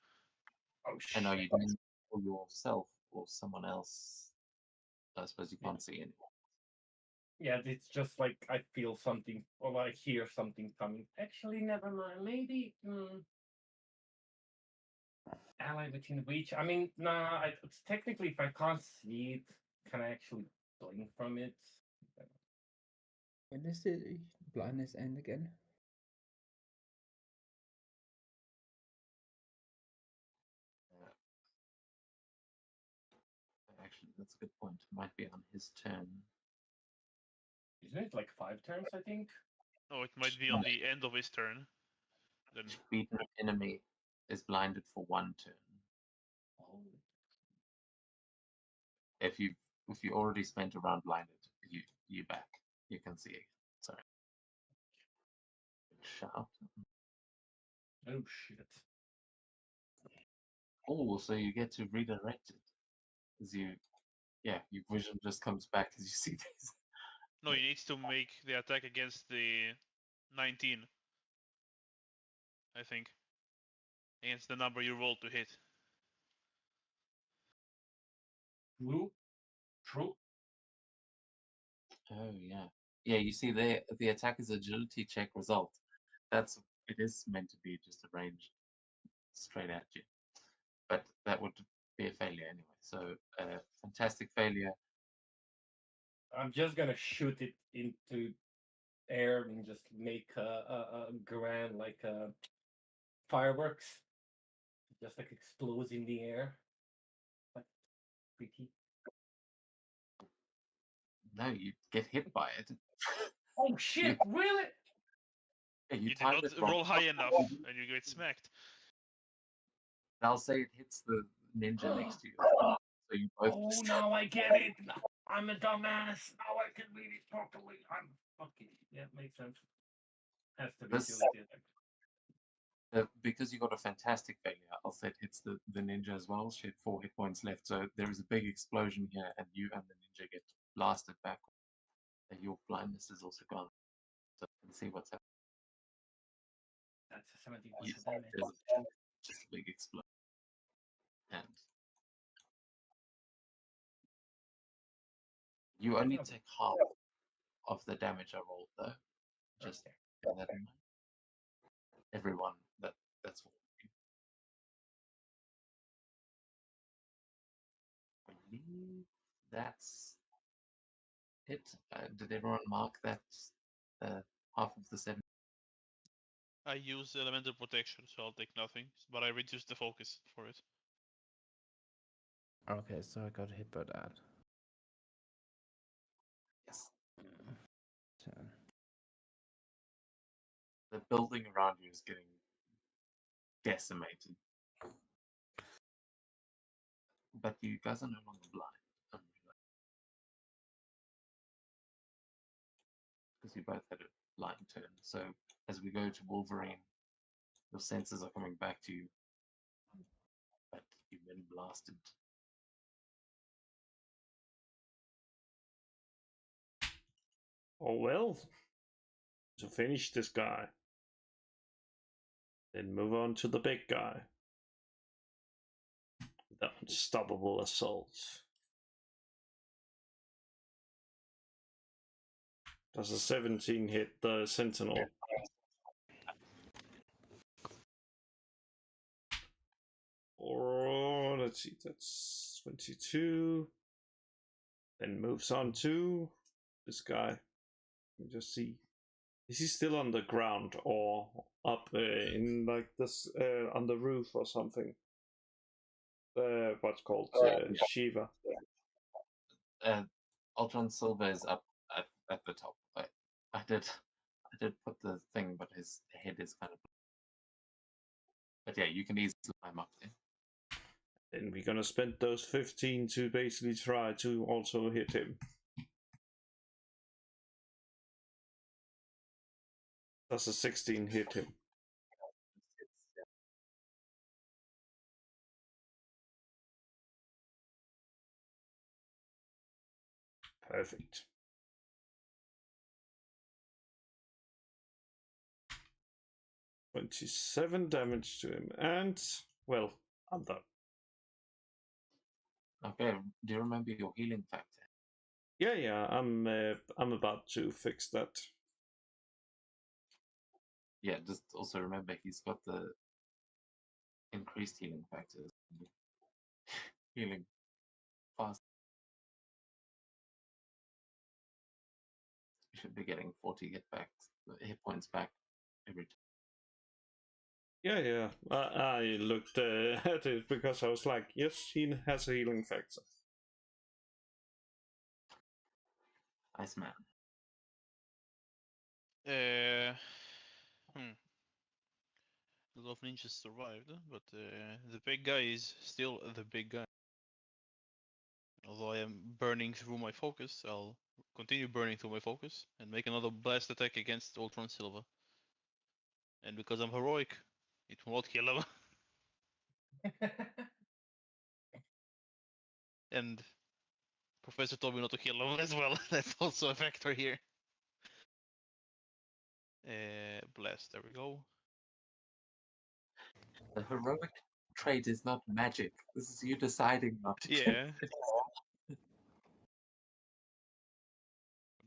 Oh And are shit. you doing it for yourself or someone else? I suppose you can't see anyone. Yeah, it's just like I feel something or I hear something coming. Actually, never mind. Maybe ally within reach. I mean, nah. It's technically, if I can't see it, can I actually blink from it? When does the blindness end again? Actually, that's a good point. Might be on his turn. Isn't it like 5 turns? I think. Oh, it might be on the end of his turn. Then Each beaten enemy is blinded for 1 turn. Oh. If you already spent a round blinded, you back. You can see it. Sorry. Shout. Oh shit. Oh, so you get to redirect it. As your vision just comes back as you see these. no, he needs to make the attack against the 19. I think against the number you rolled to hit. True. Oh yeah. Yeah, you see there the attacker's agility check result. It is meant to be just a range straight at you. But that would be a failure anyway. So fantastic failure. I'm just gonna shoot it into air and just make a grand like fireworks, just like explodes in the air. Like pretty. No, you get hit by it. Oh shit! Really? Yeah, You did timed not it wrong. roll high enough, and you get smacked. I'll say it hits the ninja next to you. So you both. Oh, now I get it. I'm a dumbass. Now I can read it properly. I'm fucking. Yeah, makes sense. Has to be This- agility attack. Because you got a fantastic failure, I'll say it hits the ninja as well. She had 4 hit points left, so there is a big explosion here, and you and the ninja get blasted back. And your blindness is also gone. So you can see what's happening. That's a 17 You- points of damage. there's just a big explosion. And you only take half of the damage I rolled, though. Just Okay. bear that in mind. Everyone, that's all. I believe that's it. Did everyone mark that half of the 7? I use elemental protection, so I'll take nothing, but I reduce the focus for it. Okay, so I got hit by that. Yes. 10. The building around you is getting decimated. But you guys are no longer blind. Because you both had a blind turn. So as we go to Wolverine, your senses are coming back to you. But you've been blasted. Oh well. So finish this guy. Then move on to the big guy. The unstoppable assault. Does a 17 hit the Sentinel? Or let's see, that's 22. Then moves on to this guy. Let me just see. Is he still on the ground or up in like this on the roof or something? What's called Shiva. Ultron Silver is up at the top. I did put the thing, but his head is kind of. But yeah, you can easily climb up there. Then we're gonna spend those 15 to basically try to also hit him. Does a 16 hit him? Perfect. 27 damage to him, and well, I'm done. Okay, do you remember your healing factor? Yeah, I'm about to fix that. Yeah, just also remember he's got the increased healing factors. Healing fast. You should be getting 40 hit points back every time. Yeah. I looked at it because I was like, yes, he has a healing factor. Iceman. A lot of ninjas survived, but the big guy is still the big guy. Although I am burning through my focus, I'll continue burning through my focus and make another blast attack against Ultron Silver. And because I'm heroic, it will not kill him. And Professor told me not to kill him as well. That's also a factor here. Blast, there we go. The heroic trait is not magic. This is you deciding not to kill Yeah. it.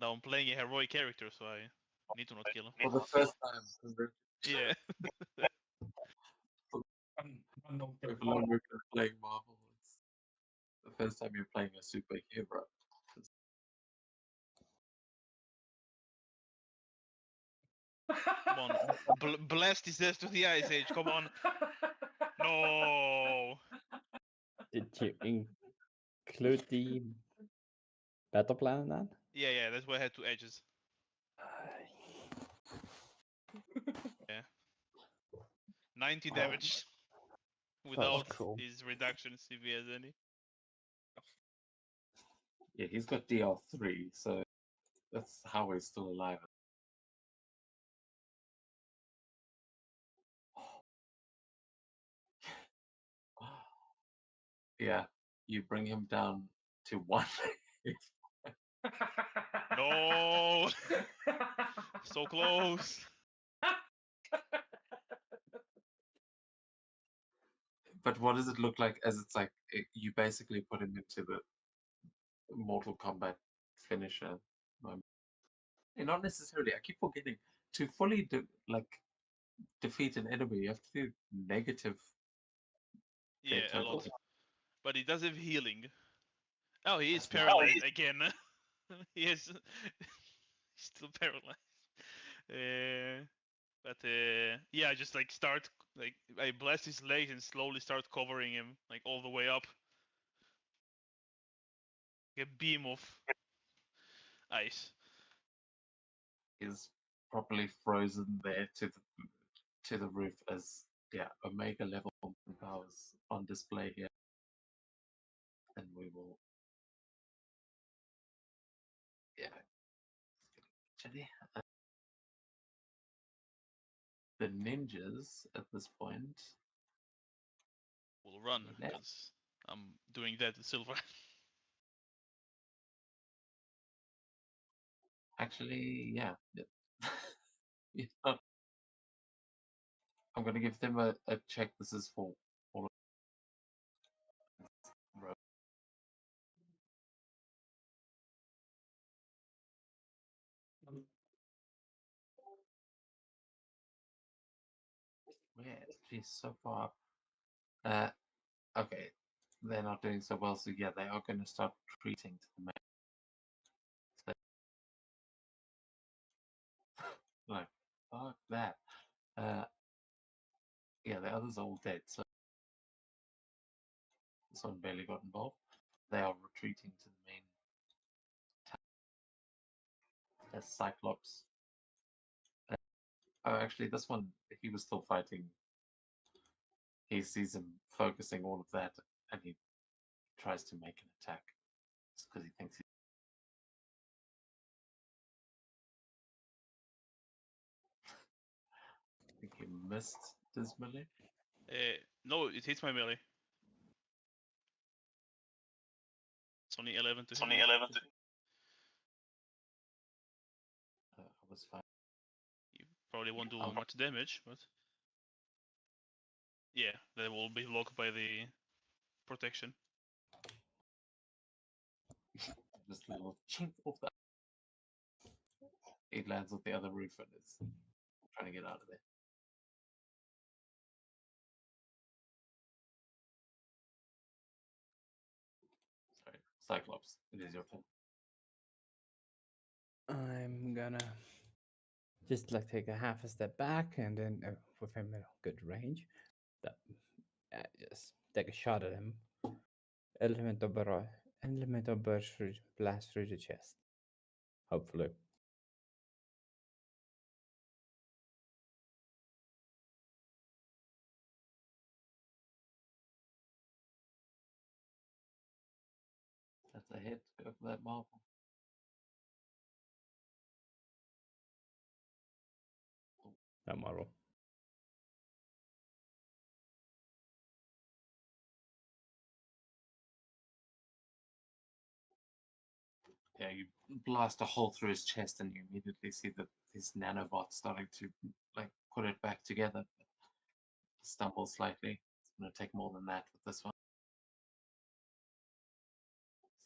Now I'm playing a heroic character, so I need to not kill him. For the first time. Yeah. If long we've been playing Marvel, it's the first time you're playing a superhero. Come on. Blast his ass to the Ice Age. Come on. No. Did you include the battle plan then? Yeah, that's why I had 2 edges. Yeah. 90 damage. Without cool. his reductions, if he has any. Yeah, he's got DR3, so that's how he's still alive. Yeah, you bring him down to 1. No. So close. But what does it look like as it's like you basically put him into the Mortal Kombat finisher moment? And not necessarily. I keep forgetting to fully defeat an enemy. You have to do negative. Yeah, a lot. total. But he does have healing. Oh, he is paralyzed again. He is he's still paralyzed. But yeah, I just like start like I blast his legs and slowly start covering him like all the way up. Like a beam of ice. Is properly frozen there to the roof as Omega level powers on display here, and we will actually the ninjas at this point Will run left. because I'm doing that to Silver. Actually, yeah. Yeah. I'm going to give them a check. This is for all of them. Where? Geez, so far. Okay. They're not doing so well, so yeah, they are going to start retreating to the main. So, no, fuck that. Yeah, the others are all dead, so this one barely got involved. They are retreating to the main town as Cyclops. Oh, actually, this one, he was still fighting. He sees him focusing all of that, and he tries to make an attack. Just because he thinks I think he missed dismally. No, it hits my melee. It's only 11 to hit. I was fine. You probably won't do Oh. much damage, but yeah, they will be blocked by the protection. Just a little chink off that. He lands off the other roof and is trying to get out of there. Sorry, Cyclops, it is your turn. I'm gonna just like take a half a step back and then with him in good range, that just take a shot at him. Elemental burst through, blast through the chest. Hopefully. That's a hit. Go for that marble. That model. Yeah, you blast a hole through his chest, and you immediately see that his nanobot's starting to like put it back together. Stumble slightly. It's going to take more than that with this one.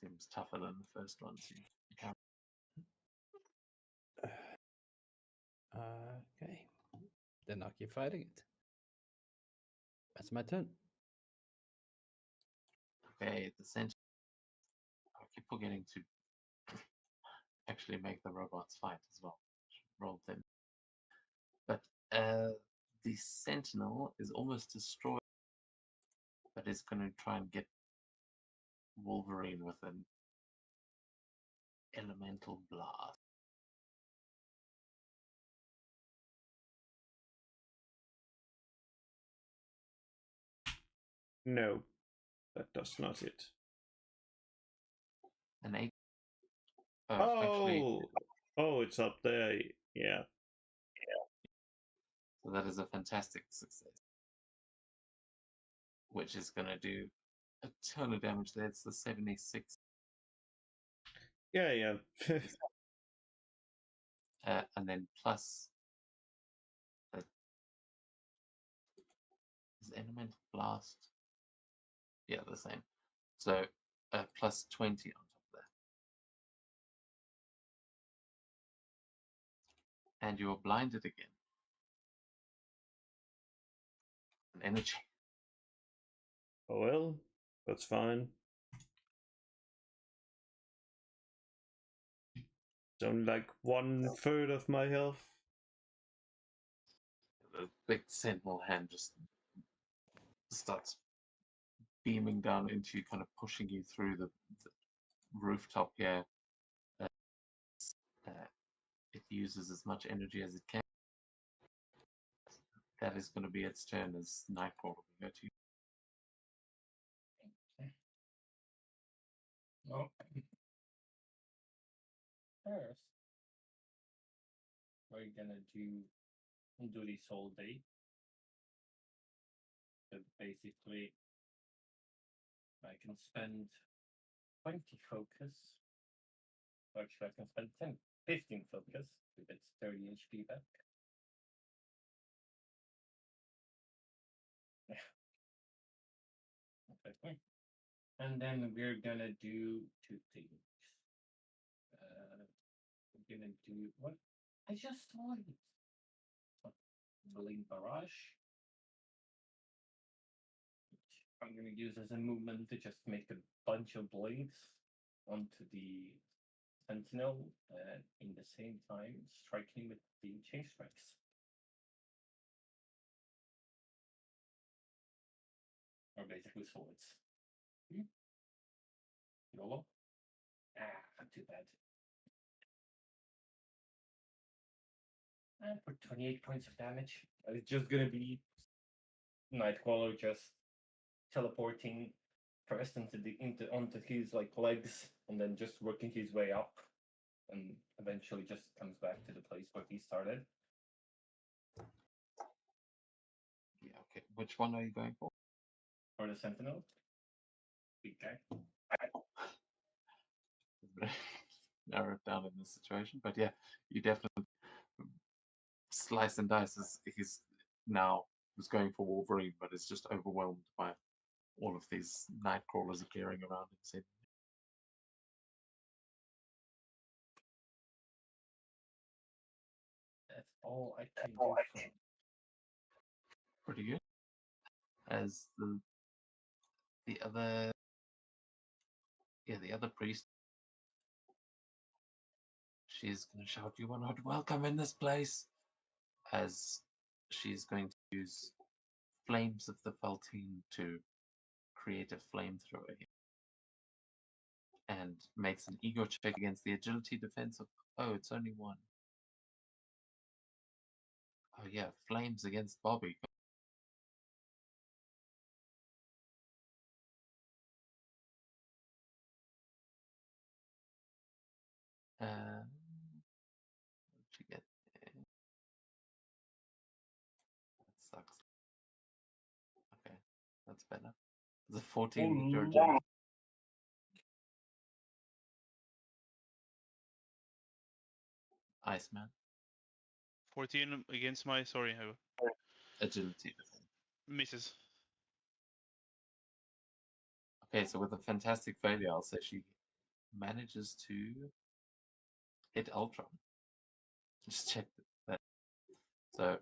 Seems tougher than the first one. Okay. Then I'll keep fighting it. That's my turn. Okay, the center. I keep forgetting to actually make the robots fight as well. Roll them. But the Sentinel is almost destroyed, but is going to try and get Wolverine with an elemental blast. No, that does not hit. An 8. Oh, it's up there. Yeah. So that is a fantastic success, which is going to do a ton of damage there. It's the 76. Yeah. And then plus is elemental blast. Yeah, the same. So plus 20 on top of that. And you are blinded again. An energy. Oh well, that's fine. It's only like 1/3 of my health. the big sentinel hand just starts beaming down into you, kind of pushing you through the rooftop here. Uh, it uses as much energy as it can. That is going to be its turn as Nightcrawler will go to you. No. First, we're gonna do this all day. So basically, I can spend 20 focus. Actually, I can spend 15 focus to get 30 HP back. Okay. And then we're gonna do two things. We're gonna do what? I just saw it. Blink Barrage. Which I'm gonna use as a movement to just make a bunch of blades onto the Sentinel, in the same time striking with the chain strikes. Or basically swords. YOLO? Not too bad. And for 28 points of damage. It's just gonna be Nightcrawler just teleporting first onto his like legs and then just working his way up and eventually just comes back to the place where he started. Yeah, okay. Which one are you going for? For the Sentinel. Big guy. Narrow it down in this situation, but yeah, you definitely slice and dice as he's now was going for Wolverine, but is just overwhelmed by all of these night crawlers appearing around him. That's all I can do. Pretty good. As the other priest, she's going to shout, "You are not welcome in this place!" As she's going to use Flames of the Feltine to create a flamethrower here. And makes an ego check against the agility defense of, oh, it's only one. Oh yeah, flames against Bobby. What did you get there? That sucks. Okay, that's better. There's a 14 with your agility. Iceman. 14 against my Agility. misses. Okay, so with a fantastic failure, I'll say she manages to hit Ultron. Just check that. So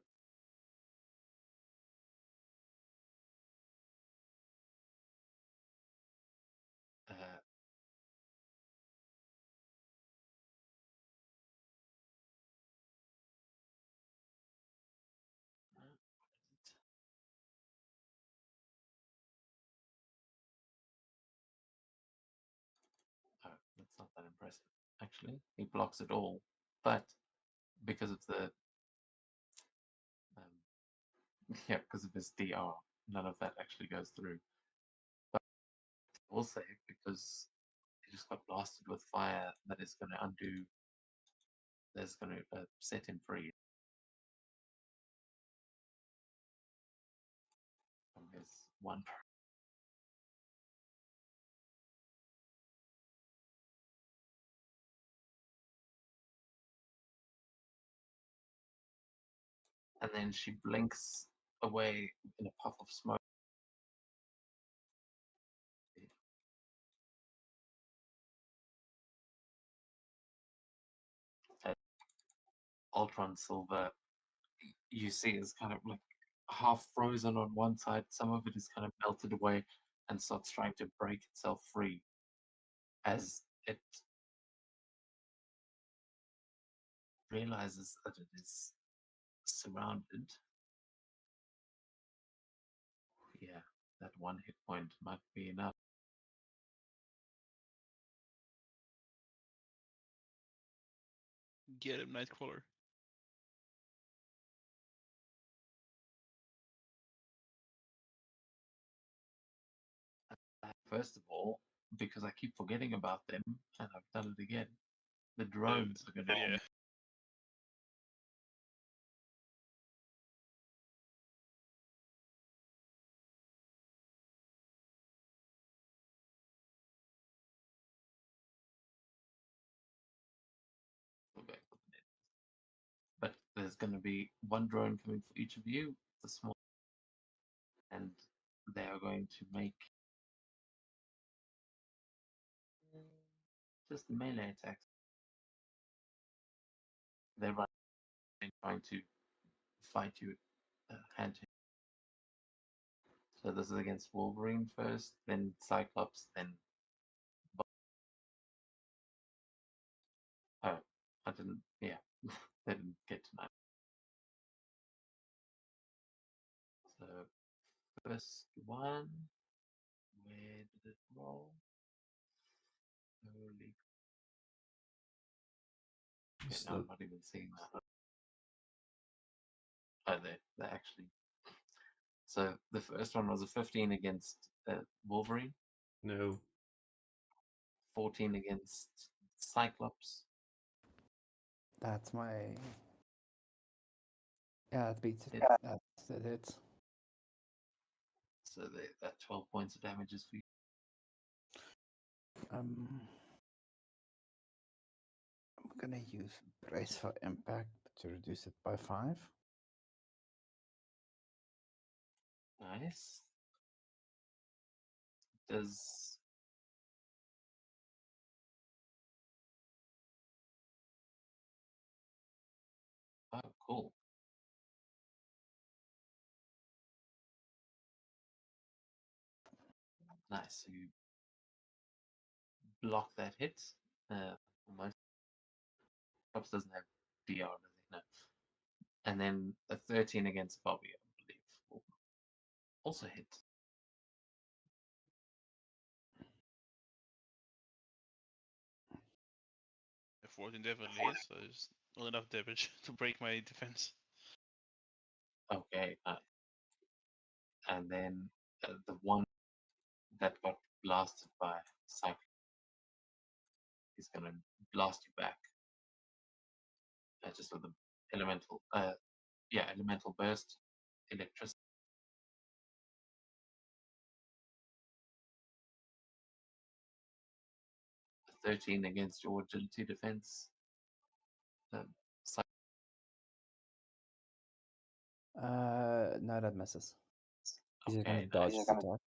oh, that's not that impressive. Actually, he blocks it all, but because of the yeah, because of his DR, none of that actually goes through. But I will say, because he just got blasted with fire, that is going to undo. That's going to set him free from his one. And then she blinks away in a puff of smoke. Ultron Silver, you see, is kind of like half frozen on one side. Some of it is kind of melted away and starts trying to break itself free as it realizes that it is surrounded that 1 hit point might be enough. Get him, Nightcrawler. First of all, because I keep forgetting about them, and I've done it again, the drones are going to Yeah. go back with it. But there's going to be 1 drone coming for each of you, the small, and they are going to make just melee attacks. They're running, trying to fight you hand to hand. So this is against Wolverine first, then Cyclops, then. Oh, I didn't. Yeah, they didn't get tonight. So first one, where did it roll? Holy. Okay, It's no, I'm the- not even seeing that. Oh, they're actually. So the first one was a 15 against Wolverine, No. 14 against Cyclops, That's my. Yeah, that beats it. It- That's it. Hits. so that 12 points of damage is for you. I'm gonna use brace for impact to reduce it by 5. Nice. Does oh cool. Nice. So you block that hit. Almost. Cyclops doesn't have DR, does he? No. And then a 13 against Bobby, I believe, will also hit. A 14 definitely is, so there's not enough damage to break my defense. Okay. And then the one that got blasted by Cyclops is going to blast you back. Just with the elemental, elemental burst, electricity. 13 against your agility defense. No, that misses. He's just gonna Okay, dodge nice. the attack.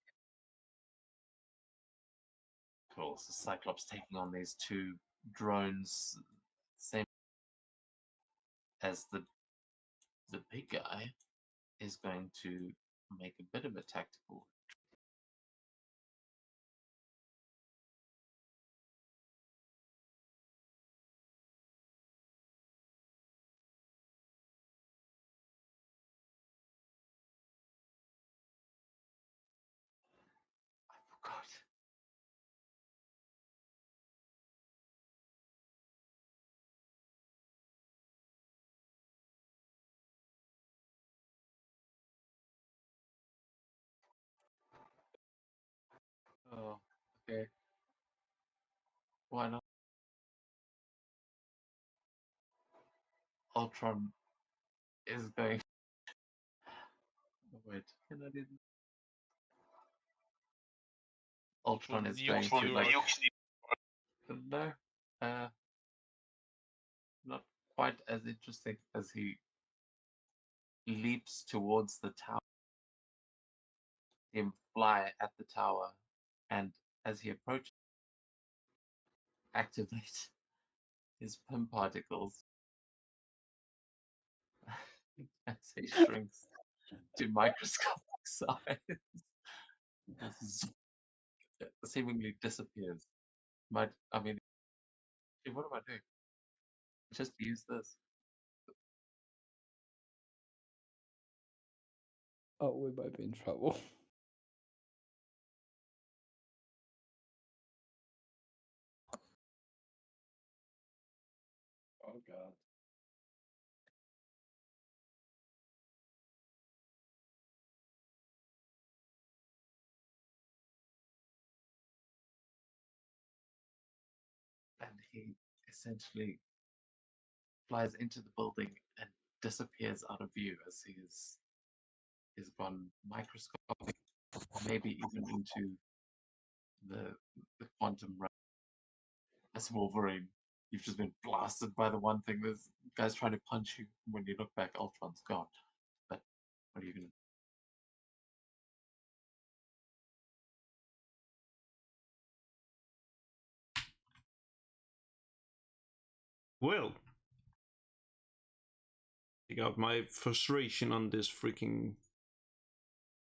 Cool. So Cyclops taking on these 2 drones, same as the big guy, is going to make a bit of a tactical. I forgot. Oh, okay. Why not? Ultron is going. Wait, can I do? Ultron is going to like. No, not quite as interesting as he leaps towards the tower. Him fly at the tower, and as he approaches, activate his PIM particles as he shrinks to microscopic size. Seemingly disappears. What am I doing? Just use this. Oh, we might be in trouble. Oh god. And he essentially flies into the building and disappears out of view as he's gone microscopic, or maybe even into the quantum realm. As Wolverine, you've just been blasted by the one thing. There's guys trying to punch you. When you look back, Ultron's gone. But what are you gonna? Well, take out my frustration on this freaking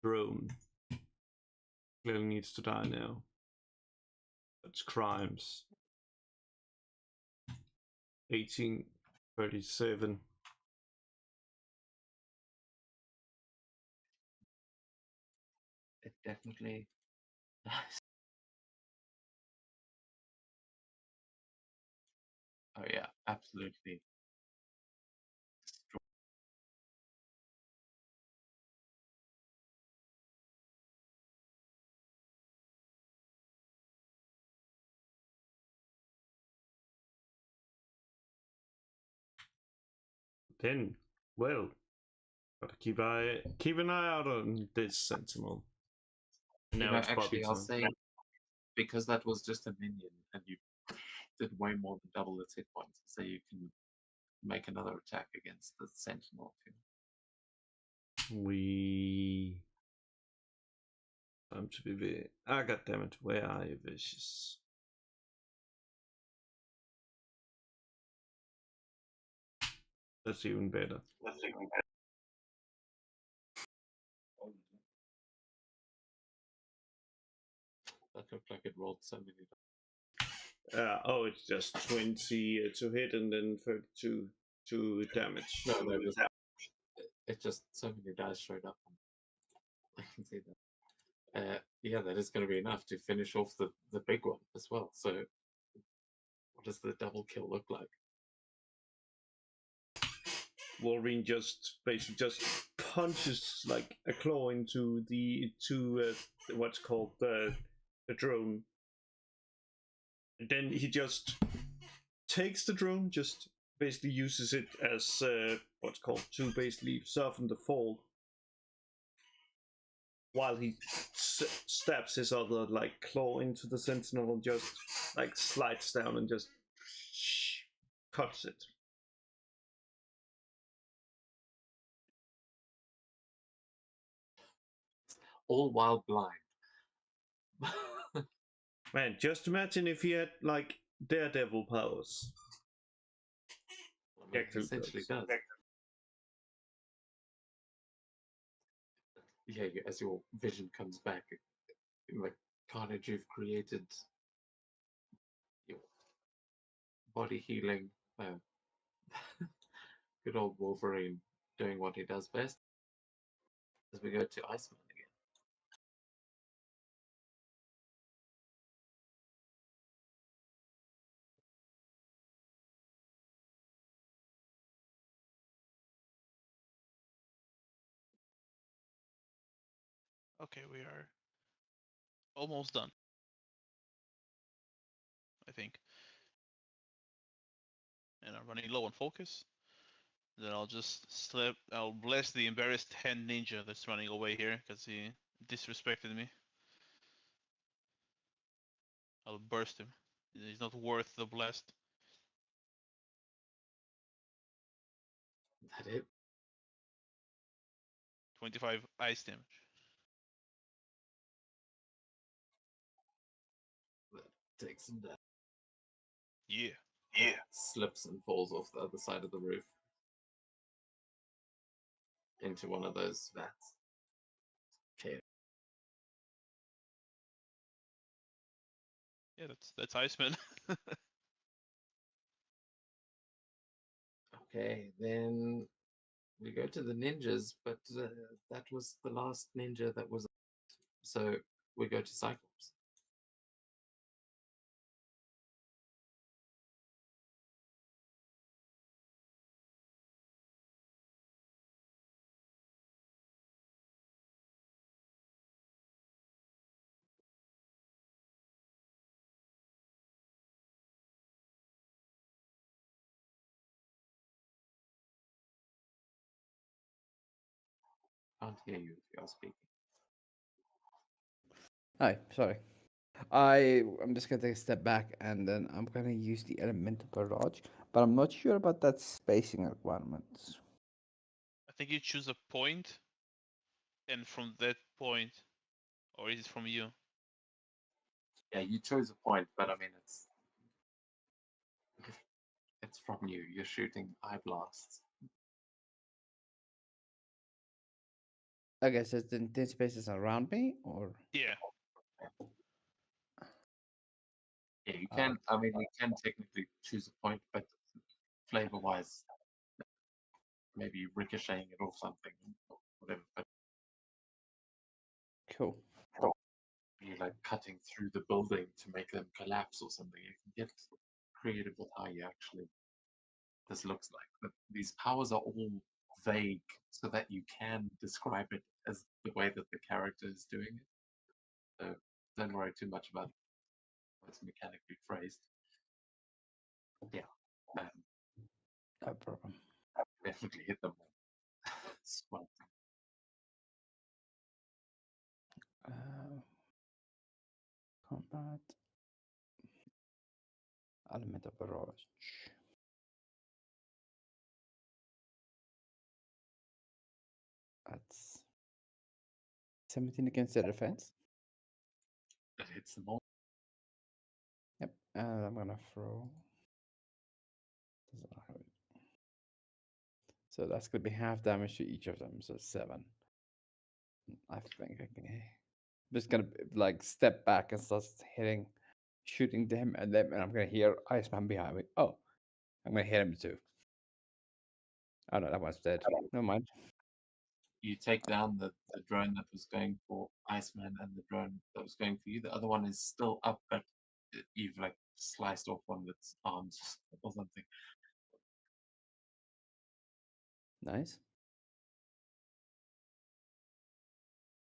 drone. Clearly needs to die now. That's crimes. 1837. It definitely. Oh yeah, absolutely. Then, well, gotta keep an eye out on this Sentinel. Now it's Actually, Bobby I'll time. say because that was just a minion, and you did way more than double its hit points, so you can make another attack against the Sentinel. We time to be. Ah, goddammit, where are you, Vicious? That's even better. That looked like it rolled so many. Oh, it's just 20 to hit and then 32 to damage. No, it's just so many dice showed up. I can see that. Yeah, that is going to be enough to finish off the big one as well. So, what does the double kill look like? Wolverine just basically just punches like a claw into what's called the drone. And then he just takes the drone, just basically uses it as what's called to basically soften the fall, while he stabs his other like claw into the Sentinel and just like slides down and just cuts it. All while blind. Man, just imagine if he had like Daredevil powers. I mean, he essentially does. Yeah, as your vision comes back, like carnage you've created, your body healing. Good old Wolverine doing what he does best. As we go to Iceman again. Okay, we are almost done. I think. And I'm running low on focus. Then I'll just slip. I'll bless the embarrassed hand ninja that's running away here because he disrespected me. I'll burst him. He's not worth the blast. That it? 25 ice damage. That takes him down. Yeah. Yeah. Slips and falls off the other side of the roof into one of those vats. Okay. Yeah, that's Iceman. Okay, then we go to the ninjas, but that was the last ninja that was. So we go to Cyclops. Can't hear you if you are speaking. Hi, sorry. I'm just gonna take a step back and then I'm gonna use the elemental barrage, but I'm not sure about that spacing requirements. I think you choose a point, and from that point, or is it from you? Yeah, you chose a point, but I mean it's from you. You're shooting eye blasts. Okay, so the 10 spaces around me, or Yeah. Yeah, you can. I mean, you can technically choose a point, but flavor-wise, maybe ricocheting it off something, or whatever. But cool. you're like cutting through the building to make them collapse or something. You can get creative with how you actually this looks like. But these powers are all vague, so that you can describe it as the way that the character is doing it. So don't worry too much about how it's mechanically phrased. Yeah, No problem. definitely hit them. It's one thing. Combat. Elemental barrage. That's 17 against the defense. It hits them all. Yep, and I'm gonna throw. So that's gonna be half damage to each of them, so 7. I think I can. I'm just gonna like step back and start hitting, shooting them, and then I'm gonna hear Iceman behind me. Oh, I'm gonna hit him too. Oh no, that one's dead. Never mind. You take down the drone that was going for Iceman and the drone that was going for you. The other one is still up, but you've like sliced off one of its arms or something. Nice.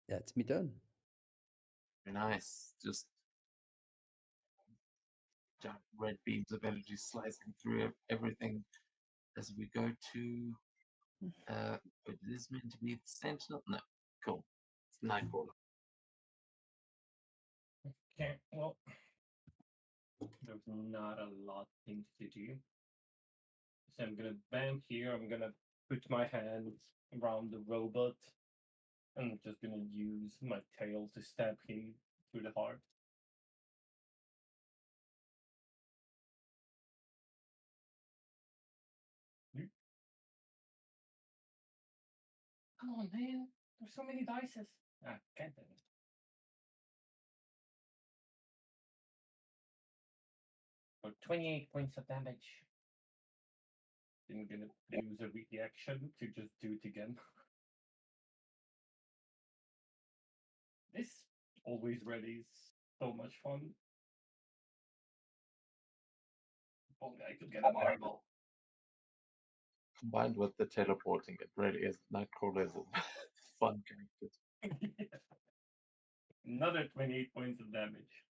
That's me done. Very nice. Just giant red beams of energy slicing through everything as we go to. It is meant to be the Sentinel. No, cool. It's Nightcrawler. Okay, well, there's not a lot of things to do. So I'm gonna bam here. I'm gonna put my hands around the robot. And I'm just gonna use my tail to stab him through the heart. Come on, man. There's so many dices. Ah, can't do it. For 28 points of damage. I'm gonna use a reaction to just do it again. This always ready is so much fun. If only I could get a marble. Combined with the teleporting, it really is. Nightcrawler is a fun character. Another 28 points of damage.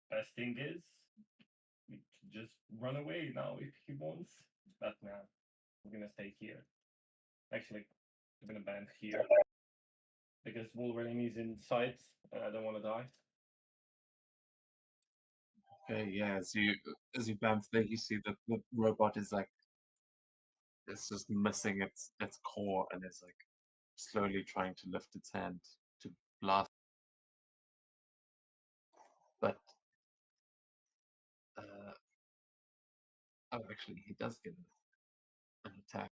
Best thing is, we can just run away now if he wants. But nah, we're gonna stay here. Actually, I'm gonna band here. Because Wolverine is in sight and I don't want to die. Okay, yeah. As you bounce there, you see that the robot is like it's just missing its core, and it's like slowly trying to lift its hand to blast. But oh, actually, he does get an attack.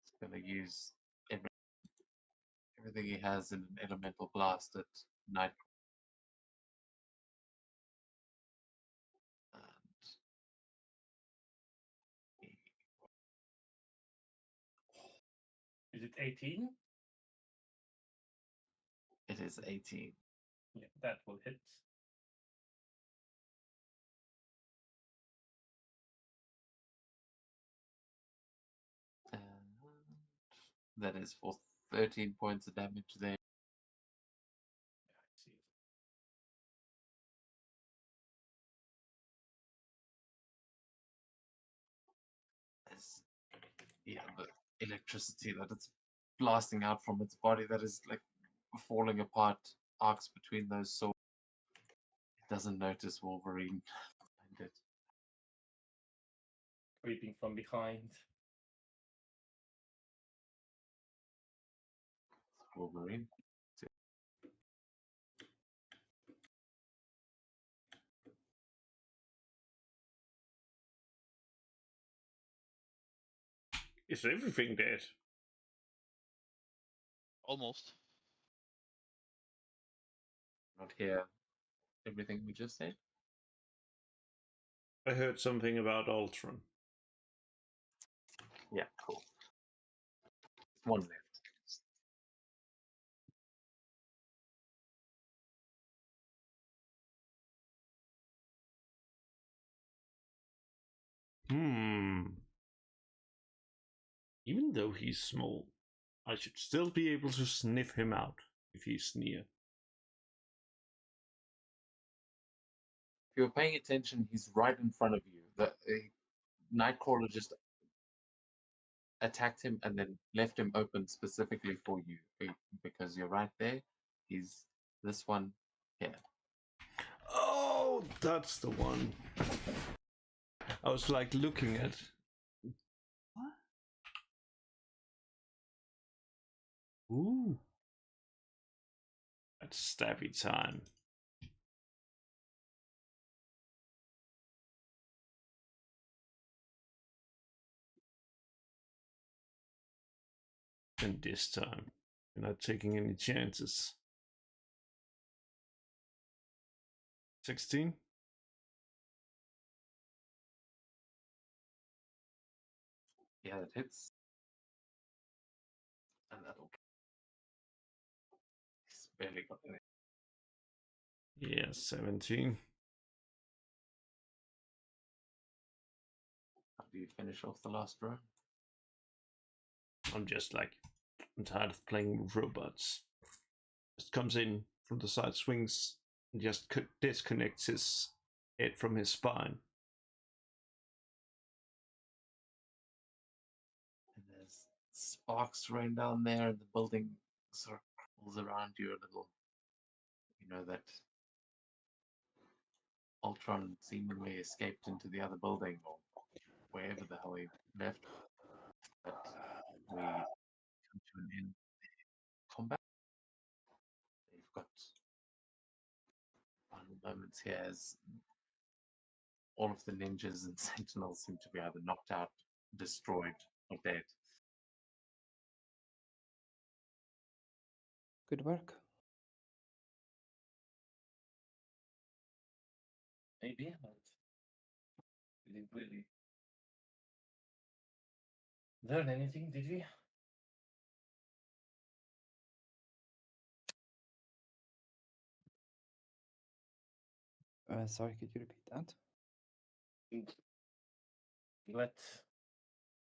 He's gonna use everything he has in an elemental blast at night. Is it 18? It is 18. Yeah, that will hit. And that is for 13 points of damage there. Yeah, I see it. electricity that it's blasting out from its body that is like falling apart, arcs between those swords. It doesn't notice Wolverine behind it. Creeping from behind. Wolverine. Is everything dead? Almost. Not hear everything we just said. I heard something about Ultron. Yeah, cool. One left. Even though he's small, I should still be able to sniff him out if he's near. If you're paying attention, he's right in front of you. The Nightcrawler just attacked him and then left him open specifically for you because you're right there. He's this one here. Oh, that's the one. I was like looking at. What? Ooh. That's stabby time. And this time, you're not taking any chances. 16? Yeah, that hits. And that'll. He's barely got any. Yeah, 17. How do you finish off the last row? I'm just like, I'm tired of playing with robots. Just comes in from the side, swings, and just disconnects his head from his spine. And there's sparks rain down there, and the building sort of crawls around you a little. You know that Ultron seemingly escaped into the other building or wherever the hell he left. But we come to an end of combat. They've got final moments here as all of the ninjas and sentinels seem to be either knocked out, destroyed, or dead. Good work. Maybe, but we didn't really learn anything, did we? Sorry, could you repeat that? Let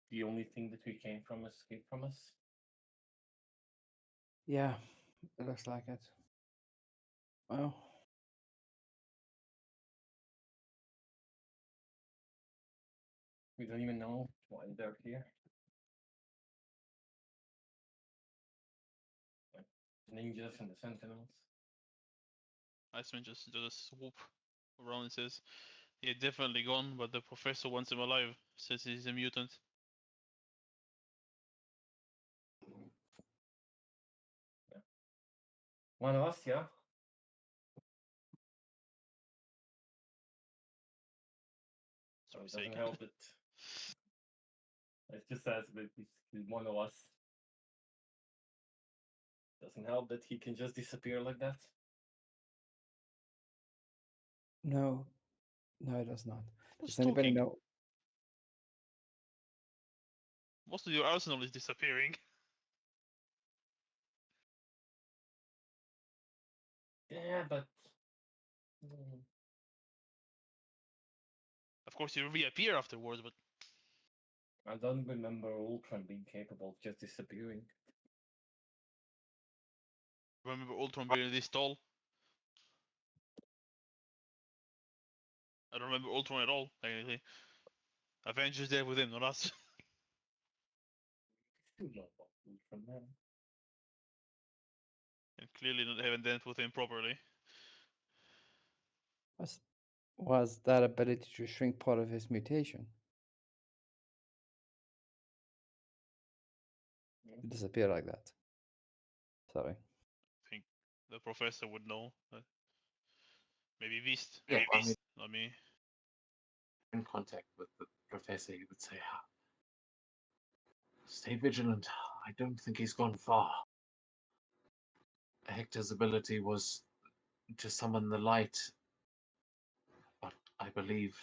the only thing that we came from escape from us. Yeah, it looks like it. Well, We don't even know why they're here. Like the ninjas and the sentinels. Iceman just does a swoop around and says, "Yeah, definitely gone, but the professor wants him alive. Says he's a mutant." One of us, yeah. So it doesn't help it. It just says that he's one of us. Doesn't help that he can just disappear like that. no, it does not. Who's Does anybody talking? know? Most of your arsenal is disappearing. Yeah, but mm, Of course, you reappear afterwards, but I don't remember Ultron being capable of just disappearing. remember Ultron being this tall? I don't remember Ultron at all, technically. Avengers there with him, not us. Too low food from them. And clearly not haven't dealt with him properly. Was that ability to shrink part of his mutation? Yeah. To disappear like that. Sorry. I think the professor would know. Maybe Vist. Yeah, Maybe I mean, Vist, not me. in contact with the professor, he would say, stay vigilant. I don't think he's gone far. Hector's ability was to summon the light, but I believe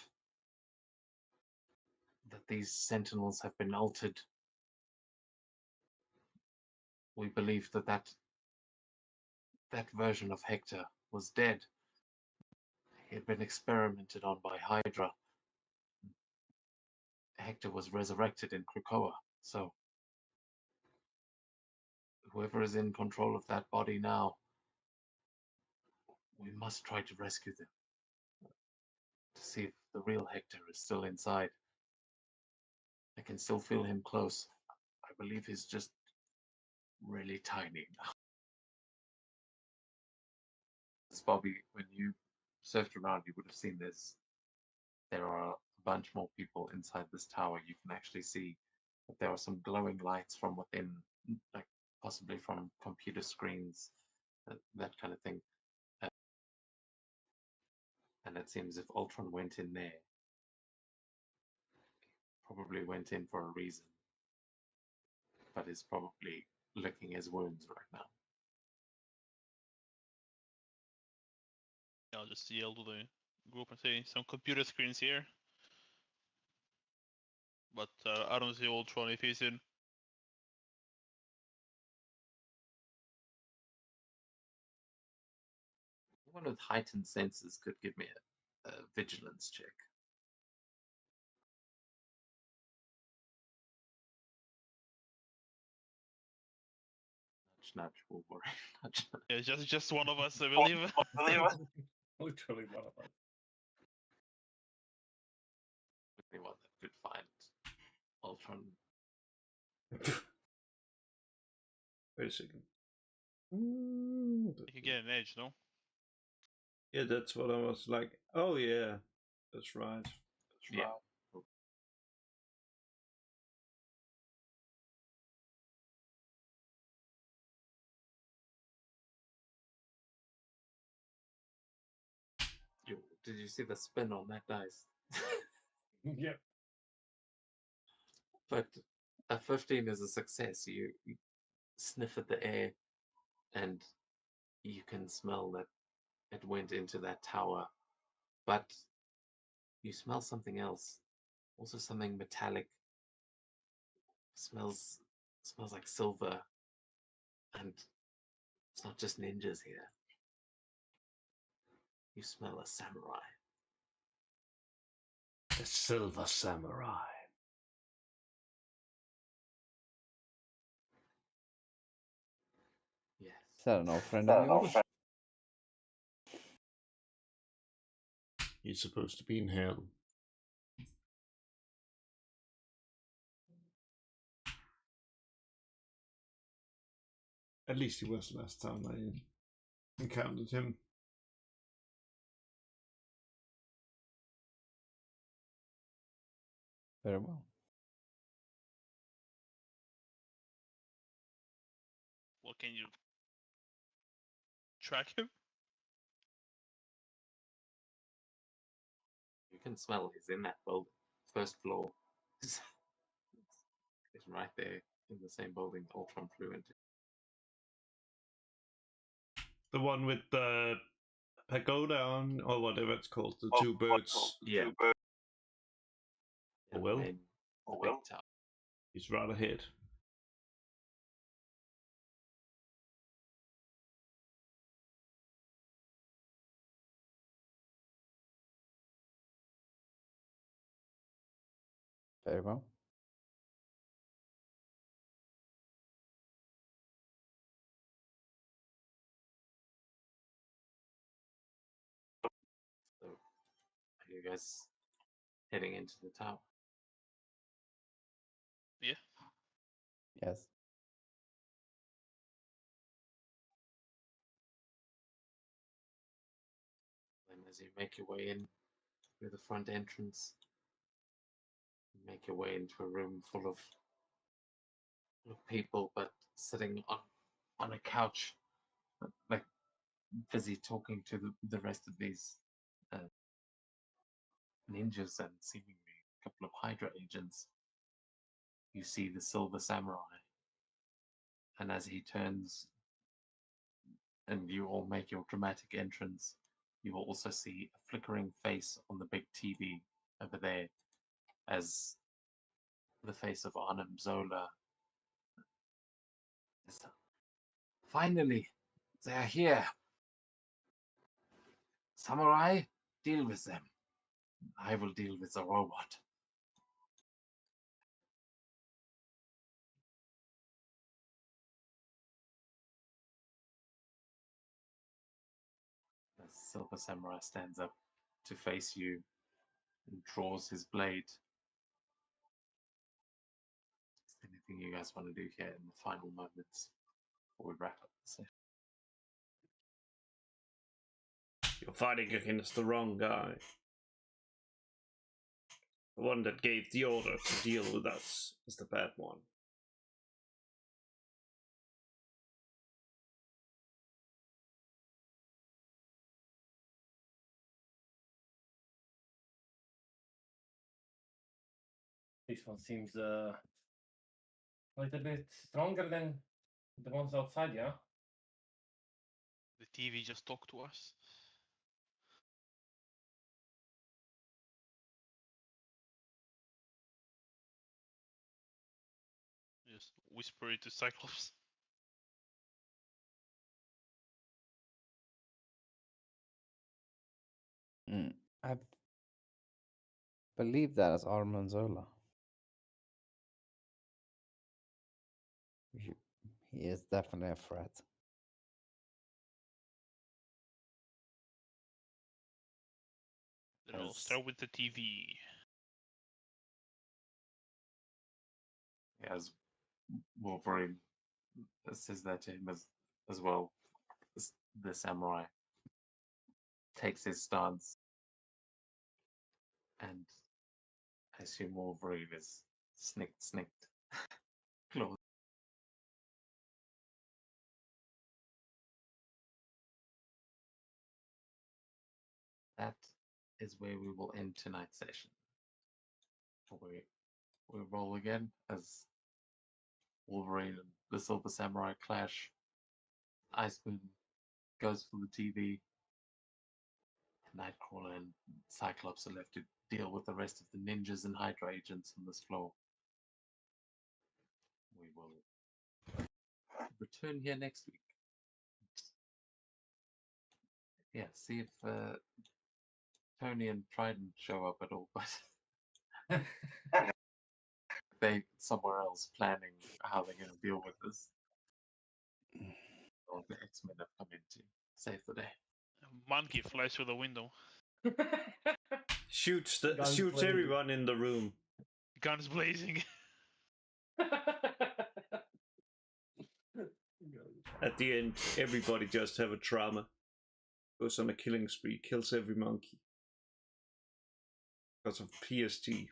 that these sentinels have been altered. We believe that that version of Hector was dead. He had been experimented on by Hydra. Hector was resurrected in Krakoa, so whoever is in control of that body now, we must try to rescue them. To see if the real Hector is still inside. I can still feel him close. I believe he's just really tiny now. As Bobby, when you searched around, you would have seen there are a bunch more people inside this tower. You can actually see that there are some glowing lights from within, like possibly from computer screens, that kind of thing. And it seems if Ultron went in there, probably went in for a reason, but is probably licking his wounds right now. I'll just yell to the group and say some computer screens here. But I don't see Ultron if he's in. Anyone with heightened senses could give me a vigilance check. Nudge, nudge, Wolverine. Nudge, nudge. Yeah, just one of us, I believe. Literally one of us. Anyone that could find Ultron. Wait a second. You can get an edge, no? Yeah, that's what I was like. Oh yeah, that's right. Yeah. Did you see the spin on that dice? Yep. But a 15 is a success. You sniff at the air and you can smell that it went into that tower. But you smell something else. Also something metallic. Smells like silver. And it's not just ninjas here. You smell a samurai. The Silver Samurai. Yes. Is that an old friend of yours? He's supposed to be in hell. At least he was last time I encountered him. Very well. Well, can you track him? You can smell he's in that building. First floor. It's right there in the same building Ultron flew into. The one with the pagoda on, or whatever it's called, the two birds. Yeah. Oh, well. Big tower. He's right ahead. Very well. So, are you guys heading into the tower? Yeah. Yes. And as you make your way in through the front entrance, you make your way into a room full of people, but sitting on a couch, like busy talking to the rest of these ninjas and seemingly a couple of Hydra agents. You see the Silver Samurai, and as he turns and you all make your dramatic entrance, you will also see a flickering face on the big TV over there as the face of Arnim Zola. Finally, they are here. Samurai, deal with them. I will deal with the robot. The Silver Samurai stands up to face you and draws his blade. Is there anything you guys want to do here in the final moments before we wrap up the session? You're fighting against the wrong guy. The one that gave the order to deal with us is the bad one. This one seems a little bit stronger than the ones outside, yeah? The TV just talked to us. Just whisper it to Cyclops. I believe that is Arnim Zola. He is definitely a threat. Then I'll As- start with the TV. As Wolverine says that to him as well. The samurai takes his stance, and I assume Wolverine is snicked, close. That is where we will end tonight's session. We roll again as Wolverine and the Silver Samurai clash. Iceman goes for the TV. Nightcrawler and Cyclops are left to deal with the rest of the ninjas and Hydra agents on this floor. We will return here next week. Yeah, see if Tony and Trident show up at all, but they somewhere else planning how they're going to deal with this. Or the X-Men have come in to save the day. A monkey flies through the window. Shoots Guns shoots blazing. everyone in the room. Guns blazing. At the end, everybody just have a trauma. Goes on a killing spree, kills every monkey. Because of PSG.